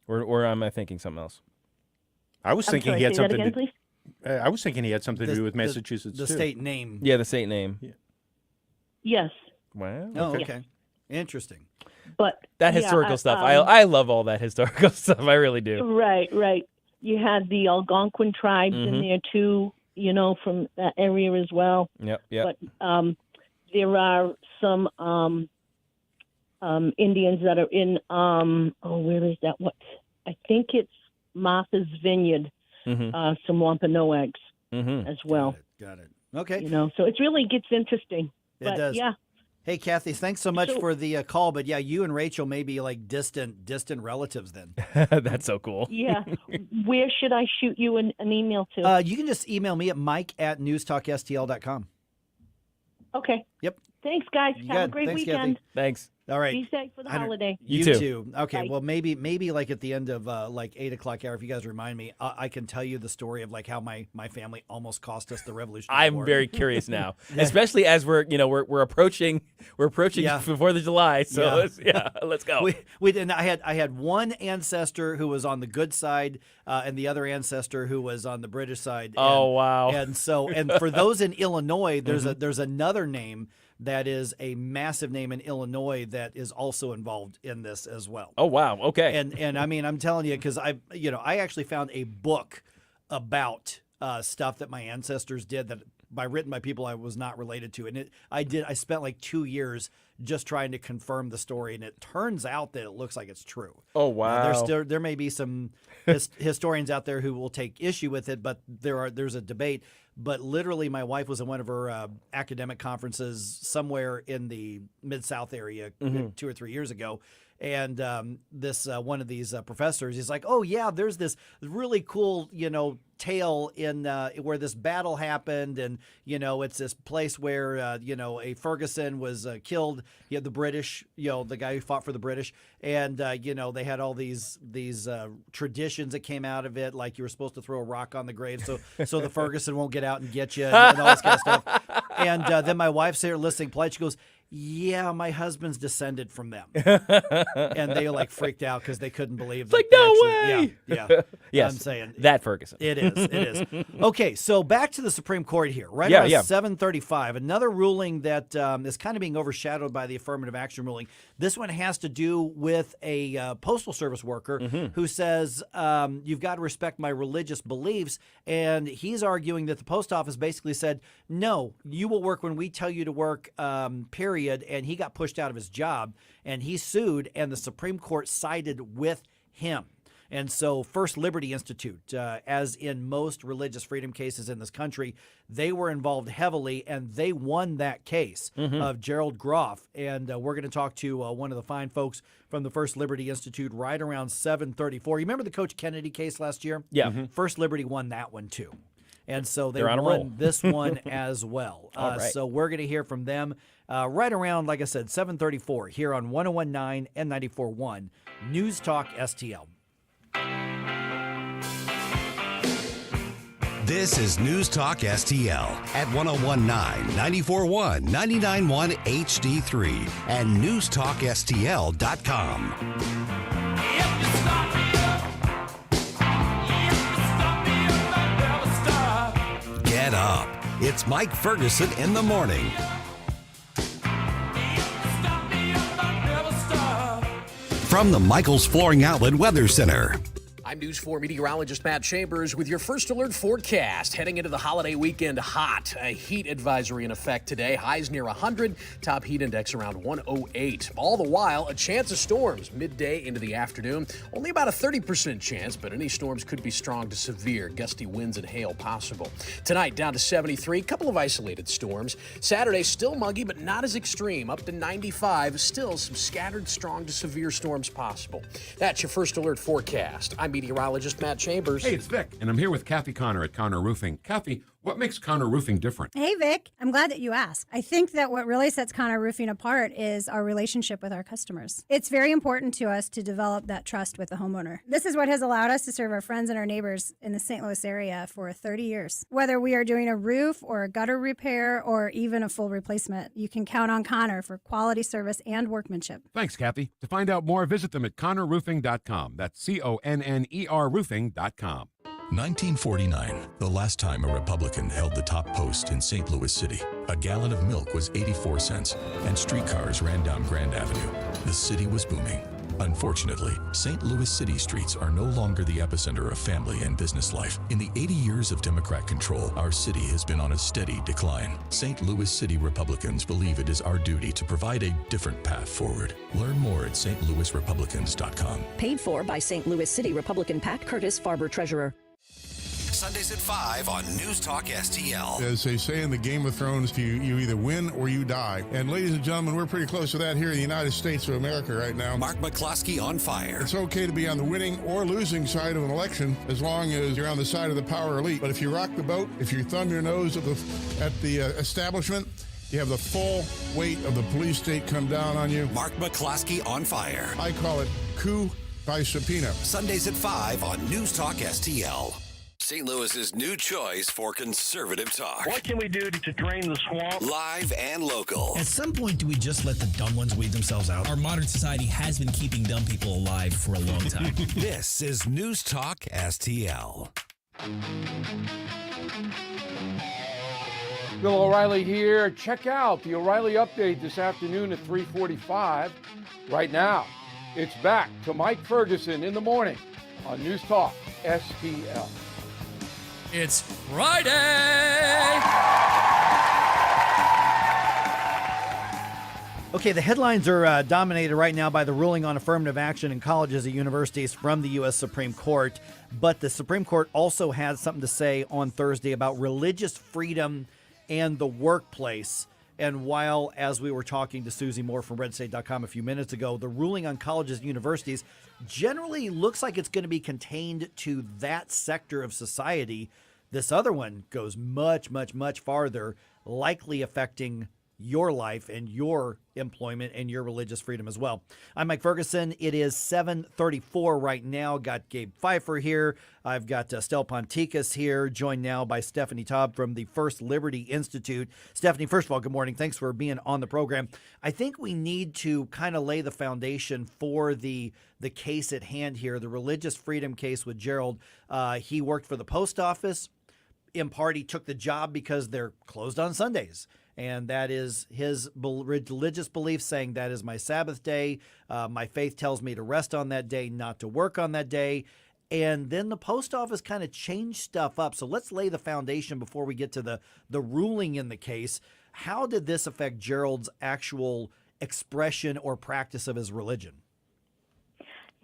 or am I thinking something else? I was I'm thinking sorry, he had say that something. again, please? I was thinking he had something to do with Massachusetts The too. state name. Yeah, the state name. Yes, Wow. Oh, okay. Interesting. but That yeah, historical stuff. I love all that historical stuff. I really do. Right. You had the Algonquin tribes in there too, from that area as well. Yep. But there are some Indians that are in where is that? What? I think it's Martha's Vineyard. Some Wampanoags as well. Got it. Okay. So it really gets interesting. It does. Yeah. Hey, Kathy, thanks so much for the call. But yeah, you and Rachel may be like distant relatives then. That's so cool. Yeah. Where should I shoot you an email to? You can just email me at mike@newstalkstl.com. Okay. Yep. Thanks, guys. You Have got a it. great Thanks, weekend. Kathy. Thanks. All right. Be safe for the holiday. You too. Okay. Bye. Well, maybe like at the end of like 8 o'clock hour, if you guys remind me, I can tell you the story of like how my family almost cost us the Revolutionary War. I'm very curious now, especially as we're approaching before the July. So let's go. We did. I had one ancestor who was on the good side, and the other ancestor who was on the British side. Oh, wow. And for those in Illinois, there's another name that is a massive name in Illinois that is also involved in this as well. Oh, wow. Okay. And I mean, I'm telling you, because I actually found a book about stuff that my ancestors did that written by people I was not related to. And I spent like 2 years just trying to confirm the story, and it turns out that it looks like it's true. Oh, wow. There may be some historians out there who will take issue with it, but there's a debate. But literally, my wife was in one of her academic conferences somewhere in the Mid-South area 2 or 3 years ago. And this one of these professors, he's like, "Oh yeah, there's this really cool, tale in where this battle happened, and it's this place where a Ferguson was killed. You had the British, the guy who fought for the British, and they had all these traditions that came out of it, like you were supposed to throw a rock on the grave so the Ferguson won't get out and get you, and all this kind of stuff." And then my wife's there listening polite. She goes, "Yeah, my husband's descended from them." And they like freaked out because they couldn't believe it's like, no way. Yeah. Yes, I'm saying that Ferguson. It is. Okay, so back to the Supreme Court here. Right around 7:35, another ruling that is kind of being overshadowed by the affirmative action ruling. This one has to do with a postal service worker who says, you've got to respect my religious beliefs. And he's arguing that the post office basically said, no, you will work when we tell you to work, period. And he got pushed out of his job, and he sued, and the Supreme Court sided with him. And so First Liberty Institute, as in most religious freedom cases in this country, they were involved heavily, and they won that case of Gerald Groff. And we're going to talk to one of the fine folks from the First Liberty Institute right around 7:34. You remember the Coach Kennedy case last year? Yeah. First Liberty won that one too. And so they They're on a roll. won this one as well. All right. So we're going to hear from them right around, like I said, 7:34 here on 101.9 and 94.1 News Talk STL. This is News Talk STL at 101.9, 94.1, 99.1 HD3 and newstalkstl.com. Get up. It's Mike Ferguson in the morning. From the Michaels Flooring Outlet Weather Center. I'm News 4 meteorologist Matt Chambers with your first alert forecast. Heading into the holiday weekend hot. A heat advisory in effect today. Highs near 100. Top heat index around 108. All the while, a chance of storms midday into the afternoon. Only about a 30% chance, but any storms could be strong to severe. Gusty winds and hail possible. Tonight, down to 73. Couple of isolated storms. Saturday, still muggy, but not as extreme. Up to 95. Still some scattered strong to severe storms possible. That's your first alert forecast. I'm meteorologist Matt Chambers. Hey, it's Vic, and I'm here with Kathy Connor at Connor Roofing. Kathy, what makes Connor Roofing different? Hey, Vic. I'm glad that you asked. I think that what really sets Connor Roofing apart is our relationship with our customers. It's very important to us to develop that trust with the homeowner. This is what has allowed us to serve our friends and our neighbors in the St. Louis area for 30 years. Whether we are doing a roof or a gutter repair or even a full replacement, you can count on Connor for quality service and workmanship. Thanks, Kathy. To find out more, visit them at connorroofing.com. That's CONNER roofing.com. 1949, the last time a Republican held the top post in St. Louis City. A gallon of milk was 84 cents, and streetcars ran down Grand Avenue. The city was booming. Unfortunately, St. Louis city streets are no longer the epicenter of family and business life. In the 80 years of Democrat control, our city has been on a steady decline. St. Louis City Republicans believe it is our duty to provide a different path forward. Learn more at stlouisrepublicans.com. Paid for by St. Louis City Republican Pat Curtis, Farber Treasurer. Sundays at 5 on News Talk STL. As they say in the Game of Thrones, you either win or you die. And ladies and gentlemen, we're pretty close to that here in the United States of America right now. Mark McCloskey on fire. It's okay to be on the winning or losing side of an election as long as you're on the side of the power elite. But if you rock the boat, if you thumb your nose at the establishment, You have the full weight of the police state come down on you. Mark McCloskey on Fire. I call it coup by subpoena. Sundays at 5 on News Talk STL. St. Louis's new choice for conservative talk. What can we do to drain the swamp? Live and local. At some point, do we just let the dumb ones weed themselves out? Our modern society has been keeping dumb people alive for a long time. This is News Talk STL. Bill O'Reilly here. Check out the O'Reilly Update this afternoon at 3:45. Right now, it's back to Mike Ferguson in the morning on News Talk STL. It's Friday! Okay, the headlines are dominated right now by the ruling on affirmative action in colleges and universities from the U.S. Supreme Court. But the Supreme Court also had something to say on Thursday about religious freedom and the workplace. And while, as we were talking to Susie Moore from RedState.com a few minutes ago, the ruling on colleges and universities generally looks like it's going to be contained to that sector of society. This other one goes much, much, much farther, likely affecting your life and your employment and your religious freedom as well. I'm Mike Ferguson. It is 7:34 right now. Got Gabe Pfeiffer here. I've got Stel Ponticus here, joined now by Stephanie Taub from the First Liberty Institute. Stephanie, first of all, good morning. Thanks for being on the program. I think we need to kind of lay the foundation for the case at hand here, the religious freedom case with Gerald. He worked for the post office. In part, he took the job because they're closed on Sundays. And that is his religious belief, saying that is my Sabbath day. My faith tells me to rest on that day, not to work on that day. And then the post office kind of changed stuff up. So let's lay the foundation before we get to the ruling in the case. How did this affect Gerald's actual expression or practice of his religion?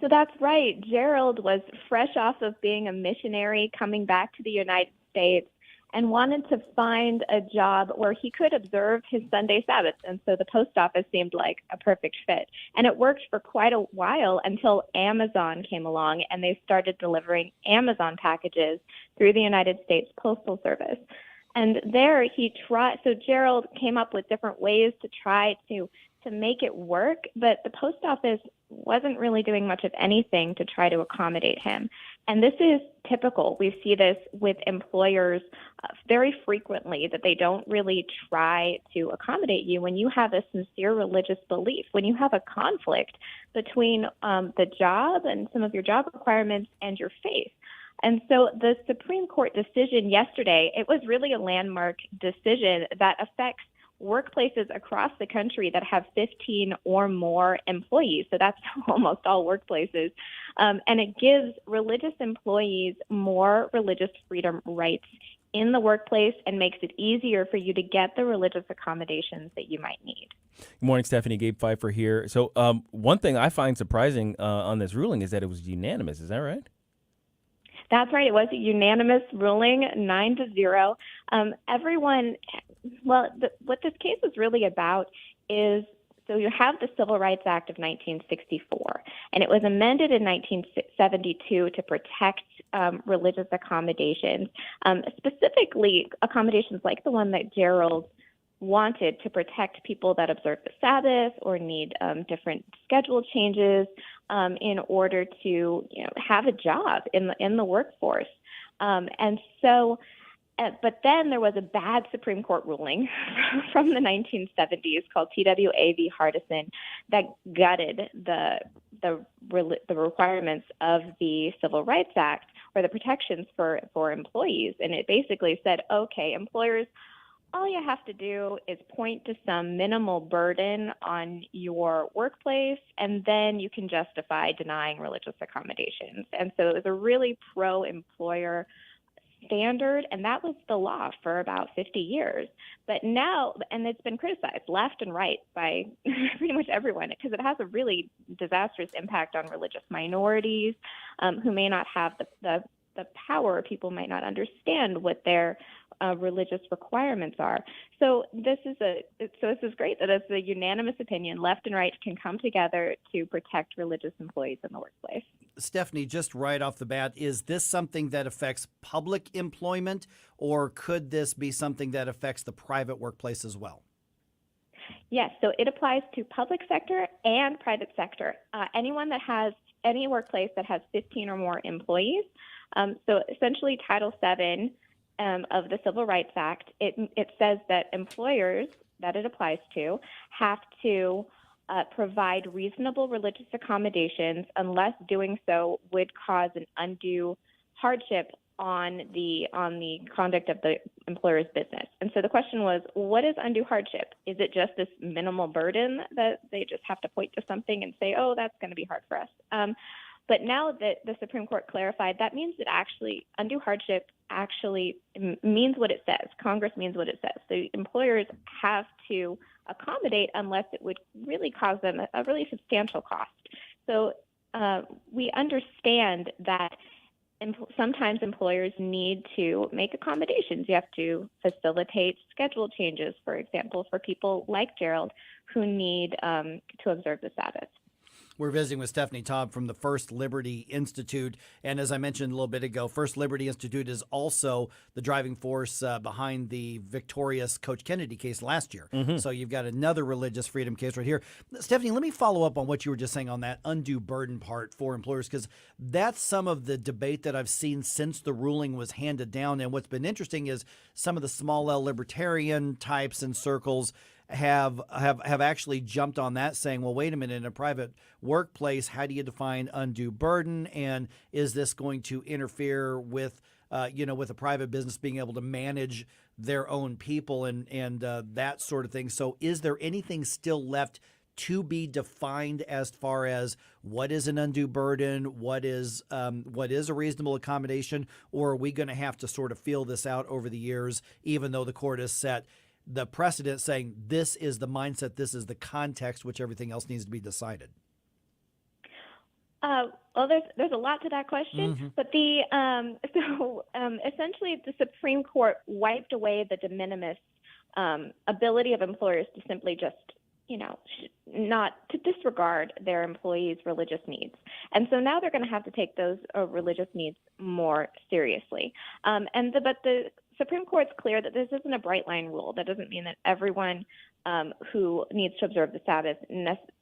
So that's right. Gerald was fresh off of being a missionary coming back to the United States and wanted to find a job where he could observe his Sunday Sabbath. And so the post office seemed like a perfect fit. And it worked for quite a while until Amazon came along and they started delivering Amazon packages through the United States Postal Service. And there so Gerald came up with different ways to try to make it work, but the post office wasn't really doing much of anything to try to accommodate him. And this is typical. We see this with employers very frequently, that they don't really try to accommodate you when you have a sincere religious belief, when you have a conflict between the job and some of your job requirements and your faith. And so the Supreme Court decision yesterday, it was really a landmark decision that affects workplaces across the country that have 15 or more employees. So that's almost all workplaces. And it gives religious employees more religious freedom rights in the workplace and makes it easier for you to get the religious accommodations that you might need. Good morning, Stephanie. Gabe Pfeiffer here. So one thing I find surprising on this ruling is that it was unanimous. Is that right? That's right. It was a unanimous ruling, 9-0. What this case is really about is, so you have the Civil Rights Act of 1964, and it was amended in 1972 to protect religious accommodations, specifically accommodations like the one that Gerald wanted, to protect people that observe the Sabbath or need different schedule changes in order to have a job in the workforce. But then there was a bad Supreme Court ruling from the 1970s called TWA v. Hardison that gutted the requirements of the Civil Rights Act, or the protections for employees. And it basically said, okay, employers, all you have to do is point to some minimal burden on your workplace, and then you can justify denying religious accommodations. And so it was a really pro-employer standard, and that was the law for about 50 years. But now, and it's been criticized left and right by pretty much everyone, because it has a really disastrous impact on religious minorities who may not have the power. People might not understand what their religious requirements are. So this is great that it's a unanimous opinion. Left and right can come together to protect religious employees in the workplace. Stephanie, just right off the bat, is this something that affects public employment, or could this be something that affects the private workplace as well? Yes, so it applies to public sector and private sector. Anyone that has any workplace that has 15 or more employees. So essentially, Title VII of the Civil Rights Act, it says that employers that it applies to have to provide reasonable religious accommodations unless doing so would cause an undue hardship on the conduct of the employer's business. And so the question was, what is undue hardship? Is it just this minimal burden that they just have to point to something and say, oh, that's going to be hard for us? But now that the Supreme Court clarified, that means that actually undue hardship actually means what it says. Congress means what it says. The employers have to accommodate unless it would really cause them a really substantial cost. So we understand that sometimes employers need to make accommodations. You have to facilitate schedule changes, for example, for people like Gerald who need to observe the Sabbath. We're visiting with Stephanie Taub from the First Liberty Institute. And as I mentioned a little bit ago, First Liberty Institute is also the driving force behind the victorious Coach Kennedy case last year. So you've got another religious freedom case right here. Stephanie, let me follow up on what you were just saying on that undue burden part for employers, because that's some of the debate that I've seen since the ruling was handed down. And what's been interesting is some of the small L libertarian types and circles have actually jumped on that, saying, well, wait a minute, in a private workplace, how do you define undue burden? And is this going to interfere with, with a private business being able to manage their own people and that sort of thing? So is there anything still left to be defined as far as what is an undue burden, what is a reasonable accommodation, or are we going to have to sort of feel this out over the years, even though the court has set the precedent saying this is the mindset, this is the context, which everything else needs to be decided? Well, there's a lot to that question, but essentially the Supreme Court wiped away the de minimis ability of employers to simply just, not to disregard their employees' religious needs. And so now they're going to have to take those religious needs more seriously. But the Supreme Court's clear that this isn't a bright line rule. That doesn't mean that everyone who needs to observe the Sabbath,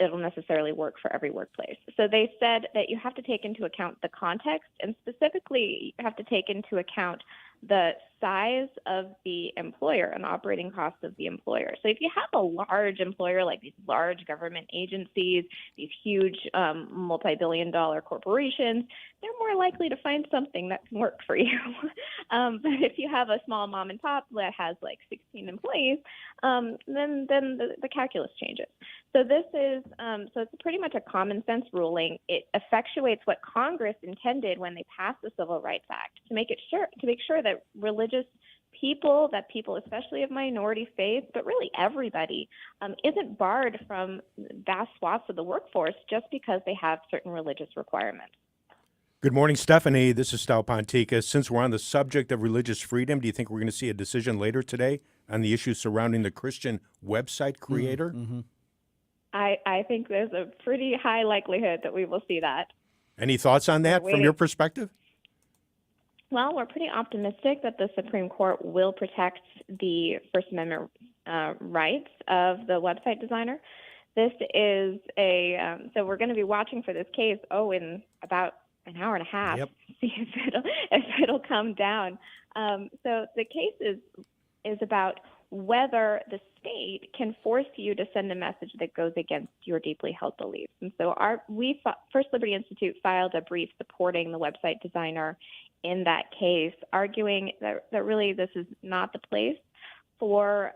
it'll necessarily work for every workplace. So they said that you have to take into account the context, and specifically you have to take into account the size of the employer and operating costs of the employer. So if you have a large employer like these large government agencies, these huge multi-billion-dollar corporations, they're more likely to find something that can work for you. But if you have a small mom and pop that has like 16 employees, then the calculus changes. So this is so it's pretty much a common sense ruling. It effectuates what Congress intended when they passed the Civil Rights Act to make sure that religious people, especially of minority faith, but really everybody, isn't barred from vast swaths of the workforce just because they have certain religious requirements. Good morning, Stephanie. This is Stal Pontica. Since we're on the subject of religious freedom, do you think we're going to see a decision later today on the issue surrounding the Christian website creator? I think there's a pretty high likelihood that we will see that. Any thoughts on that from your perspective? Well, we're pretty optimistic that the Supreme Court will protect the First Amendment rights of the website designer. This is so we're going to be watching for this case, in about an hour and a half, see if it'll come down. So the case is about whether the state can force you to send a message that goes against your deeply held beliefs. And so First Liberty Institute filed a brief supporting the website designer in that case, arguing that really this is not the place for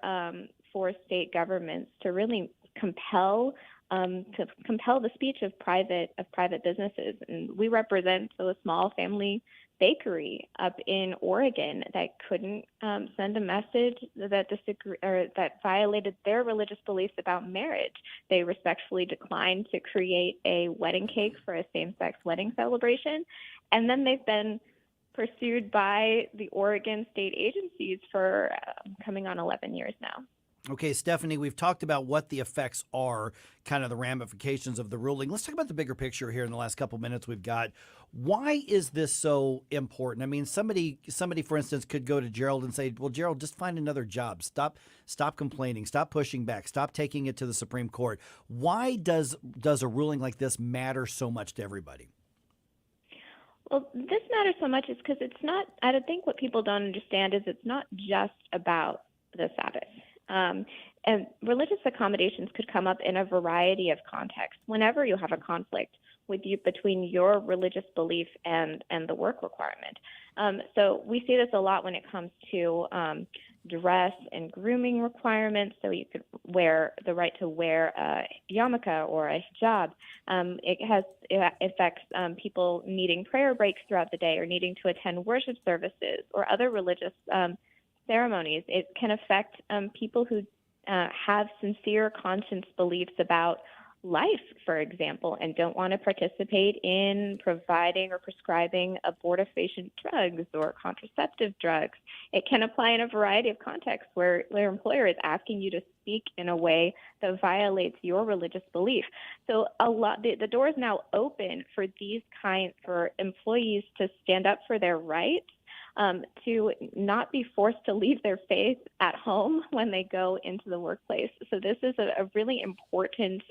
state governments to really compel the speech of private businesses. And we represent a small family bakery up in Oregon that couldn't send a message that violated their religious beliefs about marriage. They respectfully declined to create a wedding cake for a same-sex wedding celebration, and then they've been pursued by the Oregon state agencies for coming on 11 years now. Okay, Stephanie, we've talked about what the effects are, kind of the ramifications of the ruling. Let's talk about the bigger picture here in the last couple minutes we've got. Why is this so important? I mean, somebody, for instance, could go to Gerald and say, well, Gerald, just find another job. Stop complaining. Stop pushing back. Stop taking it to the Supreme Court. Why does a ruling like this matter so much to everybody? Well, this matters so much is because it's not, I don't think what people don't understand is it's not just about the Sabbath. And religious accommodations could come up in a variety of contexts whenever you have a conflict between your religious belief and the work requirement. So we see this a lot when it comes to dress and grooming requirements. So you could wear the right to wear a yarmulke or a hijab. It affects people needing prayer breaks throughout the day or needing to attend worship services or other religious ceremonies. It can affect people who have sincere conscience beliefs about life, for example, and don't want to participate in providing or prescribing abortifacient drugs or contraceptive drugs. It can apply in a variety of contexts where your employer is asking you to speak in a way that violates your religious belief. So the door is now open for employees to stand up for their rights, to not be forced to leave their faith at home when they go into the workplace. So this is a really important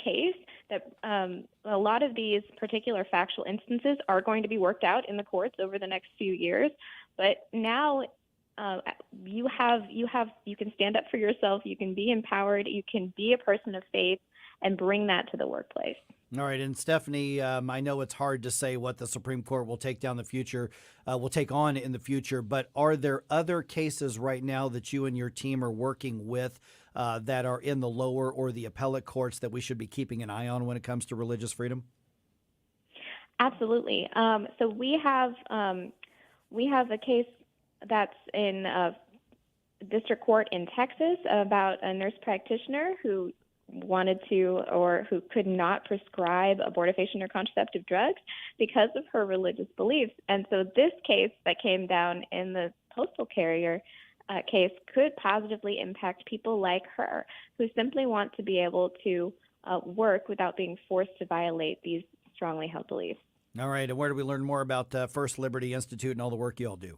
case that a lot of these particular factual instances are going to be worked out in the courts over the next few years. But now you can stand up for yourself. You can be empowered. You can be a person of faith and bring that to the workplace. All right, and Stephanie, I know it's hard to say what the Supreme Court will take on in the future, but are there other cases right now that you and your team are working with that are in the lower or the appellate courts that we should be keeping an eye on when it comes to religious freedom? Absolutely. So we have a case that's in district court in Texas about a nurse practitioner who wanted to or who could not prescribe abortifacient or contraceptive drugs because of her religious beliefs. And so this case that came down in the postal carrier case could positively impact people like her who simply want to be able to work without being forced to violate these strongly held beliefs. All right, and where do we learn more about First Liberty Institute and all the work you all do?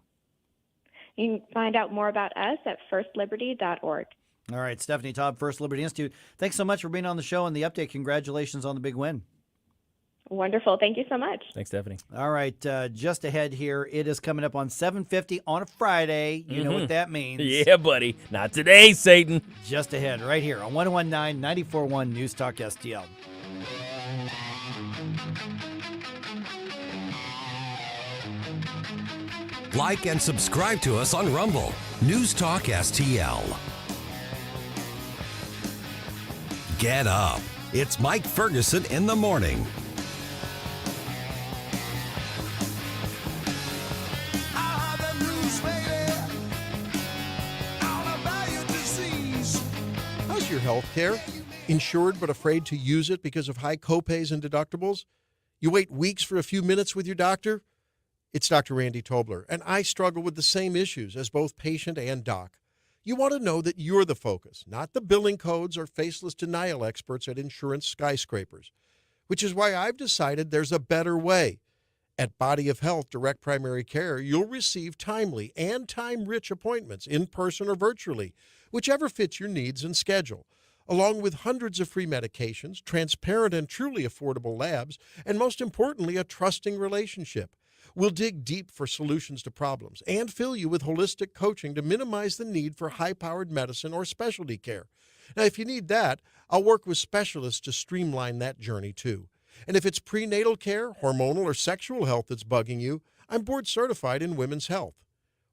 You can find out more about us at firstliberty.org. All right, Stephanie Taub, First Liberty Institute. Thanks so much for being on the show and the update. Congratulations on the big win. Wonderful. Thank you so much. Thanks, Stephanie. All right, just ahead here, it is coming up on 7:50 on a Friday. You know what that means. Yeah, buddy. Not today, Satan. Just ahead, right here on 101.9, 94.1 News Talk STL. Like and subscribe to us on Rumble. News Talk STL. Get up. It's Mike Ferguson in the morning. How's your health care? Insured but afraid to use it because of high copays and deductibles? You wait weeks for a few minutes with your doctor? It's Dr. Randy Tobler, and I struggle with the same issues as both patient and doc. You want to know that you're the focus, not the billing codes or faceless denial experts at insurance skyscrapers, which is why I've decided there's a better way. At Body of Health Direct Primary Care, you'll receive timely and time-rich appointments in person or virtually, whichever fits your needs and schedule, along with hundreds of free medications, transparent and truly affordable labs, and most importantly, a trusting relationship. We'll dig deep for solutions to problems and fill you with holistic coaching to minimize the need for high-powered medicine or specialty care. Now, if you need that, I'll work with specialists to streamline that journey too. And if it's prenatal care, hormonal, or sexual health that's bugging you, I'm board certified in women's health.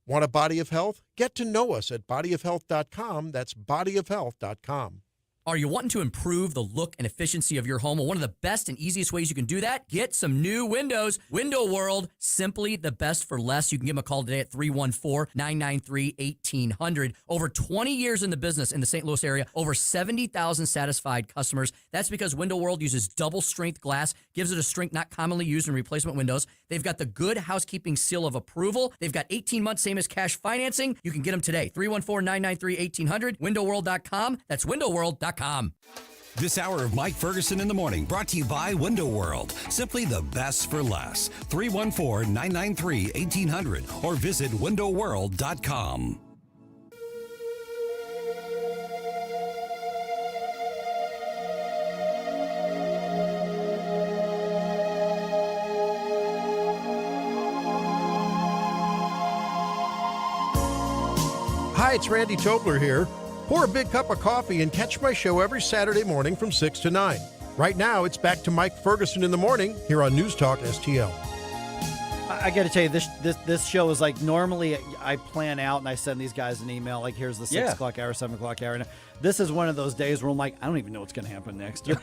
Want a Body of Health? Get to know us at bodyofhealth.com. That's bodyofhealth.com. Are you wanting to improve the look and efficiency of your home? Well, one of the best and easiest ways you can do that, get some new windows. Window World, simply the best for less. You can give them a call today at 314-993-1800. Over 20 years in the business in the St. Louis area, over 70,000 satisfied customers. That's because Window World uses double strength glass, gives it a strength not commonly used in replacement windows. They've got the Good Housekeeping seal of approval. They've got 18 months, same as cash financing. You can get them today. 314-993-1800, windowworld.com. That's windowworld.com. This hour of Mike Ferguson in the Morning brought to you by Window World. Simply the best for less. 314-993-1800 or visit windowworld.com. Hi, it's Randy Tobler here. Pour a big cup of coffee and catch my show every Saturday morning from 6 to 9. Right now, it's back to Mike Ferguson in the Morning here on News Talk STL. I got to tell you, this show is like, normally I plan out and I send these guys an email like, here's the 6 o'clock hour, 7 o'clock hour. And this is one of those days where I'm like, I don't even know what's going to happen next. You're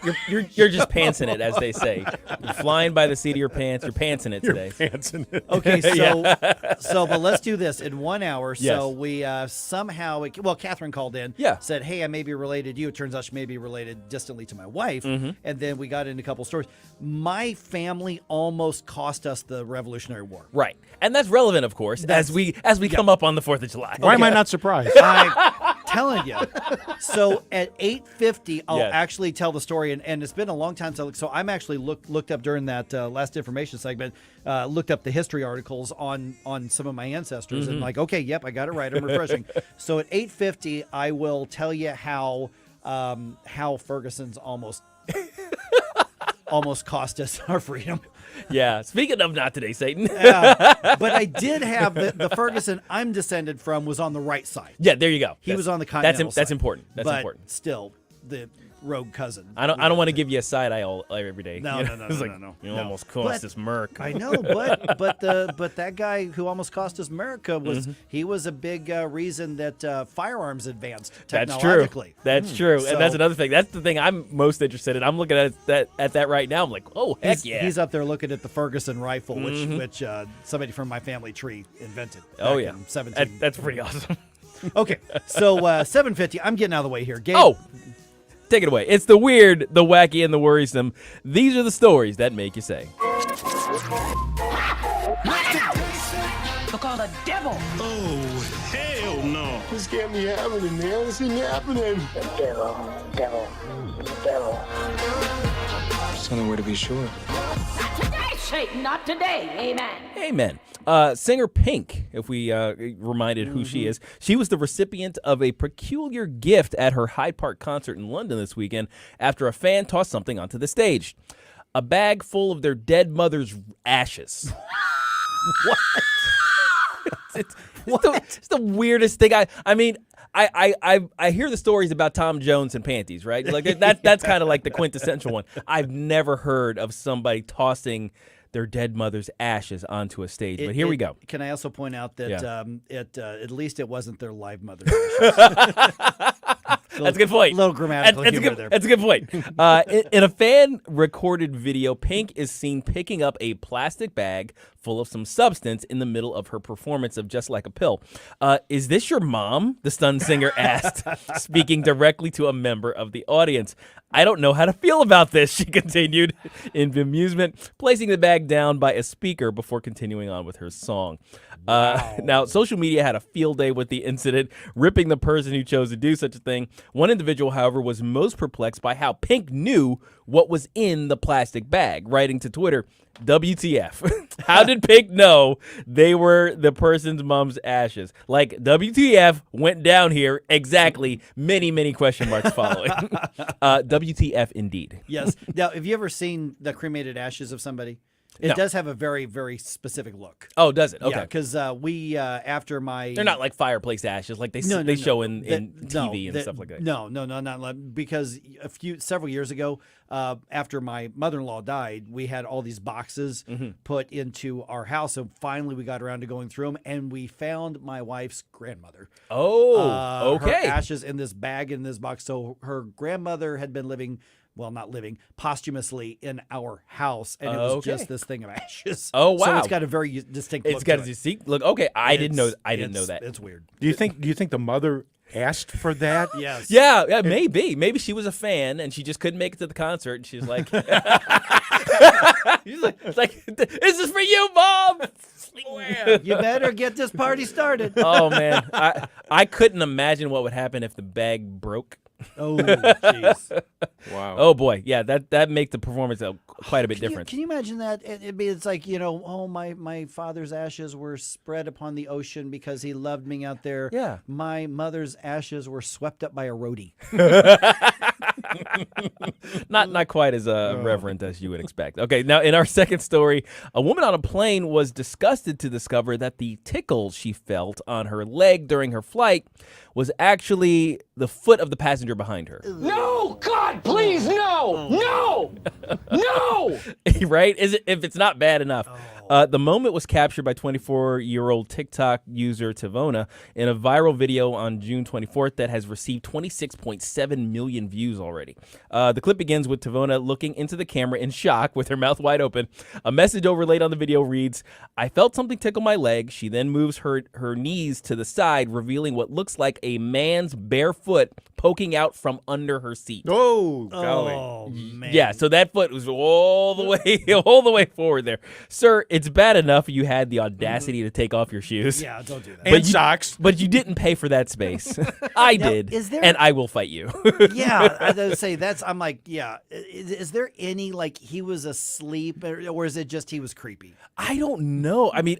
just pantsing it, as they say. You're flying by the seat of your pants. You're pantsing it today. Pantsing it. Okay, but let's do this in 1 hour. Yes. So we somehow, Catherine called in, said, hey, I may be related to you. It turns out she may be related distantly to my wife. Mm-hmm. And then we got into a couple stories. My family almost cost us the Revolutionary War. Right. And that's relevant, of course, as we come up on the 4th of July. Why am I not surprised? I'm telling you. So at 8:50, I'll actually tell the story, and it's been a long time. So I'm actually looked up during that last information segment, looked up the history articles on some of my ancestors, and like, okay, yep, I got it right. I'm refreshing. So at 8:50, I will tell you how Ferguson's almost cost us our freedom. Yeah. Speaking of not today, Satan. But I did have the Ferguson I'm descended from was on the right side. Yeah, there you go. He was on the continental side. That's important. That's important. Still, the rogue cousin. I don't want to give you a side eye every day. No, you know? No. You almost cost us Merc. I know, but that guy who almost cost us America he was a big reason that firearms advanced technologically. That's true. And that's another thing. That's the thing I'm most interested in. I'm looking at that right now. I'm like, oh, heck yeah. He's up there looking at the Ferguson rifle, which somebody from my family tree invented. Oh yeah, that's pretty awesome. Okay, so 7:50. I'm getting out of the way here. Gabe, take it away. It's the weird, the wacky, and the worrisome. These are the stories that make you say. Look all the devil. Oh, hell no. This can't be happening, man. This isn't happening. Devil. There's only way to be sure. Not today, Satan. Not today. Amen. Amen. Singer Pink, if we reminded who she is, she was the recipient of a peculiar gift at her Hyde Park concert in London this weekend after a fan tossed something onto the stage. A bag full of their dead mother's ashes. What? It's the weirdest thing. I mean, I hear the stories about Tom Jones and panties, right? Like that's kind of like the quintessential one. I've never heard of somebody tossing their dead mother's ashes onto a stage, but here we go. Can I also point out that at least it wasn't their live mother's ashes? That's a good point. A little grammatical humor there. That's a good point. In a fan-recorded video, Pink is seen picking up a plastic bag full of some substance in the middle of her performance of Just Like a Pill. Is this your mom? The stunned singer asked, speaking directly to a member of the audience. I don't know how to feel about this, she continued in bemusement, placing the bag down by a speaker before continuing on with her song. Now, social media had a field day with the incident, ripping the person who chose to do such a thing. One individual, however, was most perplexed by how Pink knew what was in the plastic bag, writing to Twitter, WTF. How did Pink know they were the person's mom's ashes? Like, WTF went down here exactly, many, many question marks following. WTF indeed. Yes. Now, have you ever seen the cremated ashes of somebody? It No. does have a very, very specific look. Oh, does it? Okay. Yeah, because we after my They're not like fireplace ashes like they show in TV and stuff like that. No, not like, because several years ago, after my mother-in-law died, we had all these boxes put into our house. So finally, we got around to going through them, and we found my wife's grandmother. Oh, okay. Her ashes in this bag in this box. So her grandmother had been living. Well, not living, posthumously in our house, and it was just this thing of ashes. Oh, wow! So it's got a very distinct look. It's got to a it. distinct look. Okay, I didn't know that. It's weird. Do you think the mother asked for that? Yes. Yeah, maybe she was a fan and she just couldn't make it to the concert, and she's like, she's like, "This is for you, Mom." You better get this party started. Oh man, I couldn't imagine what would happen if the bag broke. Oh, jeez. Wow. Oh boy, yeah, that make the performance quite a bit different. Can you imagine that? It's like, my father's ashes were spread upon the ocean because he loved me out there. Yeah. My mother's ashes were swept up by a roadie. Not quite as reverent as you would expect. Okay, now in our second story, a woman on a plane was disgusted to discover that the tickle she felt on her leg during her flight was actually the foot of the passenger behind her. No, God, please, no, no, no. Right? If it's not bad enough. The moment was captured by 24-year-old TikTok user Tavona in a viral video on June 24th that has received 26.7 million views already. The clip begins with Tavona looking into the camera in shock with her mouth wide open. A message overlaid on the video reads, "I felt something tickle my leg." She then moves her knees to the side, revealing what looks like a man's bare foot poking out from under her seat. Oh, golly. Oh, man. Yeah, so that foot was all the way forward there. Sir, it's bad enough you had the audacity to take off your shoes. Yeah, don't do that. But And socks. But you didn't pay for that space. I did. is there- and I will fight you. Yeah, I was gonna say I'm like, yeah. Is there any like he was asleep, or is it just he was creepy? I don't know. I mean,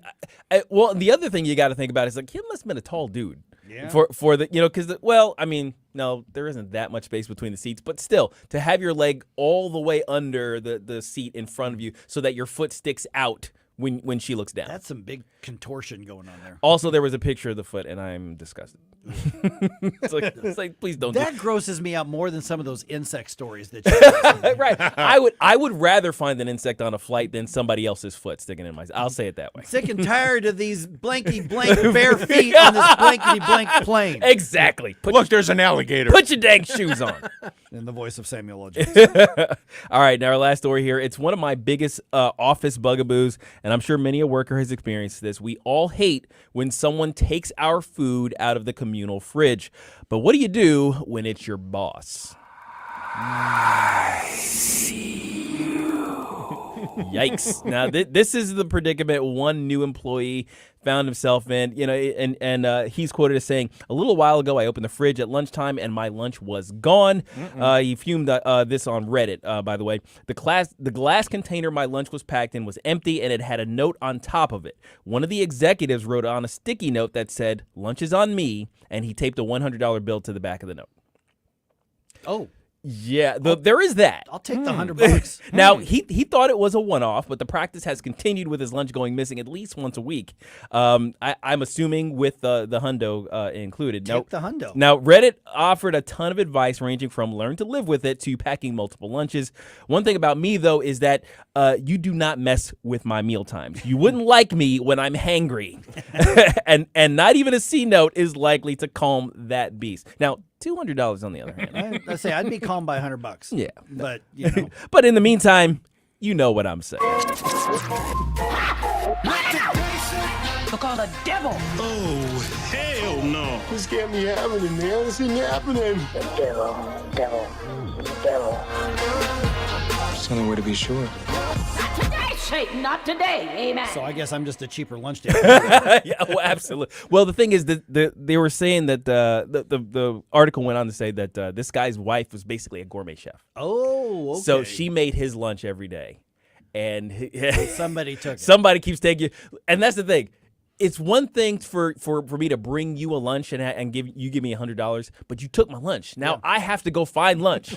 well, the other thing you got to think about is like he must have been a tall dude. Yeah. For the because I mean, no, there isn't that much space between the seats, but still to have your leg all the way under the seat in front of you so that your foot sticks out when she looks down. That's some big contortion going on there. Also, there was a picture of the foot, and I'm disgusted. it's like, please don't. That grosses me out more than some of those insect stories that you Right. I would rather find an insect on a flight than somebody else's foot sticking in my. I'll say it that way. Sick and tired of these blanky blank bare feet on this blankety blank plane. Exactly. Look, there's an alligator. Put your dang shoes on. In the voice of Samuel L. Jackson. All right, now our last story here. It's one of my biggest office bugaboos, and I'm sure many a worker has experienced this. We all hate when someone takes our food out of the communal fridge. But what do you do when it's your boss? Yikes. Now, this is the predicament one new employee found himself in, and he's quoted as saying, "A little while ago, I opened the fridge at lunchtime and my lunch was gone." He fumed this on Reddit, by the way. The glass container my lunch was packed in was empty and it had a note on top of it. One of the executives wrote on a sticky note that said, "Lunch is on me," and he taped a $100 bill to the back of the note. Oh. Yeah, there is that. I'll take the $100. Now, he thought it was a one-off, but the practice has continued with his lunch going missing at least once a week. I'm assuming with the hundo included. Take the hundo. Now, Reddit offered a ton of advice ranging from learn to live with it to packing multiple lunches. One thing about me, though, is that you do not mess with my meal times. You wouldn't like me when I'm hangry. and not even a C note is likely to calm that beast. Now, $200 on the other hand. I say I'd be calmed by $100. Yeah. But, But in the meantime, you know what I'm saying. Look all the devil. Oh, hell no. This can't be happening, man. This isn't happening. Devil. It's the only way to be sure. Not today, Satan. Not today. Amen. So I guess I'm just a cheaper lunch day. Yeah, well, absolutely. Well, the thing is that they were saying that the article went on to say that this guy's wife was basically a gourmet chef. Oh, okay. So she made his lunch every day, and somebody took it. Somebody keeps taking. And that's the thing. it's one thing for me to bring you a lunch and give me $100, but you took my lunch. Now I have to go find lunch,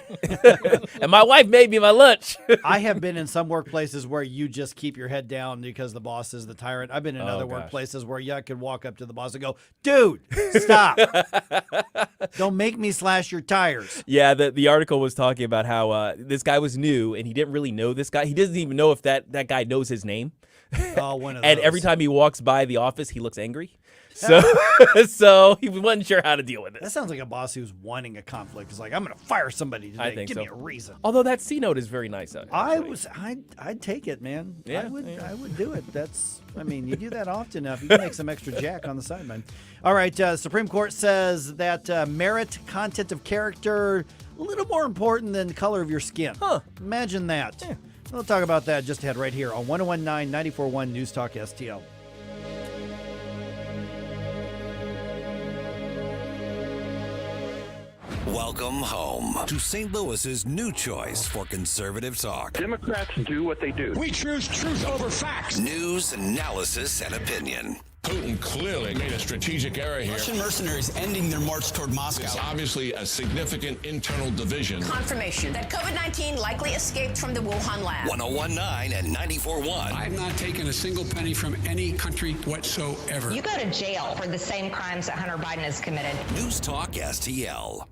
and my wife made me my lunch. I have been in some workplaces where you just keep your head down because the boss is the tyrant. I've been in other workplaces where I could walk up to the boss and go, "Dude, stop! Don't make me slash your tires." Yeah, the article was talking about how this guy was new and he didn't really know this guy. He doesn't even know if that guy knows his name. Oh, one of and those. every time he walks by the office, he looks angry. So so he wasn't sure how to deal with it. That sounds like a boss who's wanting a conflict. It's like, I'm going to fire somebody today. I think Give so. me a reason. Although that C note is very nice. I'd take it, man. Yeah, I would do it. You do that often enough, you can make some extra jack on the sideline. All right, Supreme Court says that merit, content of character, a little more important than the color of your skin. Huh. Imagine that. Yeah. We'll talk about that just ahead right here on 101.9 94.1 News Talk STL. Welcome home to St. Louis's new choice for conservative talk. Democrats do what they do. We choose truth over facts. News, analysis, and opinion. Putin clearly made a strategic error here. Russian mercenaries ending their march toward Moscow. It's obviously a significant internal division. Confirmation that COVID-19 likely escaped from the Wuhan lab. 101.9 and 94.1. I've not taken a single penny from any country whatsoever. You go to jail for the same crimes that Hunter Biden has committed. News Talk STL.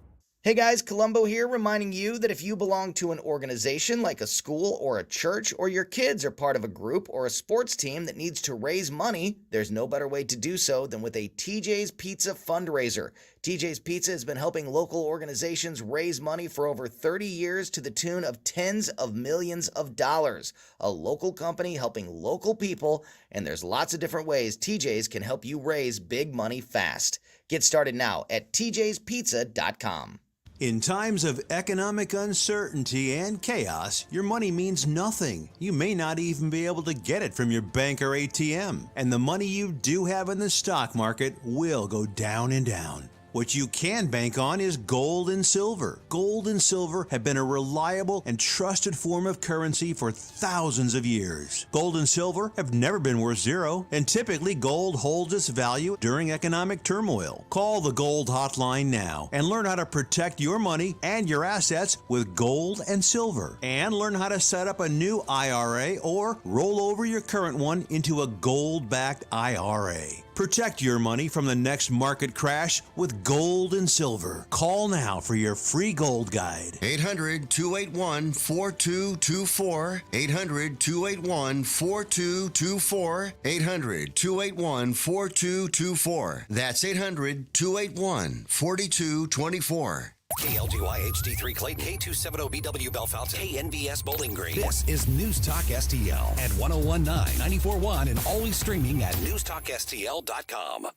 Hey guys, Columbo here, reminding you that if you belong to an organization like a school or a church, or your kids are part of a group or a sports team that needs to raise money, there's no better way to do so than with a TJ's Pizza fundraiser. TJ's Pizza has been helping local organizations raise money for over 30 years to the tune of tens of millions of dollars. A local company helping local people, and there's lots of different ways TJ's can help you raise big money fast. Get started now at tjspizza.com. In times of economic uncertainty and chaos, your money means nothing. You may not even be able to get it from your bank or ATM. And the money you do have in the stock market will go down and down. What you can bank on is gold and silver. Gold and silver have been a reliable and trusted form of currency for thousands of years. Gold and silver have never been worth zero, and typically gold holds its value during economic turmoil. Call the Gold Hotline now and learn how to protect your money and your assets with gold and silver. And learn how to set up a new IRA or roll over your current one into a gold-backed IRA. Protect your money from the next market crash with gold and silver. Call now for your free gold guide. 800-281-4224. 800-281-4224. 800-281-4224. That's 800-281-4224. KLGY HD3 Clayton, K270BW Bellefonte, KNBS Bowling Green. This is News Talk STL at 101.9, 94.1, and always streaming at newstalkstl.com.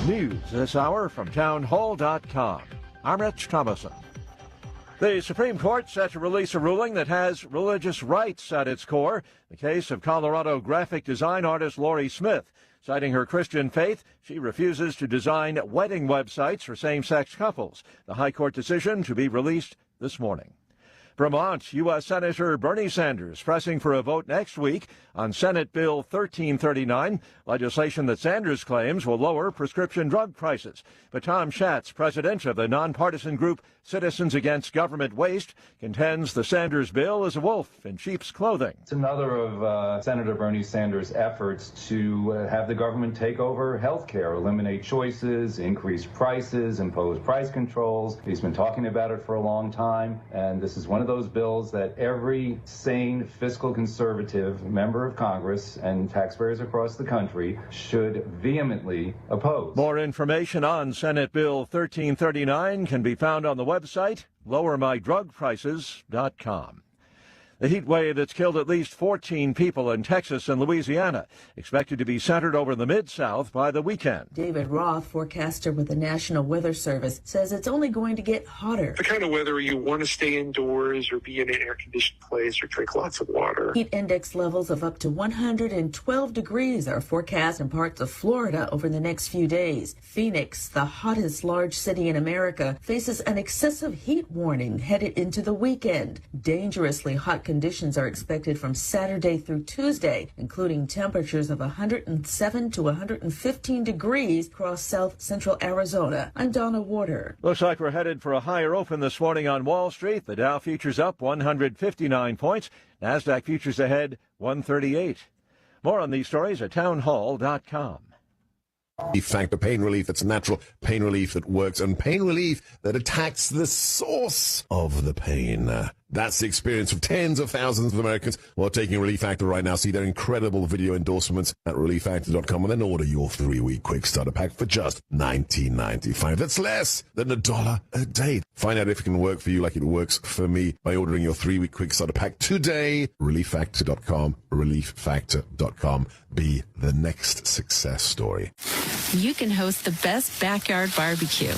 News this hour from townhall.com. I'm Rich Thomason. The Supreme Court set to release a ruling that has religious rights at its core. The case of Colorado graphic design artist Lori Smith. Citing her Christian faith, she refuses to design wedding websites for same-sex couples. The High Court decision to be released this morning. Vermont, U.S. Senator Bernie Sanders pressing for a vote next week on Senate Bill 1339, legislation that Sanders claims will lower prescription drug prices. But Tom Schatz, president of the nonpartisan group Citizens Against Government Waste, contends the Sanders bill is a wolf in sheep's clothing. It's another of Senator Bernie Sanders' efforts to have the government take over health care, eliminate choices, increase prices, impose price controls. He's been talking about it for a long time, and this is one of those bills that every sane fiscal conservative member of Congress and taxpayers across the country should vehemently oppose. More information on Senate Bill 1339 can be found on the website lowermydrugprices.com. The heat wave that's killed at least 14 people in Texas and Louisiana, expected to be centered over the Mid-South by the weekend. David Roth, forecaster with the National Weather Service, says it's only going to get hotter. The kind of weather you want to stay indoors or be in an air-conditioned place or drink lots of water. Heat index levels of up to 112 degrees are forecast in parts of Florida over the next few days. Phoenix, the hottest large city in America, faces an excessive heat warning headed into the weekend. Dangerously hot conditions are expected from Saturday through Tuesday, including temperatures of 107 to 115 degrees across south central Arizona. I'm Donna Warder. Looks like we're headed for a higher open this morning on Wall Street. The Dow futures up 159 points. NASDAQ futures ahead 138. More on these stories at townhall.com. Factor pain relief that's natural, pain relief that works, and pain relief that attacks the source of the pain. That's the experience of tens of thousands of Americans who are taking Relief Factor right now. See their incredible video endorsements at relieffactor.com and then order your 3-week quick starter pack for just $19.95. That's less than $1 a day. Find out if it can work for you like it works for me by ordering your 3-week quick starter pack today. relieffactor.com, relieffactor.com. Be the next success story. You can host the best backyard barbecue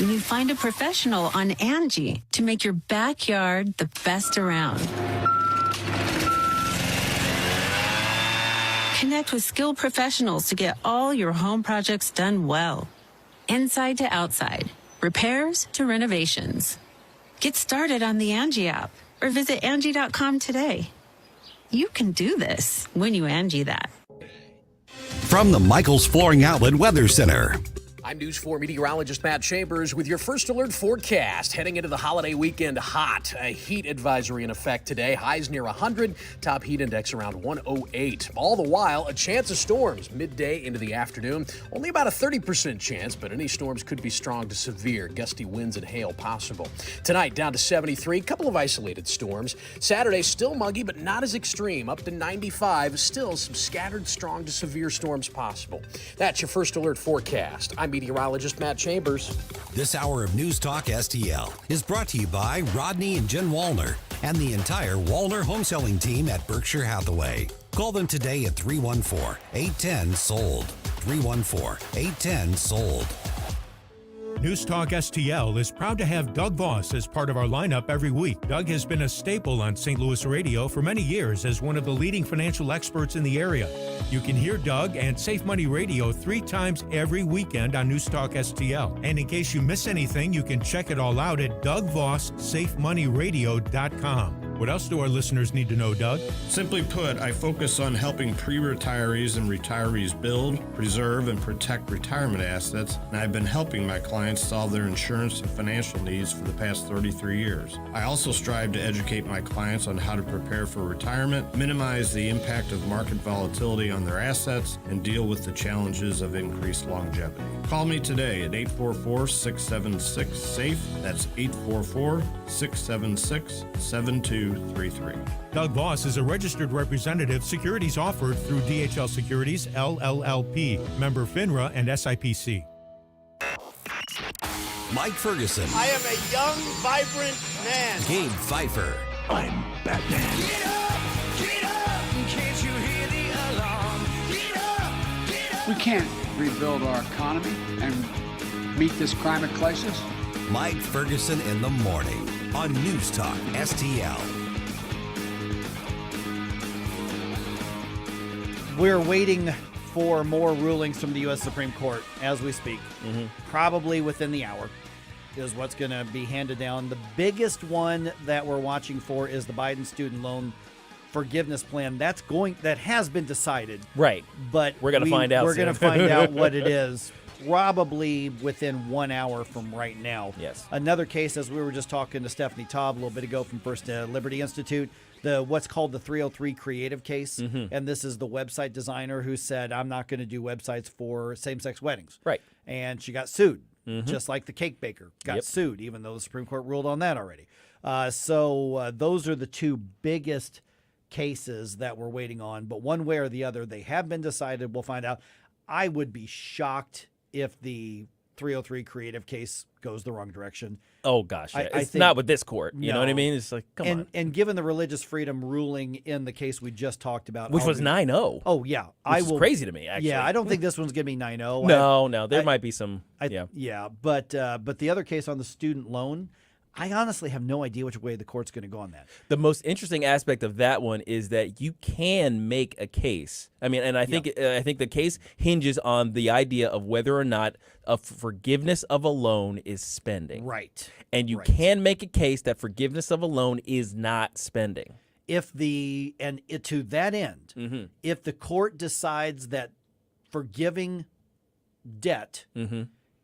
when you find a professional on Angie to make your backyard the best around. Connect with skilled professionals to get all your home projects done well. Inside to outside, repairs to renovations. Get started on the Angie app or visit Angie.com today. You can do this when you Angie that. From the Michaels Flooring Outlet Weather Center. I'm News 4 meteorologist Matt Chambers with your first alert forecast. Heading into the holiday weekend hot. A heat advisory in effect today. Highs near 100. Top heat index around 108. All the while, a chance of storms midday into the afternoon. Only about a 30% chance, but any storms could be strong to severe. Gusty winds and hail possible. Tonight, down to 73. Couple of isolated storms. Saturday, still muggy, but not as extreme. Up to 95. Still some scattered strong to severe storms possible. That's your first alert forecast. I'm meteorologist Matt Chambers. This hour of News Talk STL is brought to you by Rodney and Jen Wallner and the entire Wallner home team at Berkshire Hathaway. Call them today at 314-810-SOLD. 314-810-SOLD. News Talk STL is proud to have Doug Voss as part of our lineup every week. Doug has been a staple on St. Louis radio for many years as one of the leading financial experts in the area. You can hear Doug and Safe Money Radio 3 times every weekend on News Talk STL. And in case you miss anything, you can check it all out at DougVossSafeMoneyRadio.com. What else do our listeners need to know, Doug? Simply put, I focus on helping pre-retirees and retirees build, preserve, and protect retirement assets, and I've been helping my clients solve their insurance and financial needs for the past 33 years. I also strive to educate my clients on how to prepare for retirement, minimize the impact of market volatility on their assets, and deal with the challenges of increased longevity. Call me today at 844-676-SAFE. That's 844-676-7233. Doug Voss is a registered representative. Securities offered through DHL Securities, LLLP, member FINRA and SIPC. Mike Ferguson. I am a young, vibrant man. Gabe Pfeiffer. I'm Batman. Get up, get up. Can't you hear the alarm? Get up, get up. We can't rebuild our economy and meet this climate crisis. Mike Ferguson in the morning on News Talk STL. We're waiting for more rulings from the U.S. Supreme Court as we speak. Probably within the hour is what's going to be handed down. The biggest one that we're watching for is the Biden student loan forgiveness plan. That has been decided. Right. But we're going to find out. We're going to find out what it is probably within 1 hour from right now. Yes. Another case, as we were just talking to Stephanie Taub a little bit ago from First Liberty Institute, what's called the 303 creative case. And this is the website designer who said, I'm not going to do websites for same-sex weddings. Right. And she got sued, just like the cake baker got sued, even though the Supreme Court ruled on that already. So those are the two biggest cases that we're waiting on. But one way or the other, they have been decided. We'll find out. I would be shocked if the 303 creative case goes the wrong direction. Oh, gosh. Yeah. It's think, not with this court. You know what I mean? It's like, come on. And given the religious freedom ruling in the case we just talked about. Which was 9-0. Oh, yeah. Which is crazy to me, actually. Yeah, I don't think this one's going to be 9-0. No. There might be some, Yeah, but the other case on the student loan, I honestly have no idea which way the court's going to go on that. The most interesting aspect of that one is that you can make a case. I mean, and I think the case hinges on the idea of whether or not a forgiveness of a loan is spending. Right. And you can make a case that forgiveness of a loan is not spending. To that end, if the court decides that forgiving debt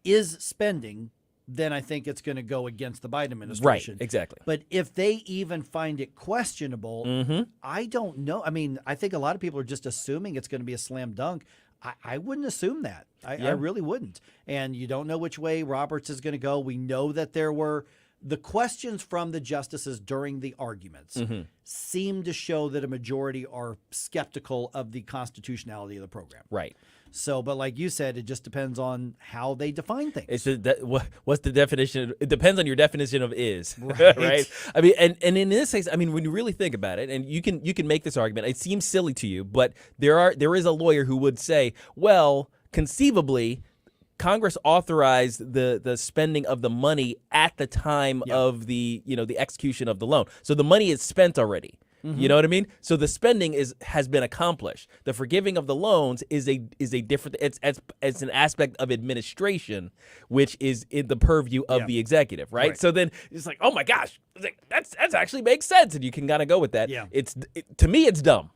is spending, then I think it's going to go against the Biden administration. Right, exactly. But if they even find it questionable, I don't know. I mean, I think a lot of people are just assuming it's going to be a slam dunk. I wouldn't assume that. I really wouldn't. And you don't know which way Roberts is going to go. We know that there were the questions from the justices during the arguments seem to show that a majority are skeptical of the constitutionality of the program. Right. So, but like you said, it just depends on how they define things. What's the definition? It depends on your definition of is, right? Right? I mean, and in this case, I mean, when you really think about it, and you can make this argument, it seems silly to you, but there is a lawyer who would say, well, conceivably, Congress authorized the spending of the money at the time of the execution of the loan, so the money is spent already. You know what I mean? So the spending has been accomplished. The forgiving of the loans is a different. It's an aspect of administration, which is in the purview of the executive, right? So then it's like, oh my gosh, that's actually makes sense, and you can kind of go with that. Yeah. To me, it's dumb.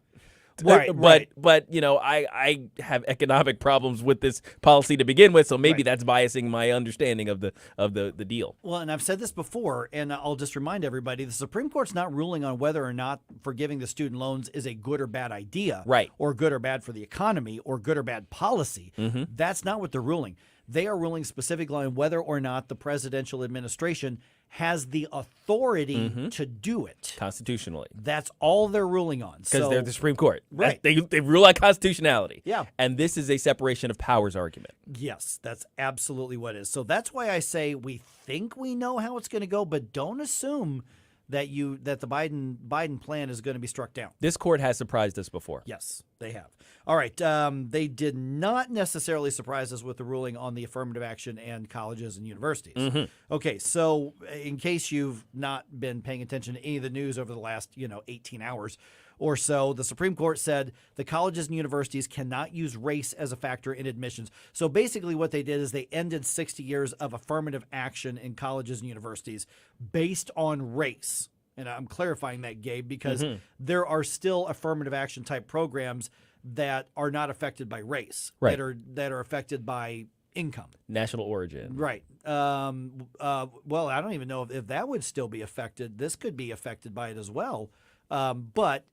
Right, but I have economic problems with this policy to begin with, so maybe that's biasing my understanding of the deal. Well, and I've said this before, and I'll just remind everybody, the Supreme Court's not ruling on whether or not forgiving the student loans is a good or bad idea, right, or good or bad for the economy, or good or bad policy. That's not what they're ruling. They are ruling specifically on whether or not the presidential administration has the authority to do it constitutionally. That's all they're ruling on. Because they're the Supreme Court. Right. They rule on constitutionality. Yeah. And this is a separation of powers argument. Yes, that's absolutely what it is. So that's why I say we think we know how it's going to go, but don't assume that the Biden plan is going to be struck down. This court has surprised us before. Yes, they have. All right. They did not necessarily surprise us with the ruling on the affirmative action and colleges and universities. Okay, so in case you've not been paying attention to any of the news over the last 18 hours or so, the Supreme Court said the colleges and universities cannot use race as a factor in admissions. So basically what they did is they ended 60 years of affirmative action in colleges and universities based on race. And I'm clarifying that, Gabe, because there are still affirmative action type programs that are not affected by race, right, that are affected by income, national origin, right. Well, I don't even know if that would still be affected. This could be affected by it as well, but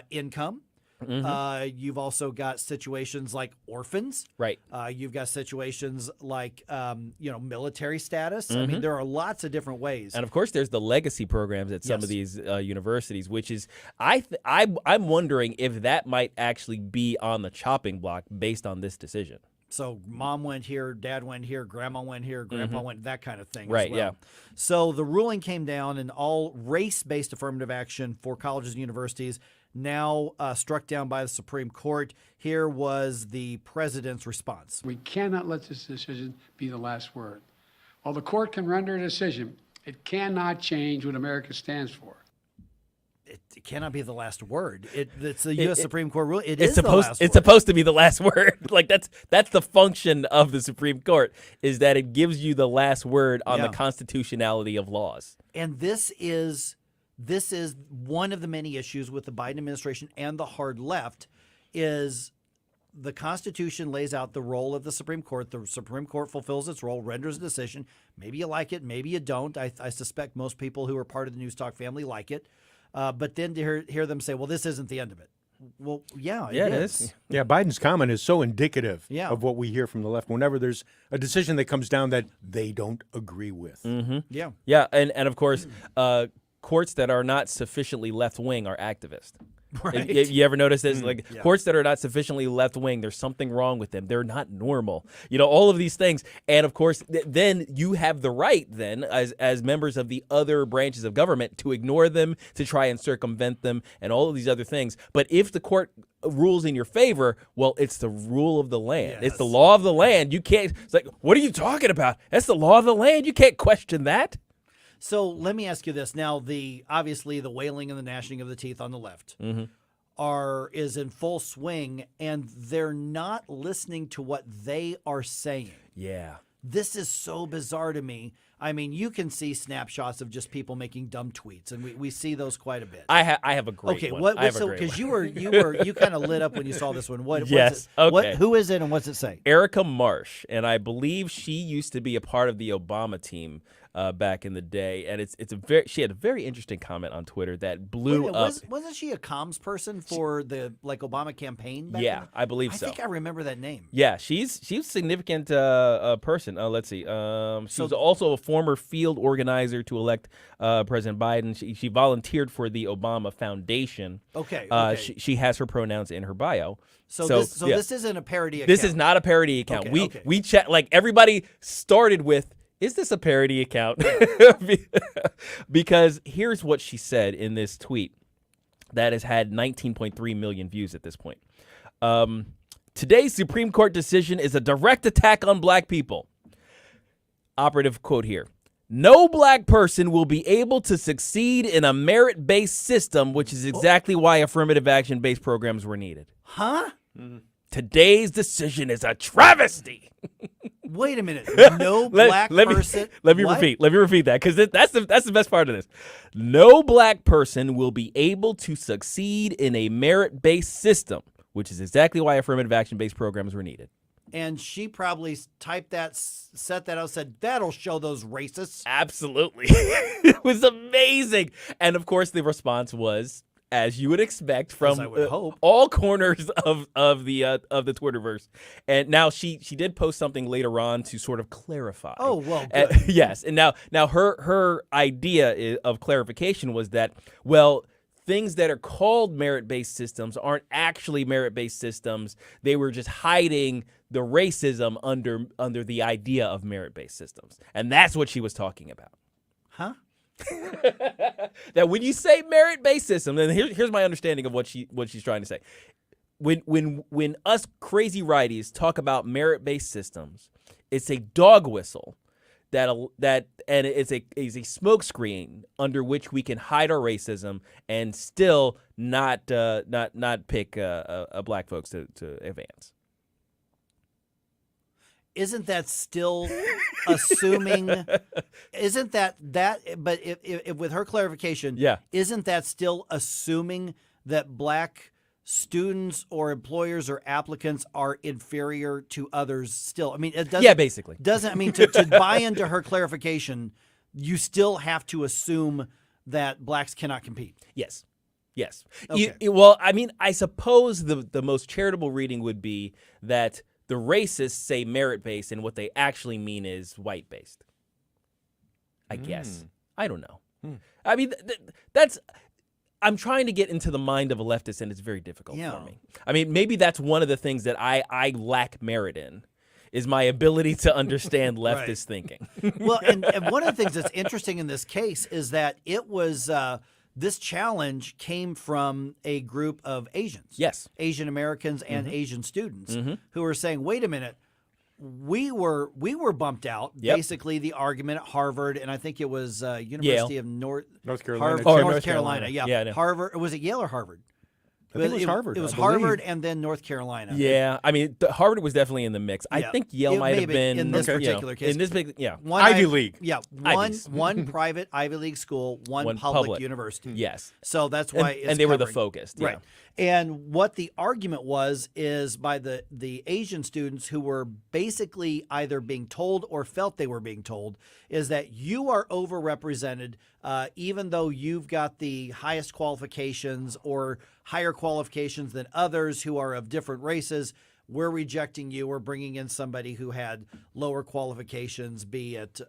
income. You've also got situations like orphans, right? You've got situations like military status. I mean, there are lots of different ways, and of course, there's the legacy programs at some of these universities, which is I'm wondering if that might actually be on the chopping block based on this decision. So mom went here, dad went here, grandma went here, grandpa went, that kind of thing. Right, as well. So the ruling came down, and all race-based affirmative action for colleges and universities now struck down by the Supreme Court. Here was the president's response. We cannot let this decision be the last word. While the court can render a decision, it cannot change what America stands for. It cannot be the last word. It's the U.S. Supreme Court rule. It's supposed to be the last word. Like that's the function of the Supreme Court, is that it gives you the last word on the constitutionality of laws. And this is one of the many issues with the Biden administration and the hard left is the Constitution lays out the role of the Supreme Court. The Supreme Court fulfills its role, renders a decision. Maybe you like it, maybe you don't. I suspect most people who are part of the News Talk family like it. But then to hear them say, well, this isn't the end of it. Well, yeah, it is. Yeah, Biden's comment is so indicative Yeah. of what we hear from the left whenever there's a decision that comes down that they don't agree with. Yeah. Yeah, and of course, courts that are not sufficiently left-wing are activist. Right. You ever notice this? Courts that are not sufficiently left-wing, there's something wrong with them. They're not normal. All of these things. And, of course, then you have the right then as members of the other branches of government to ignore them, to try and circumvent them, and all of these other things. But if the court rules in your favor, well, it's the rule of the land. It's the law of the land. You can't – it's like, what are you talking about? That's the law of the land. You can't question that. So let me ask you this. Now, obviously the wailing and the gnashing of the teeth on the left is in full swing, and they're not listening to what they are saying. Yeah. This is so bizarre to me. I mean, you can see snapshots of just people making dumb tweets, and we see those quite a bit. I have a great one. Because you kind of lit up when you saw this one. Yes. Okay. Who is it, and what's it say? Erica Marsh, and I believe she used to be a part of the Obama team back in the day, and she had a very interesting comment on Twitter that blew up. Wasn't she a comms person for the Obama campaign? Back Yeah, I believe so. I think I remember that name. Yeah, she's a significant person. Let's see. She was also a former field organizer to elect President Biden. She volunteered for the Obama Foundation. Okay. She has her pronouns in her bio. So this isn't a parody account. This is not a parody account. Okay, we chat, like, everybody started with, is this a parody account? Because here's what she said in this tweet that has had 19.3 million views at this point. Today's Supreme Court decision is a direct attack on black people. Operative quote here. No black person will be able to succeed in a merit-based system, which is exactly why affirmative action-based programs were needed. Huh? Today's decision is a travesty. Wait a minute. No black person. Let me repeat that, because that's the best part of this. No black person will be able to succeed in a merit-based system, which is exactly why affirmative action-based programs were needed. And she probably typed that, set that out, said, that'll show those racists. Absolutely. It was amazing. And of course, the response was, as you would expect from all corners of the Twitterverse. And now she did post something later on to sort of clarify. Oh, well, good. Yes. And now her idea of clarification was that, well, things that are called merit-based systems aren't actually merit-based systems. They were just hiding the racism under the idea of merit-based systems. And that's what she was talking about. Huh? That when you say merit-based system, and here's my understanding of what she's trying to say. When us crazy righties talk about merit-based systems, it's a dog whistle and it's a smokescreen under which we can hide our racism and still not pick black folks to advance. Isn't that still assuming? Isn't that? But if with her clarification, yeah, isn't that still assuming that black students or employers or applicants are inferior to others? Still, I mean, it doesn't. Yeah, basically doesn't. I mean, to buy into her clarification, you still have to assume that blacks cannot compete. Yes. Yes. Okay. Well, I mean, I suppose the most charitable reading would be that the racists say merit-based, and what they actually mean is white-based. I guess. I don't know. I mean, that's... I'm trying to get into the mind of a leftist, and it's very difficult for me. I mean, maybe that's one of the things that I lack merit in, is my ability to understand leftist thinking. Well, and one of the things that's interesting in this case is that it was... this challenge came from a group of Asians. Yes. Asian Americans and Asian students who were saying, wait a minute, we were bumped out. Yep. Basically, the argument at Harvard, and I think it was University of North Carolina. North Carolina. Yeah. Yeah, I know. Harvard. Was it Yale or Harvard? I think it was Harvard. It was I Harvard believe. and then North Carolina. Yeah, I mean, Harvard was definitely in the mix. I think Yale might have been in this particular case. In this big, One Ivy League. Yeah, one private Ivy League school, one public university. Yes, so that's why. And they were the focused, right? And what the argument is by the Asian students who were basically either being told or felt they were being told is that you are overrepresented, even though you've got the highest qualifications or higher qualifications than others who are of different races. We're rejecting you. We're bringing in somebody who had lower qualifications, be it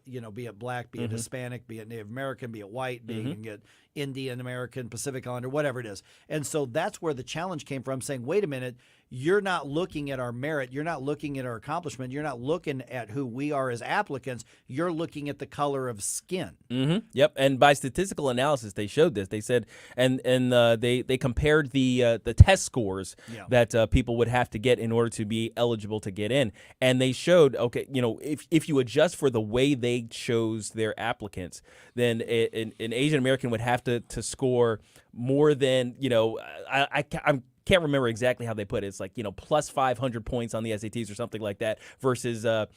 black, be it Hispanic, be it Native American, be it white, be it Indian American, Pacific Islander, whatever it is. And so that's where the challenge came from, saying, wait a minute, you're not looking at our merit. You're not looking at our accomplishment. You're not looking at who we are as applicants. You're looking at the color of skin. Mm-hmm. Yep. And by statistical analysis, they showed this. They said, and they compared the test scores that people would have to get in order to be eligible to get in. And they showed, okay, if you adjust for the way they chose their applicants, then an Asian American would have to score more than, I'm can't remember exactly how they put it. It's like, plus 500 points on the SATs or something like that versus, a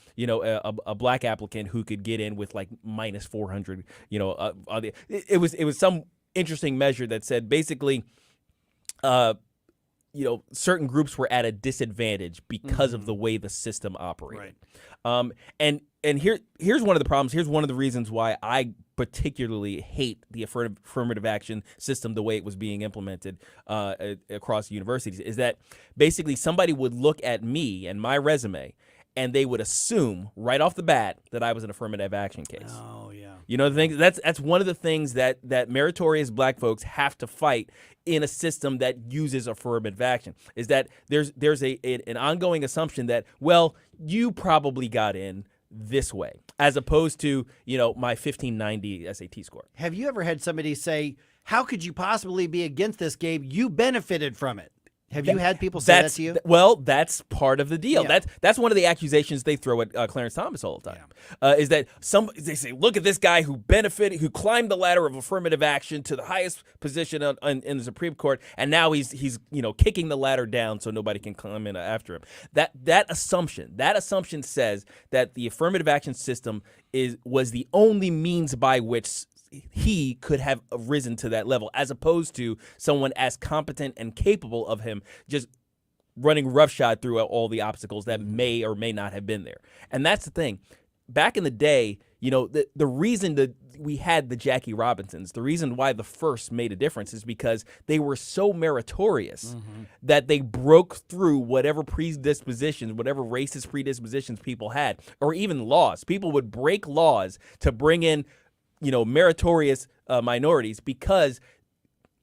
black applicant who could get in with like minus 400, it was some interesting measure that said basically, certain groups were at a disadvantage because of the way the system operated. Right. And here's one of the problems. Here's one of the reasons why I particularly hate the affirmative action system the way it was being implemented across universities, is that basically somebody would look at me and my resume and they would assume right off the bat that I was an affirmative action case. Oh, yeah. The thing that's one of the things that meritorious black folks have to fight in a system that uses affirmative action, is that there's an ongoing assumption that, well, you probably got in this way, as opposed to, my 1590 SAT score. Have you ever had somebody say, how could you possibly be against this, Gabe? You benefited from it. Have you had people say that to you? Well, that's part of the deal. Yeah. That's one of the accusations they throw at Clarence Thomas all the time. Is that they say, look at this guy who benefited, who climbed the ladder of affirmative action to the highest position in the Supreme Court, and now he's kicking the ladder down so nobody can climb in after him. That assumption says that the affirmative action system was the only means by which he could have risen to that level, as opposed to someone as competent and capable of him just running roughshod through all the obstacles that may or may not have been there. And that's the thing. Back in the day, the reason that we had the Jackie Robinsons, the reason why the first made a difference is because they were so meritorious that they broke through whatever predispositions, whatever racist predispositions people had, or even laws. People would break laws to bring in meritorious minorities because,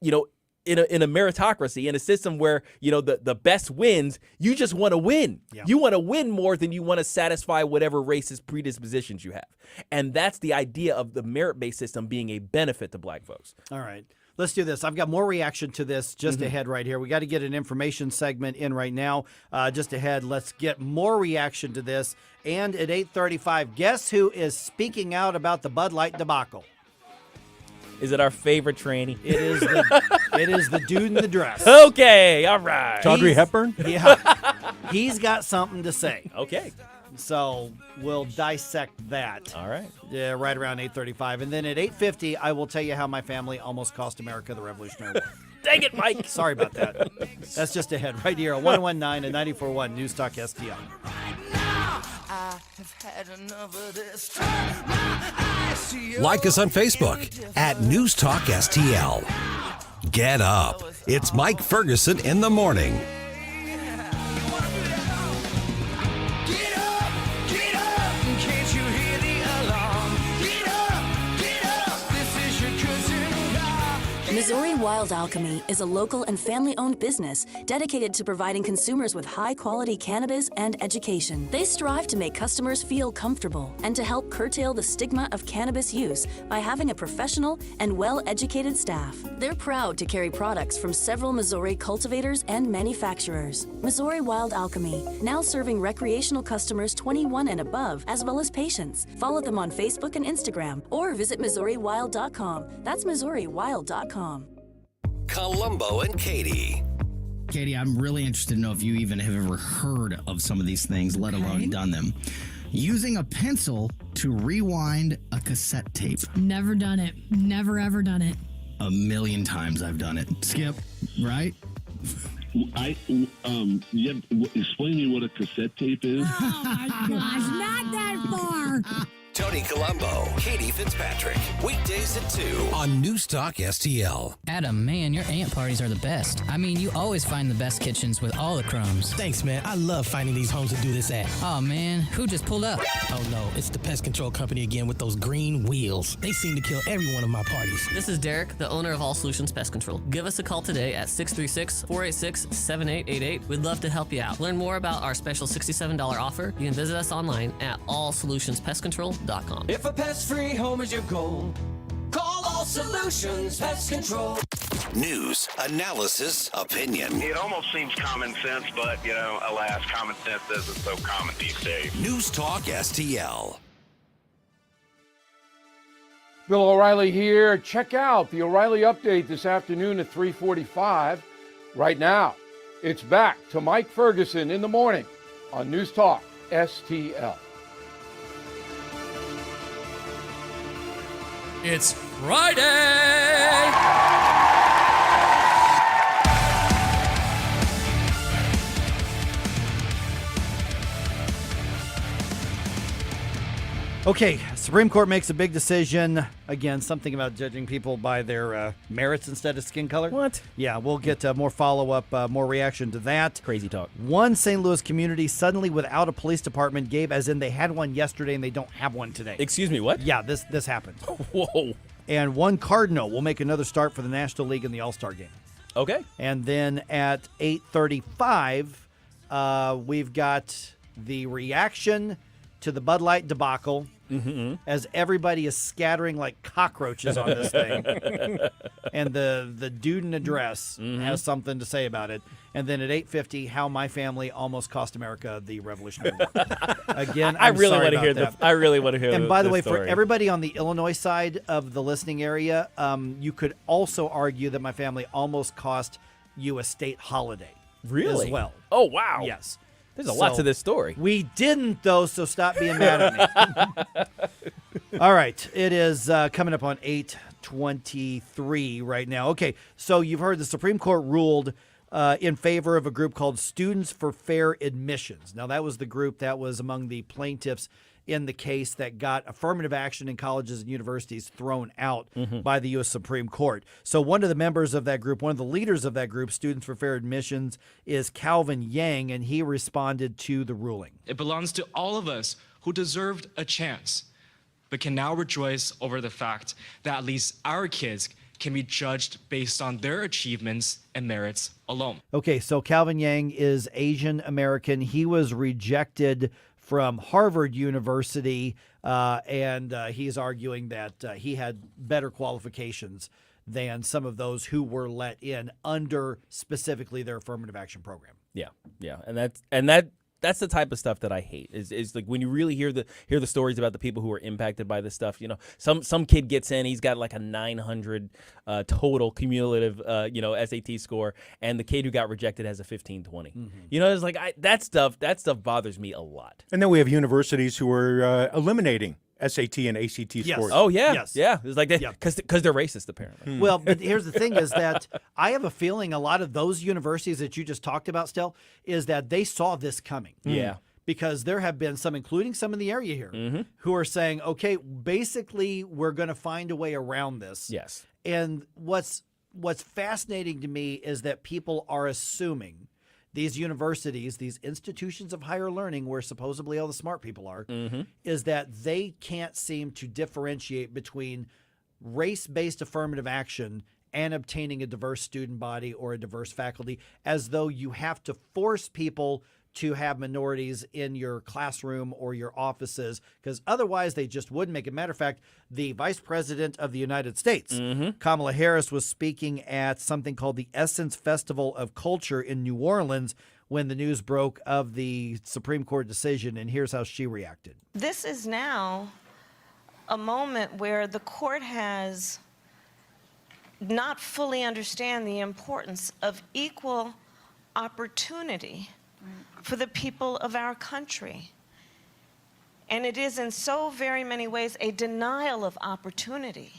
in a meritocracy, in a system where, the best wins, you just want to win. Yeah. You want to win more than you want to satisfy whatever racist predispositions you have. And that's the idea of the merit-based system being a benefit to black folks. All right. Let's do this. I've got more reaction to this just ahead right here. We got to get an information segment in right now. Just ahead, let's get more reaction to this. And at 8:35, guess who is speaking out about the Bud Light debacle? Is it our favorite tranny? It is the dude in the dress. Okay, all right. Audrey Hepburn? Yeah. He's got something to say. Okay. So we'll dissect that. All right. Yeah, right around 8:35. And then at 8:50, I will tell you how my family almost cost America the Revolutionary War. Dang it, Mike. Sorry about that. That's just ahead right here on 101.9 and 94.1 News Talk STL. Like us on Facebook at News Talk STL. Get up. It's Mike Ferguson in the morning. Missouri Wild Alchemy is a local and family-owned business dedicated to providing consumers with high-quality cannabis and education. They strive to make customers feel comfortable and to help curtail the stigma of cannabis use by having a professional and well-educated staff. They're proud to carry products from several Missouri cultivators and manufacturers. Missouri Wild Alchemy, now serving recreational customers 21 and above, as well as patients. Follow them on Facebook and Instagram, or visit MissouriWild.com. That's MissouriWild.com. Columbo and Katie. Katie, I'm really interested to know if you even have ever heard of some of these things, let alone done them. Using a pencil to rewind a cassette tape. Never done it. Never, ever done it. A million times I've done it. Skip, right? Explain to me what a cassette tape is. Oh my gosh, not that far. Tony Colombo, Katie Fitzpatrick. Weekdays at 2 on News Talk STL. Adam, man, your aunt parties are the best. I mean, you always find the best kitchens with all the crumbs. Thanks, man. I love finding these homes to do this at. Oh, man, who just pulled up? Oh, no, it's the pest control company again with those green wheels. They seem to kill every one of my parties. This is Derek, the owner of All Solutions Pest Control. Give us a call today at 636-486-7888. We'd love to help you out. Learn more about our special $67 offer. You can visit us online at allsolutionspestcontrol.com. If a pest-free home is your goal, call All Solutions Pest Control. News, analysis, opinion. It almost seems common sense, but, alas, common sense isn't so common these days. News Talk STL. Bill O'Reilly here. Check out the O'Reilly Update this afternoon at 3:45. Right now, it's back to Mike Ferguson in the morning on News Talk STL. It's Friday! Okay, Supreme Court makes a big decision. Again, something about judging people by their merits instead of skin color. What? Yeah, we'll get more follow-up, more reaction to that. Crazy talk. One St. Louis community suddenly without a police department, Gabe, as in they had one yesterday and they don't have one today. Excuse me, what? Yeah, this happened. Whoa. And one Cardinal will make another start for the National League in the All-Star Game. Okay. And then at 8:35, we've got the reaction to the Bud Light debacle. Mm-hmm. As everybody is scattering like cockroaches on this thing. And the dude in a dress has something to say about it. And then at 8:50, how my family almost cost America the Revolutionary War. Again, I I'm really sorry want to about hear that. I really want to hear. And by the way, story. for everybody on the Illinois side of the listening area, you could also argue that my family almost cost you a state holiday. Really? As well. Oh, wow. Yes. There's a lot to this story. We didn't, though, so stop being mad at me. All right. It is coming up on 8:23 right now. Okay, so you've heard the Supreme Court ruled in favor of a group called Students for Fair Admissions. Now, that was the group that was among the plaintiffs in the case that got affirmative action in colleges and universities thrown out by the U.S. Supreme Court. So one of the members of that group, one of the leaders of that group, Students for Fair Admissions, is Calvin Yang, and he responded to the ruling. It belongs to all of us who deserved a chance, but can now rejoice over the fact that at least our kids can be judged based on their achievements and merits alone. Okay, so Calvin Yang is Asian American. He was rejected from Harvard University, and he's arguing that he had better qualifications than some of those who were let in under specifically their affirmative action program. Yeah, that's the type of stuff that I hate. Is like when you really hear the stories about the people who are impacted by this stuff. Some kid gets in, he's got like a 900 total cumulative SAT score, and the kid who got rejected has a 1520. It's like that stuff bothers me a lot. And then we have universities who are eliminating SAT and ACT scores. Oh yeah, Yes. yeah. It's like because they're racist apparently. Well, but here's the thing is that I have a feeling a lot of those universities that you just talked about, Stel, is that they saw this coming. Yeah. Because there have been some, including some in the area here, who are saying, okay, basically we're going to find a way around this. Yes. And what's fascinating to me is that people are assuming these universities, these institutions of higher learning where supposedly all the smart people are, is that they can't seem to differentiate between race-based affirmative action and obtaining a diverse student body or a diverse faculty, as though you have to force people to have minorities in your classroom or your offices, because otherwise they just wouldn't make it. Matter of fact, the Vice President of the United States, Kamala Harris, was speaking at something called the Essence Festival of Culture in New Orleans when the news broke of the Supreme Court decision, and here's how she reacted. This is now a moment where the court has not fully understand the importance of equal opportunity for the people of our country. And it is in so very many ways a denial of opportunity.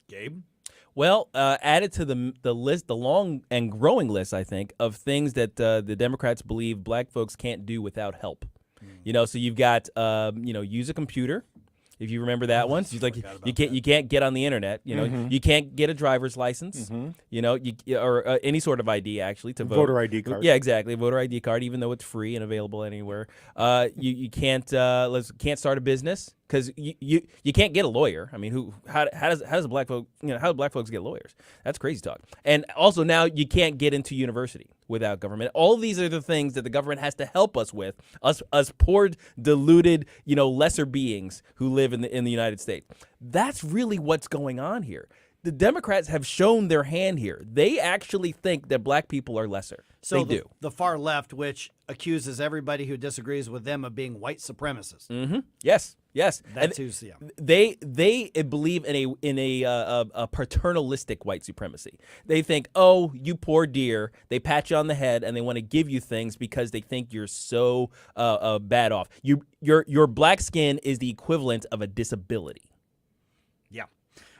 Gabe? Well, added to the list, the long and growing list, I think, of things that the Democrats believe black folks can't do without help. So you've got, use a computer. If you remember that one, so you can't get on the internet. You know, Mhm. you can't get a driver's license. Mhm. You know, or any sort of ID actually to vote. Voter ID card. Yeah, exactly. Voter ID card, even though it's free and available anywhere. You can't start a business because you can't get a lawyer. I mean, how does black folk how do black folks get lawyers? That's crazy talk. And also now you can't get into university without government. All these are the things that the government has to help us with. Us poor, deluded, lesser beings who live in the United States. That's really what's going on here. The Democrats have shown their hand here. They actually think that black people are lesser. So they do. The far left, which accuses everybody who disagrees with them of being white supremacists. Mm-hmm. Yes. That's And who's They believe in a paternalistic white supremacy. They think, oh, you poor dear. They pat you on the head and they want to give you things because they think you're so bad off. Your black skin is the equivalent of a disability. Yeah.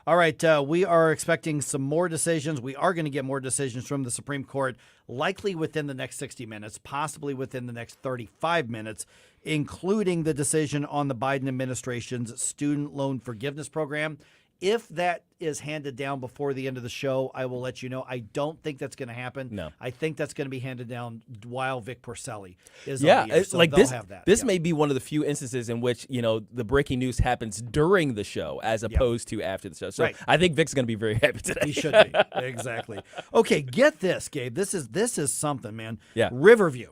All right, we are expecting some more decisions. We are going to get more decisions from the Supreme Court, likely within the next 60 minutes, possibly within the next 35 minutes, including the decision on the Biden administration's student loan forgiveness program. If that is handed down before the end of the show, I will let you know. I don't think that's going to happen. No. I think that's going to be handed down while Vic Porcelli is Yeah, on the air. So like they'll this. have that. This Yeah. may be one of the few instances in which the breaking news happens during the show as opposed to after the show. So Right. I think Vic's going to be very happy today. He should be. Exactly. Okay, get this, Gabe. This is something, man. Yeah. Riverview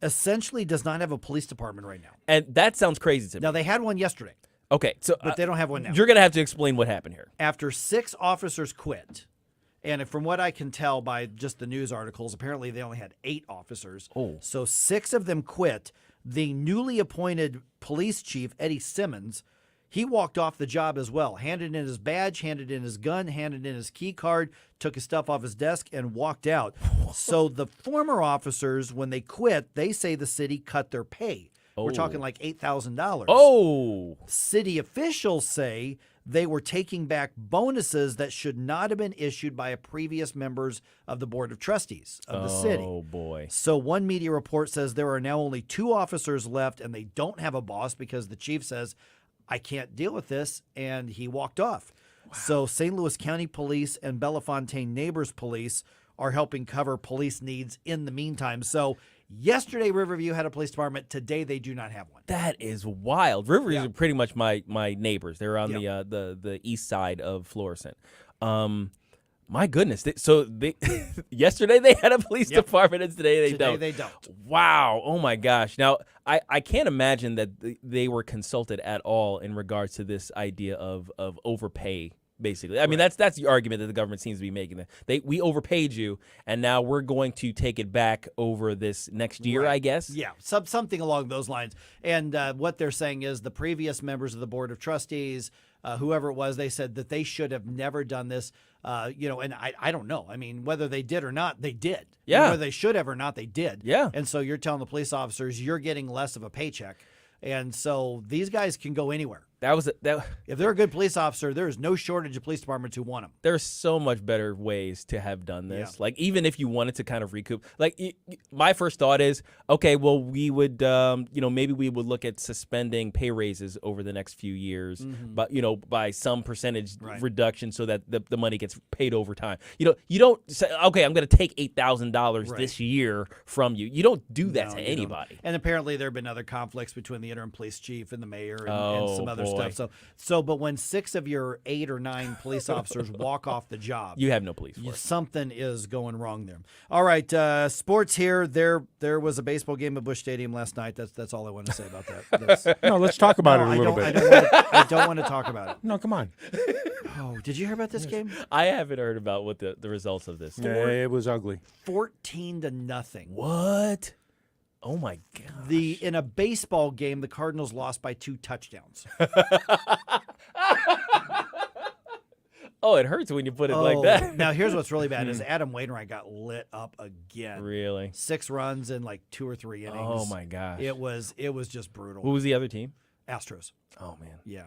essentially does not have a police department right now. And that sounds crazy to me. Now, they had one yesterday. Okay, so But they don't have one now. You're going to have to explain what happened here. After 6 officers quit, and from what I can tell by just the news articles, apparently they only had 8 officers. Oh. So 6 of them quit. The newly appointed police chief, Eddie Simmons, he walked off the job as well, handed in his badge, handed in his gun, handed in his key card, took his stuff off his desk, and walked out. So the former officers, when they quit, they say the city cut their pay. We're talking like $8,000. Oh. City officials say they were taking back bonuses that should not have been issued by a previous members of the Board of Trustees of the city. Oh, boy. So one media report says there are now only 2 officers left and they don't have a boss because the chief says, I can't deal with this, and he walked off. Wow. So St. Louis County Police and Bellefontaine Neighbors Police are helping cover police needs in the meantime. So yesterday, Riverview had a police department. Today, they do not have one. That is wild. Riverview are pretty much my neighbors. They're on the east side of Florissant. My goodness. Yesterday they had a police department, and today they don't. Wow. Oh, my gosh. Now, I can't imagine that they were consulted at all in regards to this idea of overpay. Basically, I mean that's the argument that the government seems to be making. That we overpaid you, and now we're going to take it back over this next year, I guess. Yeah, something along those lines. And what they're saying is the previous members of the Board of Trustees, whoever it was, they said that they should have never done this. And I don't know. I mean, whether they did or not, they did. Yeah. Whether they should have or not, they did. Yeah. And so you're telling the police officers you're getting less of a paycheck. And so these guys can go anywhere. If they're a good police officer, there is no shortage of police departments who want them. There's so much better ways to have done this. Yeah. Like, even if you wanted to kind of recoup, like, my first thought is, okay, well, we would, maybe we would look at suspending pay raises over the next few years, but, by some percentage reduction so that the money gets paid over time. You don't say, okay, I'm going to take $8,000 this year from you. You don't do that to anybody. And apparently there have been other conflicts between the interim police chief and the mayor and some other stuff. But when 6 of your 8 or 9 police officers walk off the job, you have no police force. Something is going wrong there. All right, sports here. There was a baseball game at Busch Stadium last night. That's all I want to say about that. No, let's talk about it a little bit. I don't want to talk about it. No, come on. Oh, did you hear about this game? I haven't heard about what the results of this. Yeah, it was ugly. 14-0. What? Oh, my God. In a baseball game, the Cardinals lost by 2 touchdowns. Oh, it hurts when you put it like that. Now, here's what's really bad is Adam Wainwright got lit up again. Really? 6 runs in like 2 or 3 innings. Oh, my gosh. It was just brutal. Who was the other team? Astros. Oh, man. Yeah.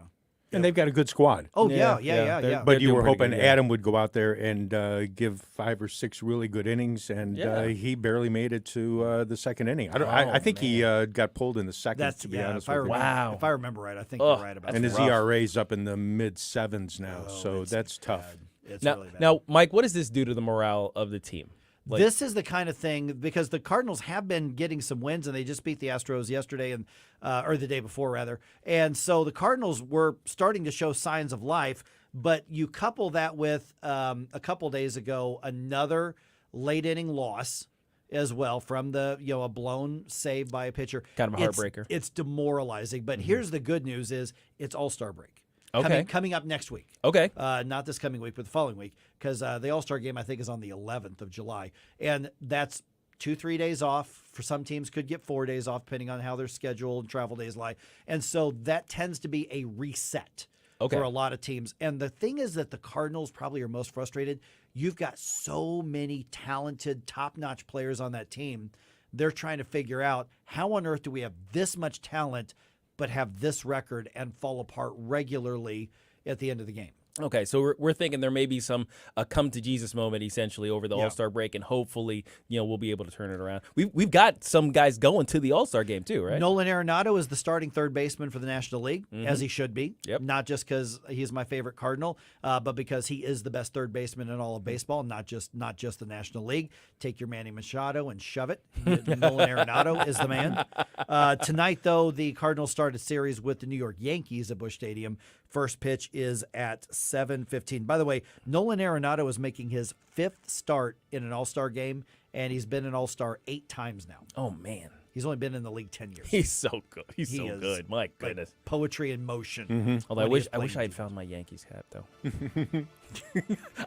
And they've got a good squad. Oh, yeah. But you doing were pretty hoping good, yeah. Adam would go out there and give 5 or 6 really good innings, and he barely made it to the second inning. I think he got pulled in the second, to be honest with you. If I remember right, I think you're right about that. And his ERA's up in the mid-7s now, so that's tough. It's now, really bad. now, Mike, what does this do to the morale of the team? This is the kind of thing, because the Cardinals have been getting some wins, and they just beat the Astros yesterday, or the day before, rather. And so the Cardinals were starting to show signs of life, but you couple that with a couple days ago, another late inning loss as well from a blown save by a pitcher. Kind of a heartbreaker. It's demoralizing. But here's the good news is it's All-Star break. Okay. Coming up next week. Okay. Not this coming week, but the following week, because the All-Star game, I think, is on the 11th of July. And that's 2-3 days off. For some teams could get 4 days off, depending on how their schedule and travel days lie. And so that tends to be a reset for a lot of teams. And the thing is that the Cardinals probably are most frustrated. You've got so many talented, top-notch players on that team. They're trying to figure out, how on earth do we have this much talent but have this record and fall apart regularly at the end of the game? Okay, so we're thinking there may be some come to Jesus moment essentially over the All-Star break, and hopefully we'll be able to turn it around. We've got some guys going to the All-Star game too, right? Nolan Arenado is the starting third baseman for the National League, as he should be. Yep. Not just because he's my favorite Cardinal, but because he is the best third baseman in all of baseball, not just the National League. Take your Manny Machado and shove it. Nolan Arenado is the man. Tonight, though, the Cardinals start a series with the New York Yankees at Busch Stadium. First pitch is at 7:15. By the way, Nolan Arenado is making his 5th start in an All-Star game, and he's been an All-Star 8 times now. Oh, man. He's only been in the league 10 years. He's so good. He's so good. My goodness. Like poetry in motion. Although I wish I had found my Yankees hat, though.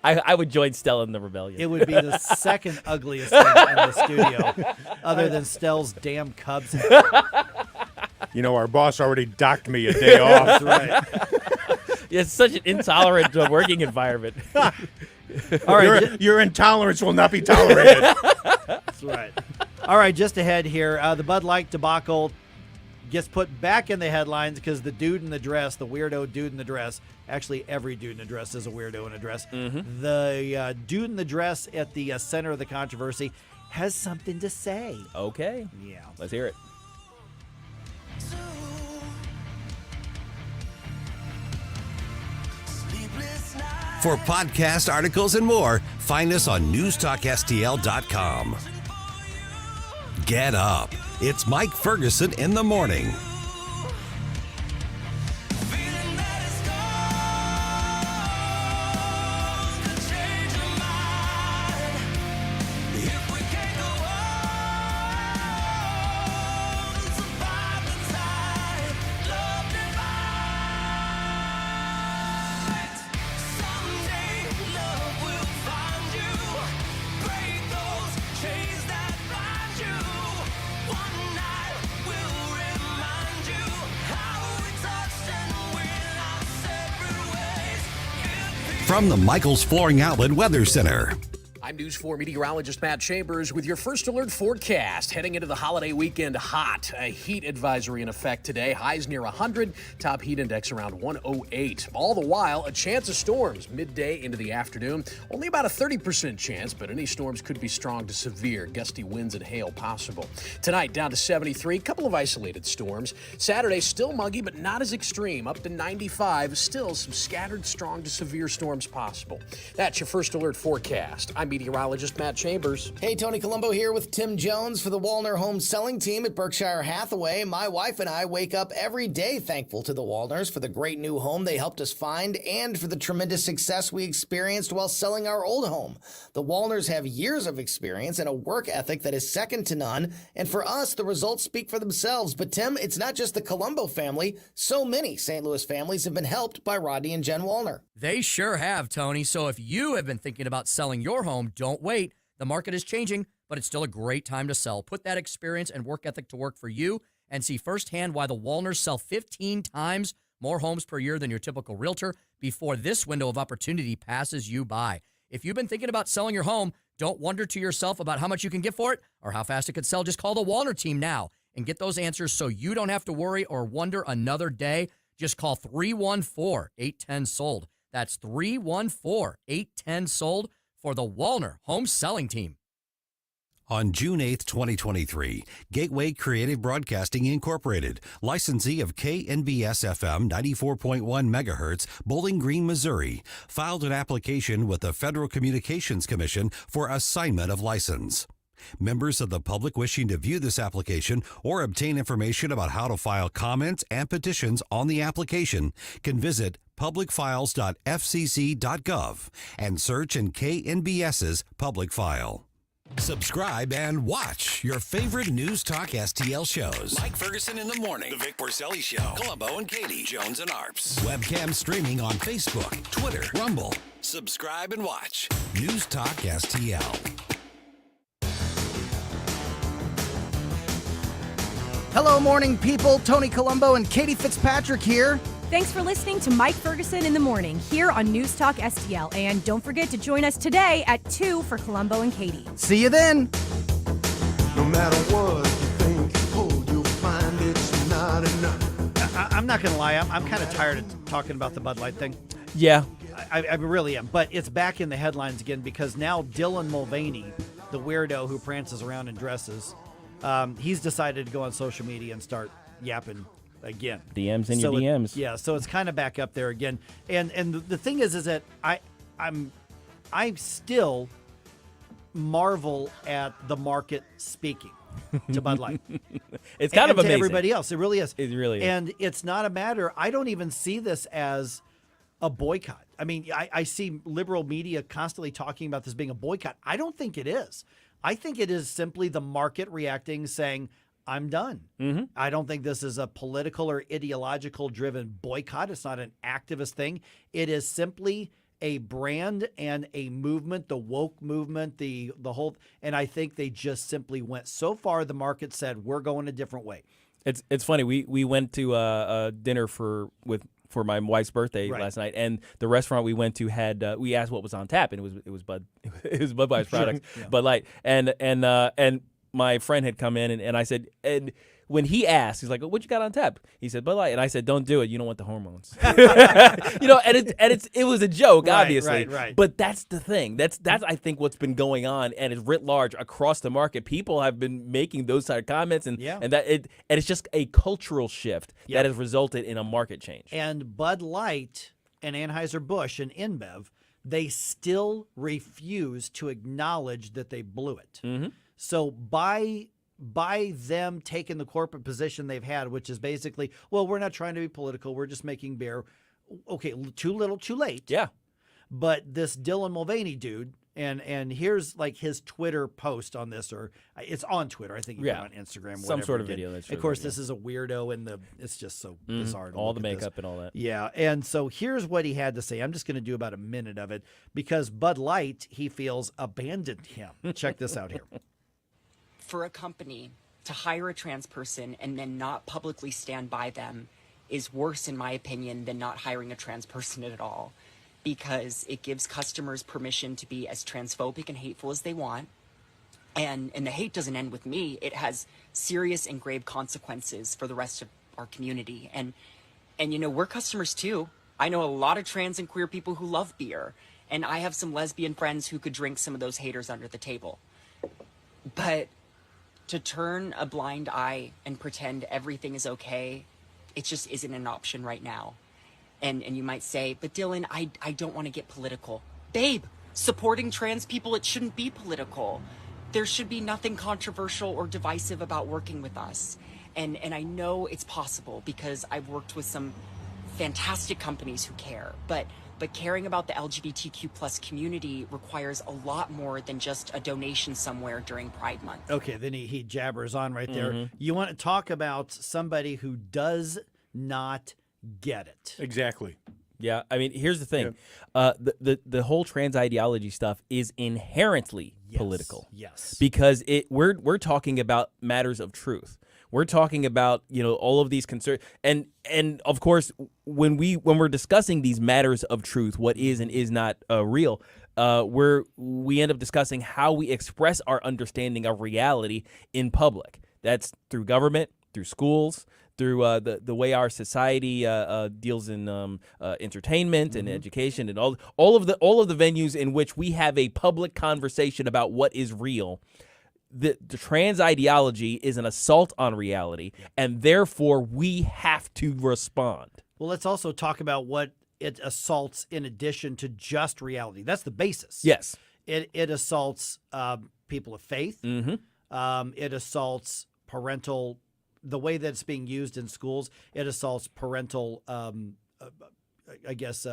I would join Stella in the rebellion. It would be the second ugliest thing in the studio, other than Stell's damn Cubs hat. Our boss already docked me a day off. That's right. It's such an intolerant working environment. All right, your intolerance will not be tolerated. That's right. All right, just ahead here, the Bud Light debacle gets put back in the headlines because the dude in the dress, the weirdo dude in the dress, actually every dude in a dress is a weirdo in a dress. The dude in the dress at the center of the controversy has something to say. Okay. Yeah. Let's hear it. For podcast articles and more, find us on newstalkstl.com. Get up. It's Mike Ferguson in the morning. From the Michaels Flooring Outlet Weather Center. I'm News 4 meteorologist Matt Chambers with your first alert forecast. Heading into the holiday weekend hot. A heat advisory in effect today. Highs near 100. Top heat index around 108. All the while, a chance of storms midday into the afternoon. Only about a 30% chance, but any storms could be strong to severe. Gusty winds and hail possible. Tonight, down to 73. Couple of isolated storms. Saturday, still muggy, but not as extreme. Up to 95. Still some scattered strong to severe storms possible. That's your first alert forecast. I'm meteorologist Matt Chambers. Hey, Tony Colombo here with Tim Jones for the Walner Home Selling Team at Berkshire Hathaway. My wife and I wake up every day thankful to the Walners for the great new home they helped us find and for the tremendous success we experienced while selling our old home. The Walners have years of experience and a work ethic that is second to none, and for us, the results speak for themselves. But Tim, it's not just the Colombo family. So many St. Louis families have been helped by Rodney and Jen Walner. They sure have, Tony. So if you have been thinking about selling your home, don't wait. The market is changing, but it's still a great time to sell. Put that experience and work ethic to work for you and see firsthand why the Walners sell 15 times more homes per year than your typical realtor before this window of opportunity passes you by. If you've been thinking about selling your home, don't wonder to yourself about how much you can get for it or how fast it could sell. Just call the Walner team now and get those answers so you don't have to worry or wonder another day. Just call 314-810-SOLD. That's 314-810-SOLD for the Wallner Home Selling Team. On June 8th, 2023, Gateway Creative Broadcasting Incorporated, licensee of KNBS-FM 94.1 MHz, Bowling Green, Missouri, filed an application with the Federal Communications Commission for assignment of license. Members of the public wishing to view this application or obtain information about how to file comments and petitions on the application can visit publicfiles.fcc.gov and search in KNBS's public file. Subscribe and watch your favorite News Talk STL shows. Mike Ferguson in the Morning, The Vic Porcelli Show, Columbo and Katie, Jones and Arps. Webcam streaming on Facebook, Twitter, Rumble. Subscribe and watch News Talk STL. Hello, morning people. Tony Colombo and Katie Fitzpatrick here. Thanks for listening to Mike Ferguson in the Morning here on News Talk STL. And don't forget to join us today at 2 for Columbo and Katie. See you then. No matter what you think you pull, you'll find it's not enough. I'm not going to lie. I'm kind of tired of talking about the Bud Light thing. Yeah. I really am. But it's back in the headlines again because now Dylan Mulvaney, the weirdo who prances around in dresses, he's decided to go on social media and start yapping again. DMs in your DMs. Yeah, so it's kind of back up there again. And the thing is that I still marvel at the market speaking to Bud Light. It's kind of to amazing. Everybody else, it really is. It really is. And it's not a matter. I don't even see this as a boycott. I mean, I see liberal media constantly talking about this being a boycott. I don't think it is. I think it is simply the market reacting, saying, I'm done. Mm-hmm. I don't think this is a political or ideological driven boycott. It's not an activist thing. It is simply a brand and a movement, the woke movement, the whole. And I think they just simply went so far. The market said, we're going a different way. It's funny. We went to a dinner for my wife's birthday last night, and the restaurant we went to had we asked what was on tap, and it was Budweiser products, Yeah. Bud Light, and my friend had come in, and I said, and when he asked, he's like, "What you got on tap?" He said, "Bud Light," and I said, "Don't do it. You don't want the hormones." It was a joke, obviously. Right. But that's the thing. That's I think what's been going on, and it's writ large across the market. People have been making those sort of comments, and it's just a cultural shift that has resulted in a market change. And Bud Light and Anheuser-Busch and InBev, they still refuse to acknowledge that they blew it. Mm-hmm. So by them taking the corporate position they've had, which is basically, well, we're not trying to be political, we're just making beer. Okay, too little, too late. Yeah. But this Dylan Mulvaney dude, and here's like his Twitter post on this, or it's on Twitter. I think you put it on Instagram. Some sort of video. Of course, this is a weirdo, and it's just so bizarre. All the makeup and all that. Yeah, and so here's what he had to say. I'm just going to do about a minute of it because Bud Light, he feels, abandoned him. Check this out here. For a company to hire a trans person and then not publicly stand by them is worse, in my opinion, than not hiring a trans person at all, because it gives customers permission to be as transphobic and hateful as they want. And the hate doesn't end with me. It has serious and grave consequences for the rest of our community. And we're customers too. I know a lot of trans and queer people who love beer, and I have some lesbian friends who could drink some of those haters under the table. But to turn a blind eye and pretend everything is okay, it just isn't an option right now. And you might say, but Dylan, I don't want to get political. Babe, supporting trans people, it shouldn't be political. There should be nothing controversial or divisive about working with us. And I know it's possible because I've worked with some fantastic companies who care, but caring about the LGBTQ plus community requires a lot more than just a donation somewhere during Pride Month. Okay, then he jabbers on right there. Mm-hmm. You want to talk about somebody who does not get it. Exactly. Yeah, I mean, here's the thing. The whole trans ideology stuff is inherently political. Yes. Because we're talking about matters of truth. We're talking about, all of these concerns, and of course, when we're discussing these matters of truth, what is and is not real, we end up discussing how we express our understanding of reality in public. That's through government, through schools, through the way our society deals in entertainment and education and all of the venues in which we have a public conversation about what is real. The trans ideology is an assault on reality, and therefore we have to respond. Well, let's also talk about what it assaults in addition to just reality. That's the basis. Yes. It assaults people of faith. Mm-hmm. It assaults parental, the way that it's being used in schools. It assaults parental,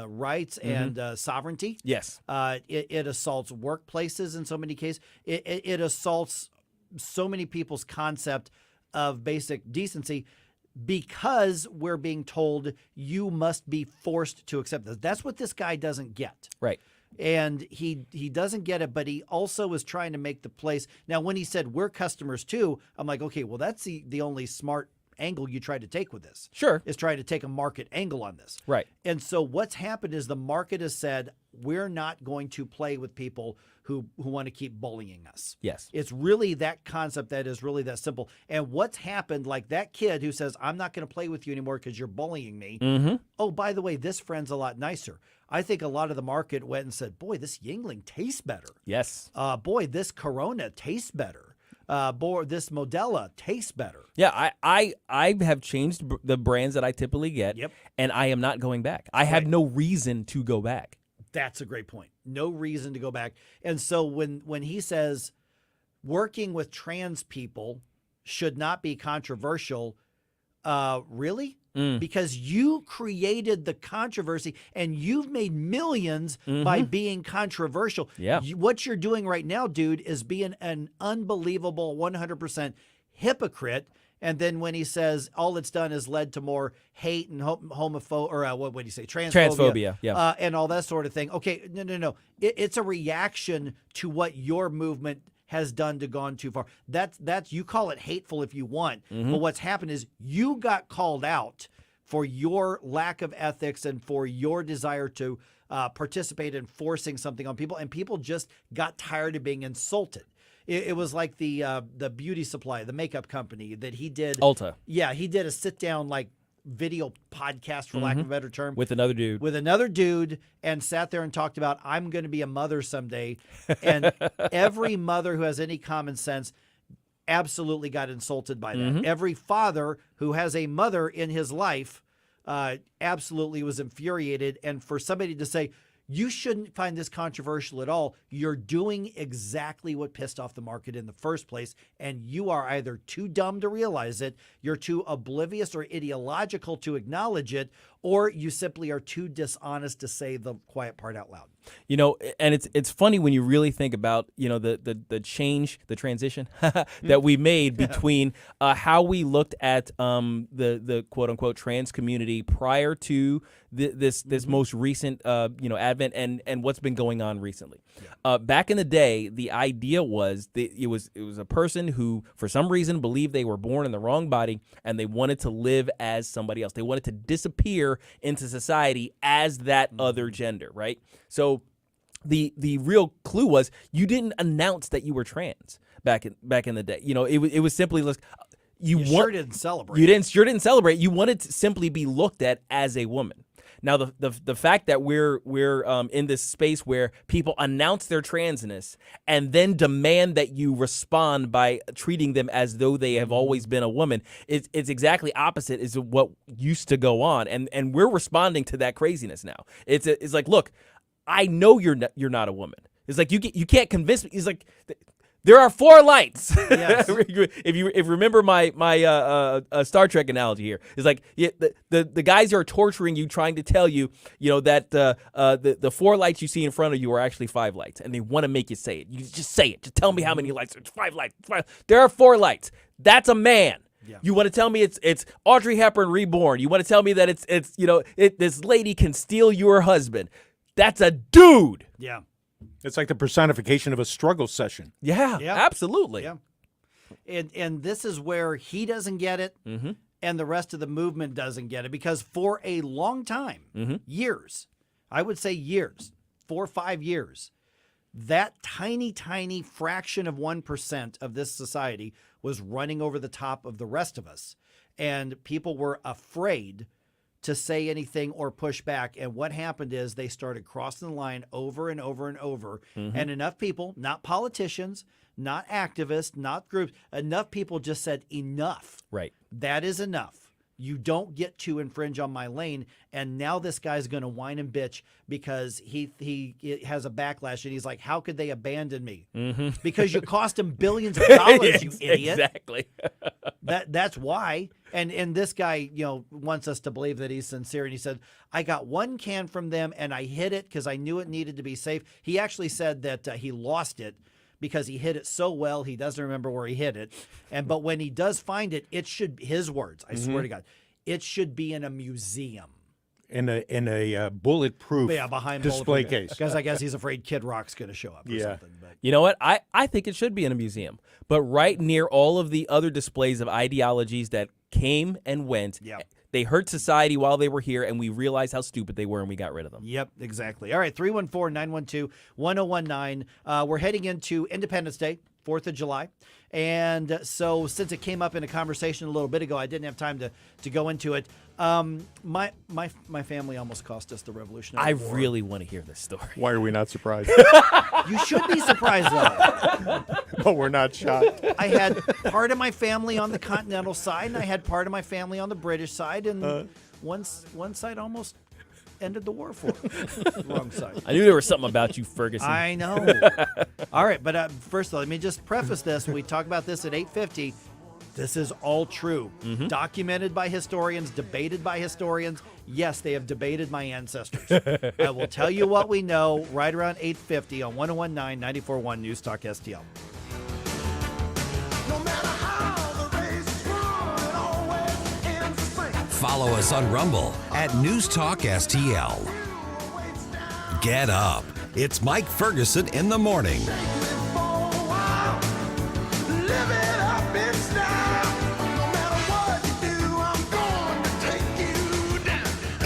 rights and sovereignty. Yes. It assaults workplaces in so many cases. It assaults so many people's concept of basic decency, because we're being told you must be forced to accept this. That's what this guy doesn't get. Right. And he doesn't get it, but he also is trying to make the place. Now, when he said we're customers too, I'm like, okay, well, that's the only smart angle you try to take with this. Sure. Is trying to take a market angle on this. Right. And so what's happened is the market has said, we're not going to play with people who want to keep bullying us. Yes. It's really that concept that is really that simple. And what's happened, like that kid who says, I'm not going to play with you anymore because you're bullying me. Mm-hmm. Oh, by the way, this friend's a lot nicer. I think a lot of the market went and said, boy, this Yingling tastes better. Yes. Boy, this Corona tastes better. Boy, this Modelo tastes better. Yeah, I have changed the brands that I typically get, and I am not going back. I have no reason to go back. That's a great point. No reason to go back. And so when he says working with trans people should not be controversial, really? Because you created the controversy and you've made millions by being controversial. Yeah. What you're doing right now, dude, is being an unbelievable 100% hypocrite. And then when he says all it's done is led to more hate and homophobia, or what would you say? Transphobia, yeah. And all that sort of thing. Okay, no. It's a reaction to what your movement has done to gone too far. That's you call it hateful if you want, but what's happened is you got called out for your lack of ethics and for your desire to participate in forcing something on people, and people just got tired of being insulted. It was like the beauty supply, the makeup company that he did. Ulta. Yeah, he did a sit down like video podcast, for lack of a better term, with another dude, and sat there and talked about, I'm going to be a mother someday. And every mother who has any common sense absolutely got insulted by that. Every father who has a mother in his life absolutely was infuriated. And for somebody to say, you shouldn't find this controversial at all, you're doing exactly what pissed off the market in the first place, and you are either too dumb to realize it, you're too oblivious or ideological to acknowledge it, or you simply are too dishonest to say the quiet part out loud. You know, and it's funny when you really think about, you know, the change, the transition that we made between how we looked at the quote unquote trans community prior to this most recent advent and what's been going on recently. Back in the day, the idea was that it was a person who for some reason believed they were born in the wrong body and they wanted to live as somebody else. They wanted to disappear into society as that other gender, right? So the real clue was you didn't announce that you were trans back in the day. You know, it was simply you sure didn't celebrate. You didn't celebrate. You wanted to simply be looked at as a woman. Now the fact that we're in this space where people announce their transness and then demand that you respond by treating them as though they have always been a woman, it's exactly opposite is what used to go on, and we're responding to that craziness now. It's like, look, I know you're not a woman. It's like you can't convince me. It's like there are four lights. Yes. if you remember my Star Trek analogy here, it's like the guys who are torturing you, trying to tell you, that the four lights you see in front of you are actually five lights, and they want to make you say it. You just say it. Just tell me how many lights. It's five lights. There are four lights. That's a man. Yeah. You want to tell me it's Audrey Hepburn reborn. You want to tell me that it's this lady can steal your husband. That's a dude. Yeah. It's like the personification of a struggle session. Yeah. Absolutely. Yeah. And this is where he doesn't get it, and the rest of the movement doesn't get it, because for a long time, years, I would say years, 4 or 5 years, that tiny, tiny fraction of 1% of this society was running over the top of the rest of us. and people were afraid to say anything or push back. And what happened is they started crossing the line over and over and over. And enough people, not politicians, not activists, not groups, enough people just said enough. Right. That is enough. You don't get to infringe on my lane. And now this guy's going to whine and bitch because he has a backlash. And he's like, how could they abandon me? Because you cost him billions of dollars, you idiot. Exactly. That's why. And this guy, wants us to believe that he's sincere. And he said, I got one can from them and I hid it because I knew it needed to be safe. He actually said that he lost it because he hid it so well he doesn't remember where he hid it. But when he does find it, it should, his words, I swear to God, it should be in a museum. In a bulletproof behind display case. Because I guess he's afraid Kid Rock's going to show up or something. But. You know what? I think it should be in a museum. But right near all of the other displays of ideologies that came and went, they hurt society while they were here, and we realized how stupid they were, and we got rid of them. Yep, exactly. All right, 314-912-1019. We're heading into Independence Day, 4th of July. And so since it came up in a conversation a little bit ago, I didn't have time to go into it. My family almost cost us the Revolutionary War. I really want to hear this story. Why are we not surprised? You should be surprised, though. But we're not shocked. I had part of my family on the Continental side, and I had part of my family on the British side, and one side almost ended the war for the wrong side. I knew there was something about you, Ferguson. I know. All right, but first of all, let me just preface this. We talk about this at 8:50. This is all true. Documented by historians, debated by historians. Yes, they have debated my ancestors. I will tell you what we know right around 8:50 on 101.9 94.1 News Talk STL. Follow us on Rumble at News Talk STL. Get up. It's Mike Ferguson in the morning.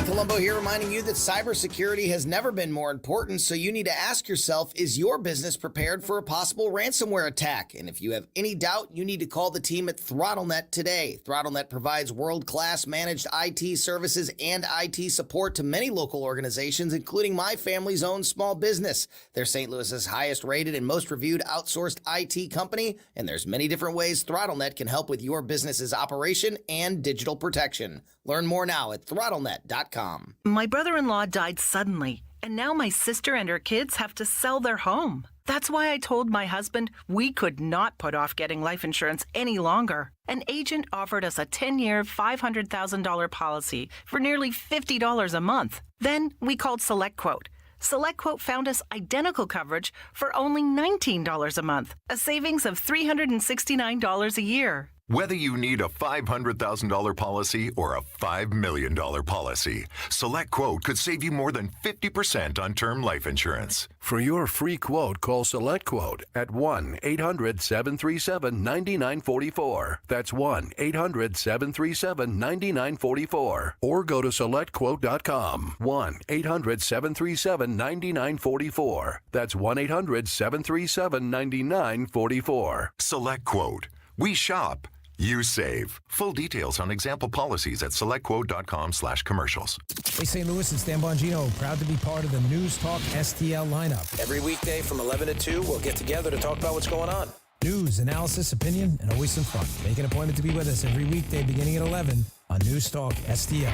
Columbo here reminding you that cybersecurity has never been more important, so you need to ask yourself, is your business prepared for a possible ransomware attack? And if you have any doubt, you need to call the team at ThrottleNet today. ThrottleNet provides world-class managed IT services and IT support to many local organizations, including my family's own small business. They're St. Louis's highest rated and most reviewed outsourced IT company, and there's many different ways ThrottleNet can help with your business's operation and digital protection. Learn more now at throttlenet.com. My brother-in-law died suddenly, and now my sister and her kids have to sell their home. That's why I told my husband we could not put off getting life insurance any longer. An agent offered us a 10-year, $500,000 policy for nearly $50 a month. Then we called SelectQuote. SelectQuote found us identical coverage for only $19 a month, a savings of $369 a year. Whether you need a $500,000 policy or a $5 million policy, SelectQuote could save you more than 50% on term life insurance. For your free quote, call SelectQuote at 1-800-737-9944. That's 1-800-737-9944. Or go to SelectQuote.com. 1-800-737-9944. That's 1-800-737-9944. SelectQuote. We shop. You save. Full details on example policies at selectquote.com/commercials. Hey, St. Louis, it's Dan Bongino, proud to be part of the News Talk STL lineup. Every weekday from 11 to 2, we'll get together to talk about what's going on. News, analysis, opinion, and always some fun. Make an appointment to be with us every weekday beginning at 11 on News Talk STL.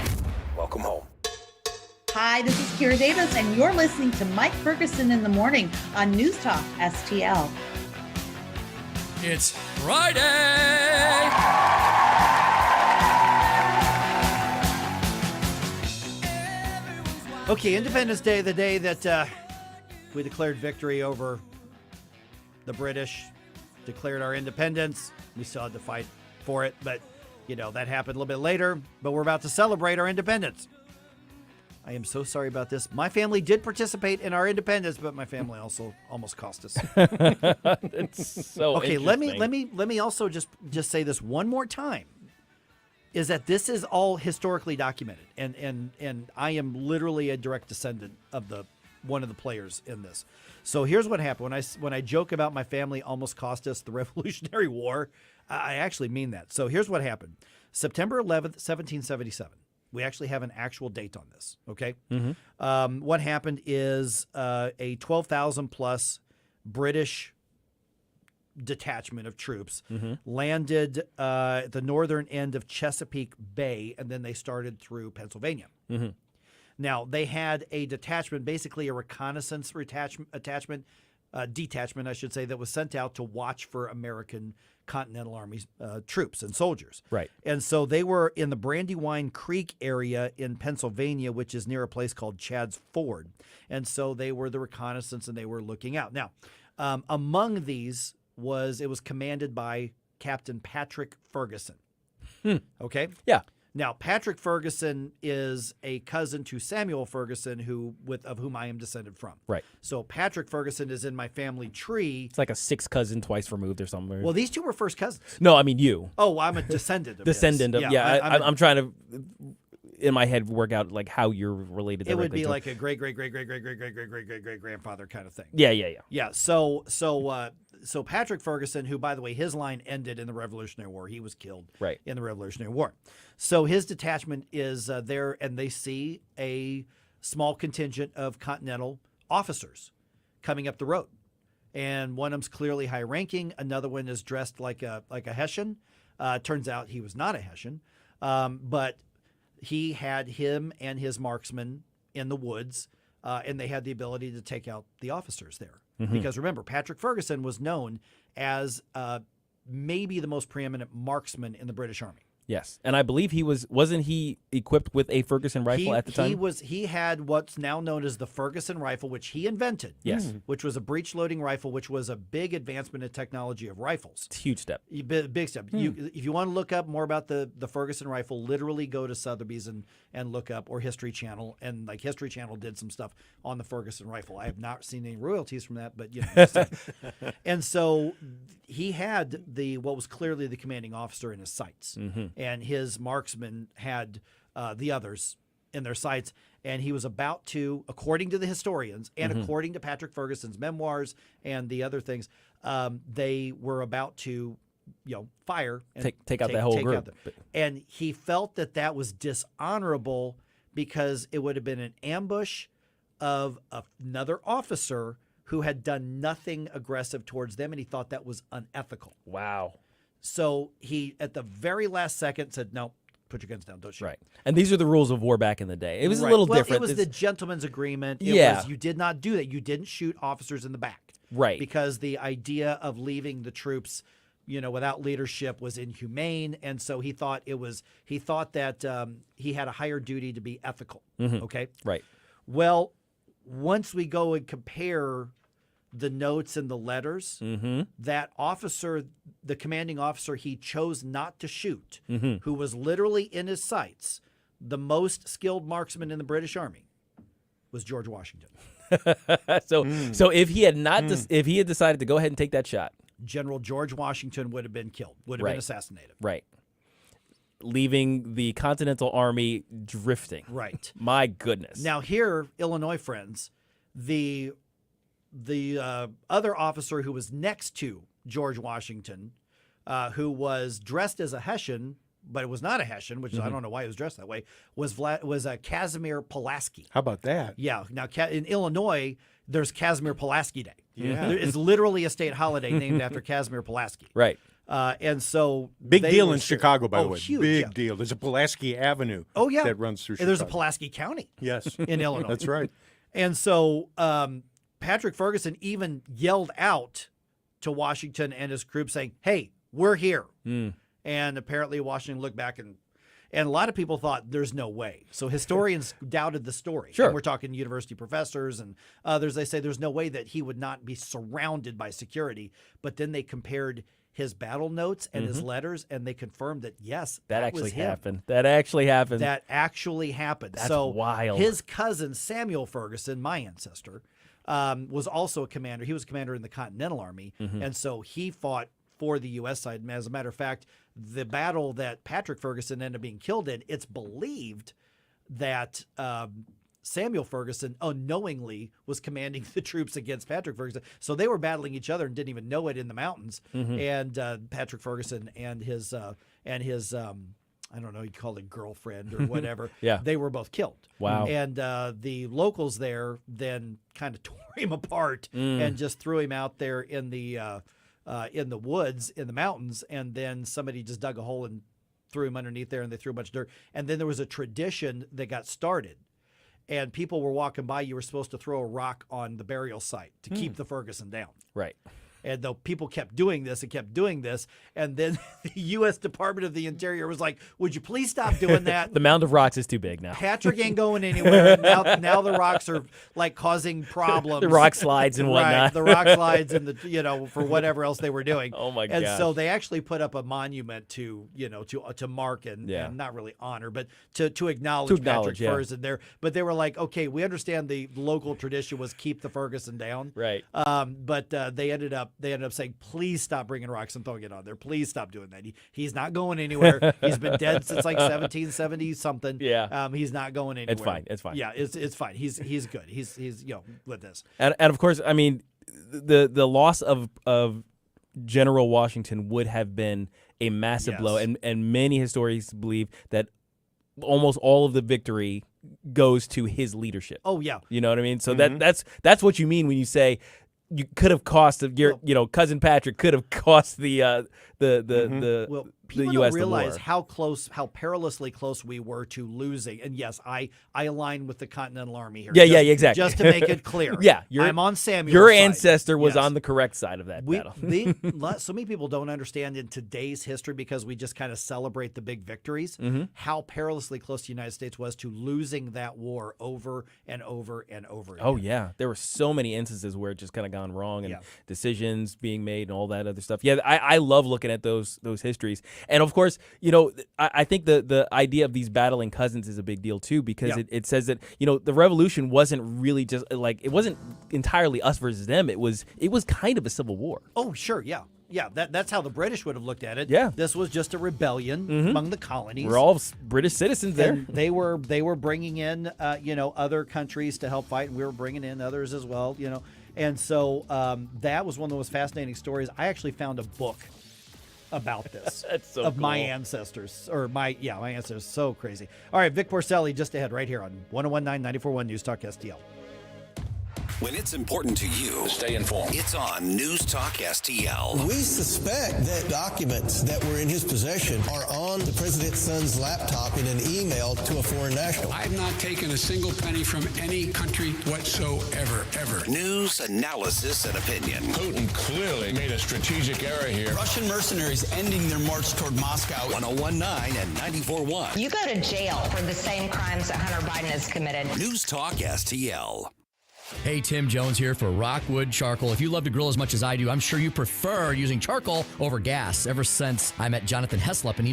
Welcome home. Hi, this is Kira Davis, and you're listening to Mike Ferguson in the morning on News Talk STL. It's Friday! Okay, Independence Day, the day that we declared victory over the British, declared our independence. We still had to fight for it, but, that happened a little bit later. But we're about to celebrate our independence. I am so sorry about this. My family did participate in our independence, but my family also almost cost us. It's so okay. Let me also just say this one more time. Is that this is all historically documented, and I am literally a direct descendant of one of the players in this. So here's what happened when I joke about my family almost cost us the Revolutionary War. I actually mean that. So here's what happened. September 11th, 1777. We actually have an actual date on this, okay? What happened is a 12,000 plus British detachment of troops landed at the northern end of Chesapeake Bay, and then they started through Pennsylvania. Now, they had a detachment, basically a reconnaissance detachment, I should say, that was sent out to watch for American Continental Army troops and soldiers. Right. And so they were in the Brandywine Creek area in Pennsylvania, which is near a place called Chad's Ford. And so they were the reconnaissance, and they were looking out. Now, among these it was commanded by Captain Patrick Ferguson. Okay? Yeah. Now, Patrick Ferguson is a cousin to Samuel Ferguson, of whom I am descended from. Right. So Patrick Ferguson is in my family tree. It's like a sixth cousin twice removed or something. Well, these two were first cousins. No, I mean you. Oh, I'm a descendant of Descendant his. of, I'm trying to, in my head, work out like how you're related. It would be to like a great grandfather kind of thing. Yeah. Yeah. So Patrick Ferguson, who, by the way, his line ended in the Revolutionary War. He was killed in the Revolutionary War. So his detachment is there, and they see a small contingent of Continental officers coming up the road. And one of them's clearly high-ranking. Another one is dressed like a Hessian. Turns out he was not a Hessian, but he had him and his marksmen in the woods, and they had the ability to take out the officers there. Because remember, Patrick Ferguson was known as maybe the most preeminent marksman in the British Army. Yes, and I believe wasn't he equipped with a Ferguson rifle at the time? He had what's now known as the Ferguson rifle, which he invented. Yes. Which was a breech-loading rifle, which was a big advancement in technology of rifles. It's a huge step. Big step. If you want to look up more about the Ferguson rifle, literally go to Sotheby's and look up, or History Channel, and like History Channel did some stuff on the Ferguson rifle. I have not seen any royalties from that, but and so he had what was clearly the commanding officer in his sights. And his marksmen had the others in their sights, and he was about to, according to the historians and according to Patrick Ferguson's memoirs and the other things, they were about to, fire and take out that whole group. And he felt that was dishonorable because it would have been an ambush of another officer who had done nothing aggressive towards them, and he thought that was unethical. Wow. So he, at the very last second, said, no, put your guns down, don't shoot. Right. And these are the rules of war back in the day. It was a Right. little Well, different. It was the gentleman's agreement. It Yeah. was, you did not do that. You didn't shoot officers in the back. Right. Because the idea of leaving the troops, without leadership was inhumane. And so he thought that he had a higher duty to be ethical. Okay? Right. Well, once we go and compare the notes and the letters, that officer, the commanding officer he chose not to shoot, who was literally in his sights, the most skilled marksman in the British Army, was George Washington. So if he had not, if he had decided to go ahead and take that shot, General George Washington would have been killed, would have been assassinated. Right. Leaving the Continental Army drifting. Right. My goodness. Now here, Illinois friends, the other officer who was next to George Washington, who was dressed as a Hessian, but it was not a Hessian, which I don't know why he was dressed that way, was Casimir Pulaski. How about that? Yeah. Now, in Illinois, there's Casimir Pulaski Day. Yeah. It's literally a state holiday named after Casimir Pulaski. Right. And so big deal in Chicago, by the way. Huge, big deal. There's a Pulaski Avenue. Oh yeah, that runs through and there's a Chicago. Pulaski County. Yes, in Illinois. That's right. And so Patrick Ferguson even yelled out to Washington and his group, saying, "Hey, we're here." And apparently Washington looked back and a lot of people thought there's no way. So historians doubted the story. Sure. And we're talking university professors and others. They say there's no way that he would not be surrounded by security. But then they compared his battle notes and his letters, and they confirmed that, yes, that was actually him. happened. That actually happened. That actually happened. That's so wild. His cousin, Samuel Ferguson, my ancestor, was also a commander. He was a commander in the Continental Army. And so he fought for the U.S. side. And as a matter of fact, the battle that Patrick Ferguson ended up being killed in, it's believed that Samuel Ferguson unknowingly was commanding the troops against Patrick Ferguson. So they were battling each other and didn't even know it in the mountains. And Patrick Ferguson and his I don't know, you call it girlfriend or whatever. Yeah. They were both killed. Wow. And the locals there then kind of tore him apart and just threw him out there in the woods, in the mountains. And then somebody just dug a hole and threw him underneath there, and they threw a bunch of dirt. And then there was a tradition that got started. And people were walking by, you were supposed to throw a rock on the burial site to keep the Ferguson down. Right. And though people kept doing this and then the U.S. Department of the Interior was like, would you please stop doing that? The mound of rocks is too big now. Patrick ain't going anywhere. Now the rocks are like causing problems. The rock slides and whatnot. Right, the rock slides and for whatever else they were doing. Oh my And gosh. so they actually put up a monument to mark and not really honor, but to acknowledge Patrick Ferguson there. But they were like, okay, we understand the local tradition was keep the Ferguson down. Right. But they ended up saying, please stop bringing rocks and throwing it on there. Please stop doing that. He's not going anywhere. He's been dead since like 1770 something. Yeah. He's not going anywhere. It's fine. Yeah, it's fine. He's good. He's with this. And of course, I mean, the loss of General Washington would have been a massive blow, and many historians believe that almost all of the victory goes to his leadership. Oh yeah. You know what I mean? So that's what you mean when you say you could have cost cousin Patrick could have cost the people U.S. don't realize how perilously close we were to losing. And yes, I align with the Continental Army here. Yeah, exactly. Just to make it clear. Yeah, I'm on Samuel's Your side. ancestor was on the correct side of that battle. So many people don't understand in today's history, because we just kind of celebrate the big victories, how perilously close the United States was to losing that war over and over and over again. Oh yeah, there were so many instances where it just kind of gone wrong and decisions being made and all that other stuff. Yeah, I love looking at those histories. And of course, I think the idea of these battling cousins is a big deal too, because it says that the revolution wasn't really just like, it wasn't entirely us versus them. It was kind of a civil war. Oh sure, yeah. Yeah, that's how the British would have looked at it. Yeah, this was just a rebellion among the colonies. We're all British citizens there. And they were bringing in other countries to help fight, and we were bringing in others as well. And so that was one of the most fascinating stories. I actually found a book about this That's so of cool. my ancestors, my ancestors. So crazy. All right, Vic Porcelli just ahead right here on 101.9 94.1 News Talk STL. When it's important to you, stay informed. It's on News Talk STL. We suspect that documents that were in his possession are on the president's son's laptop in an email to a foreign national. I've not taken a single penny from any country whatsoever, ever. News, analysis, and opinion. Putin clearly made a strategic error here. Russian mercenaries ending their march toward Moscow. 101.9 and 94.1. You go to jail for the same crimes that Hunter Biden has committed. News Talk STL. Hey, Tim Jones here for Rockwood Charcoal. If you love to grill as much as I do, I'm sure you prefer using charcoal over gas. Ever since I met Jonathan Heslop and he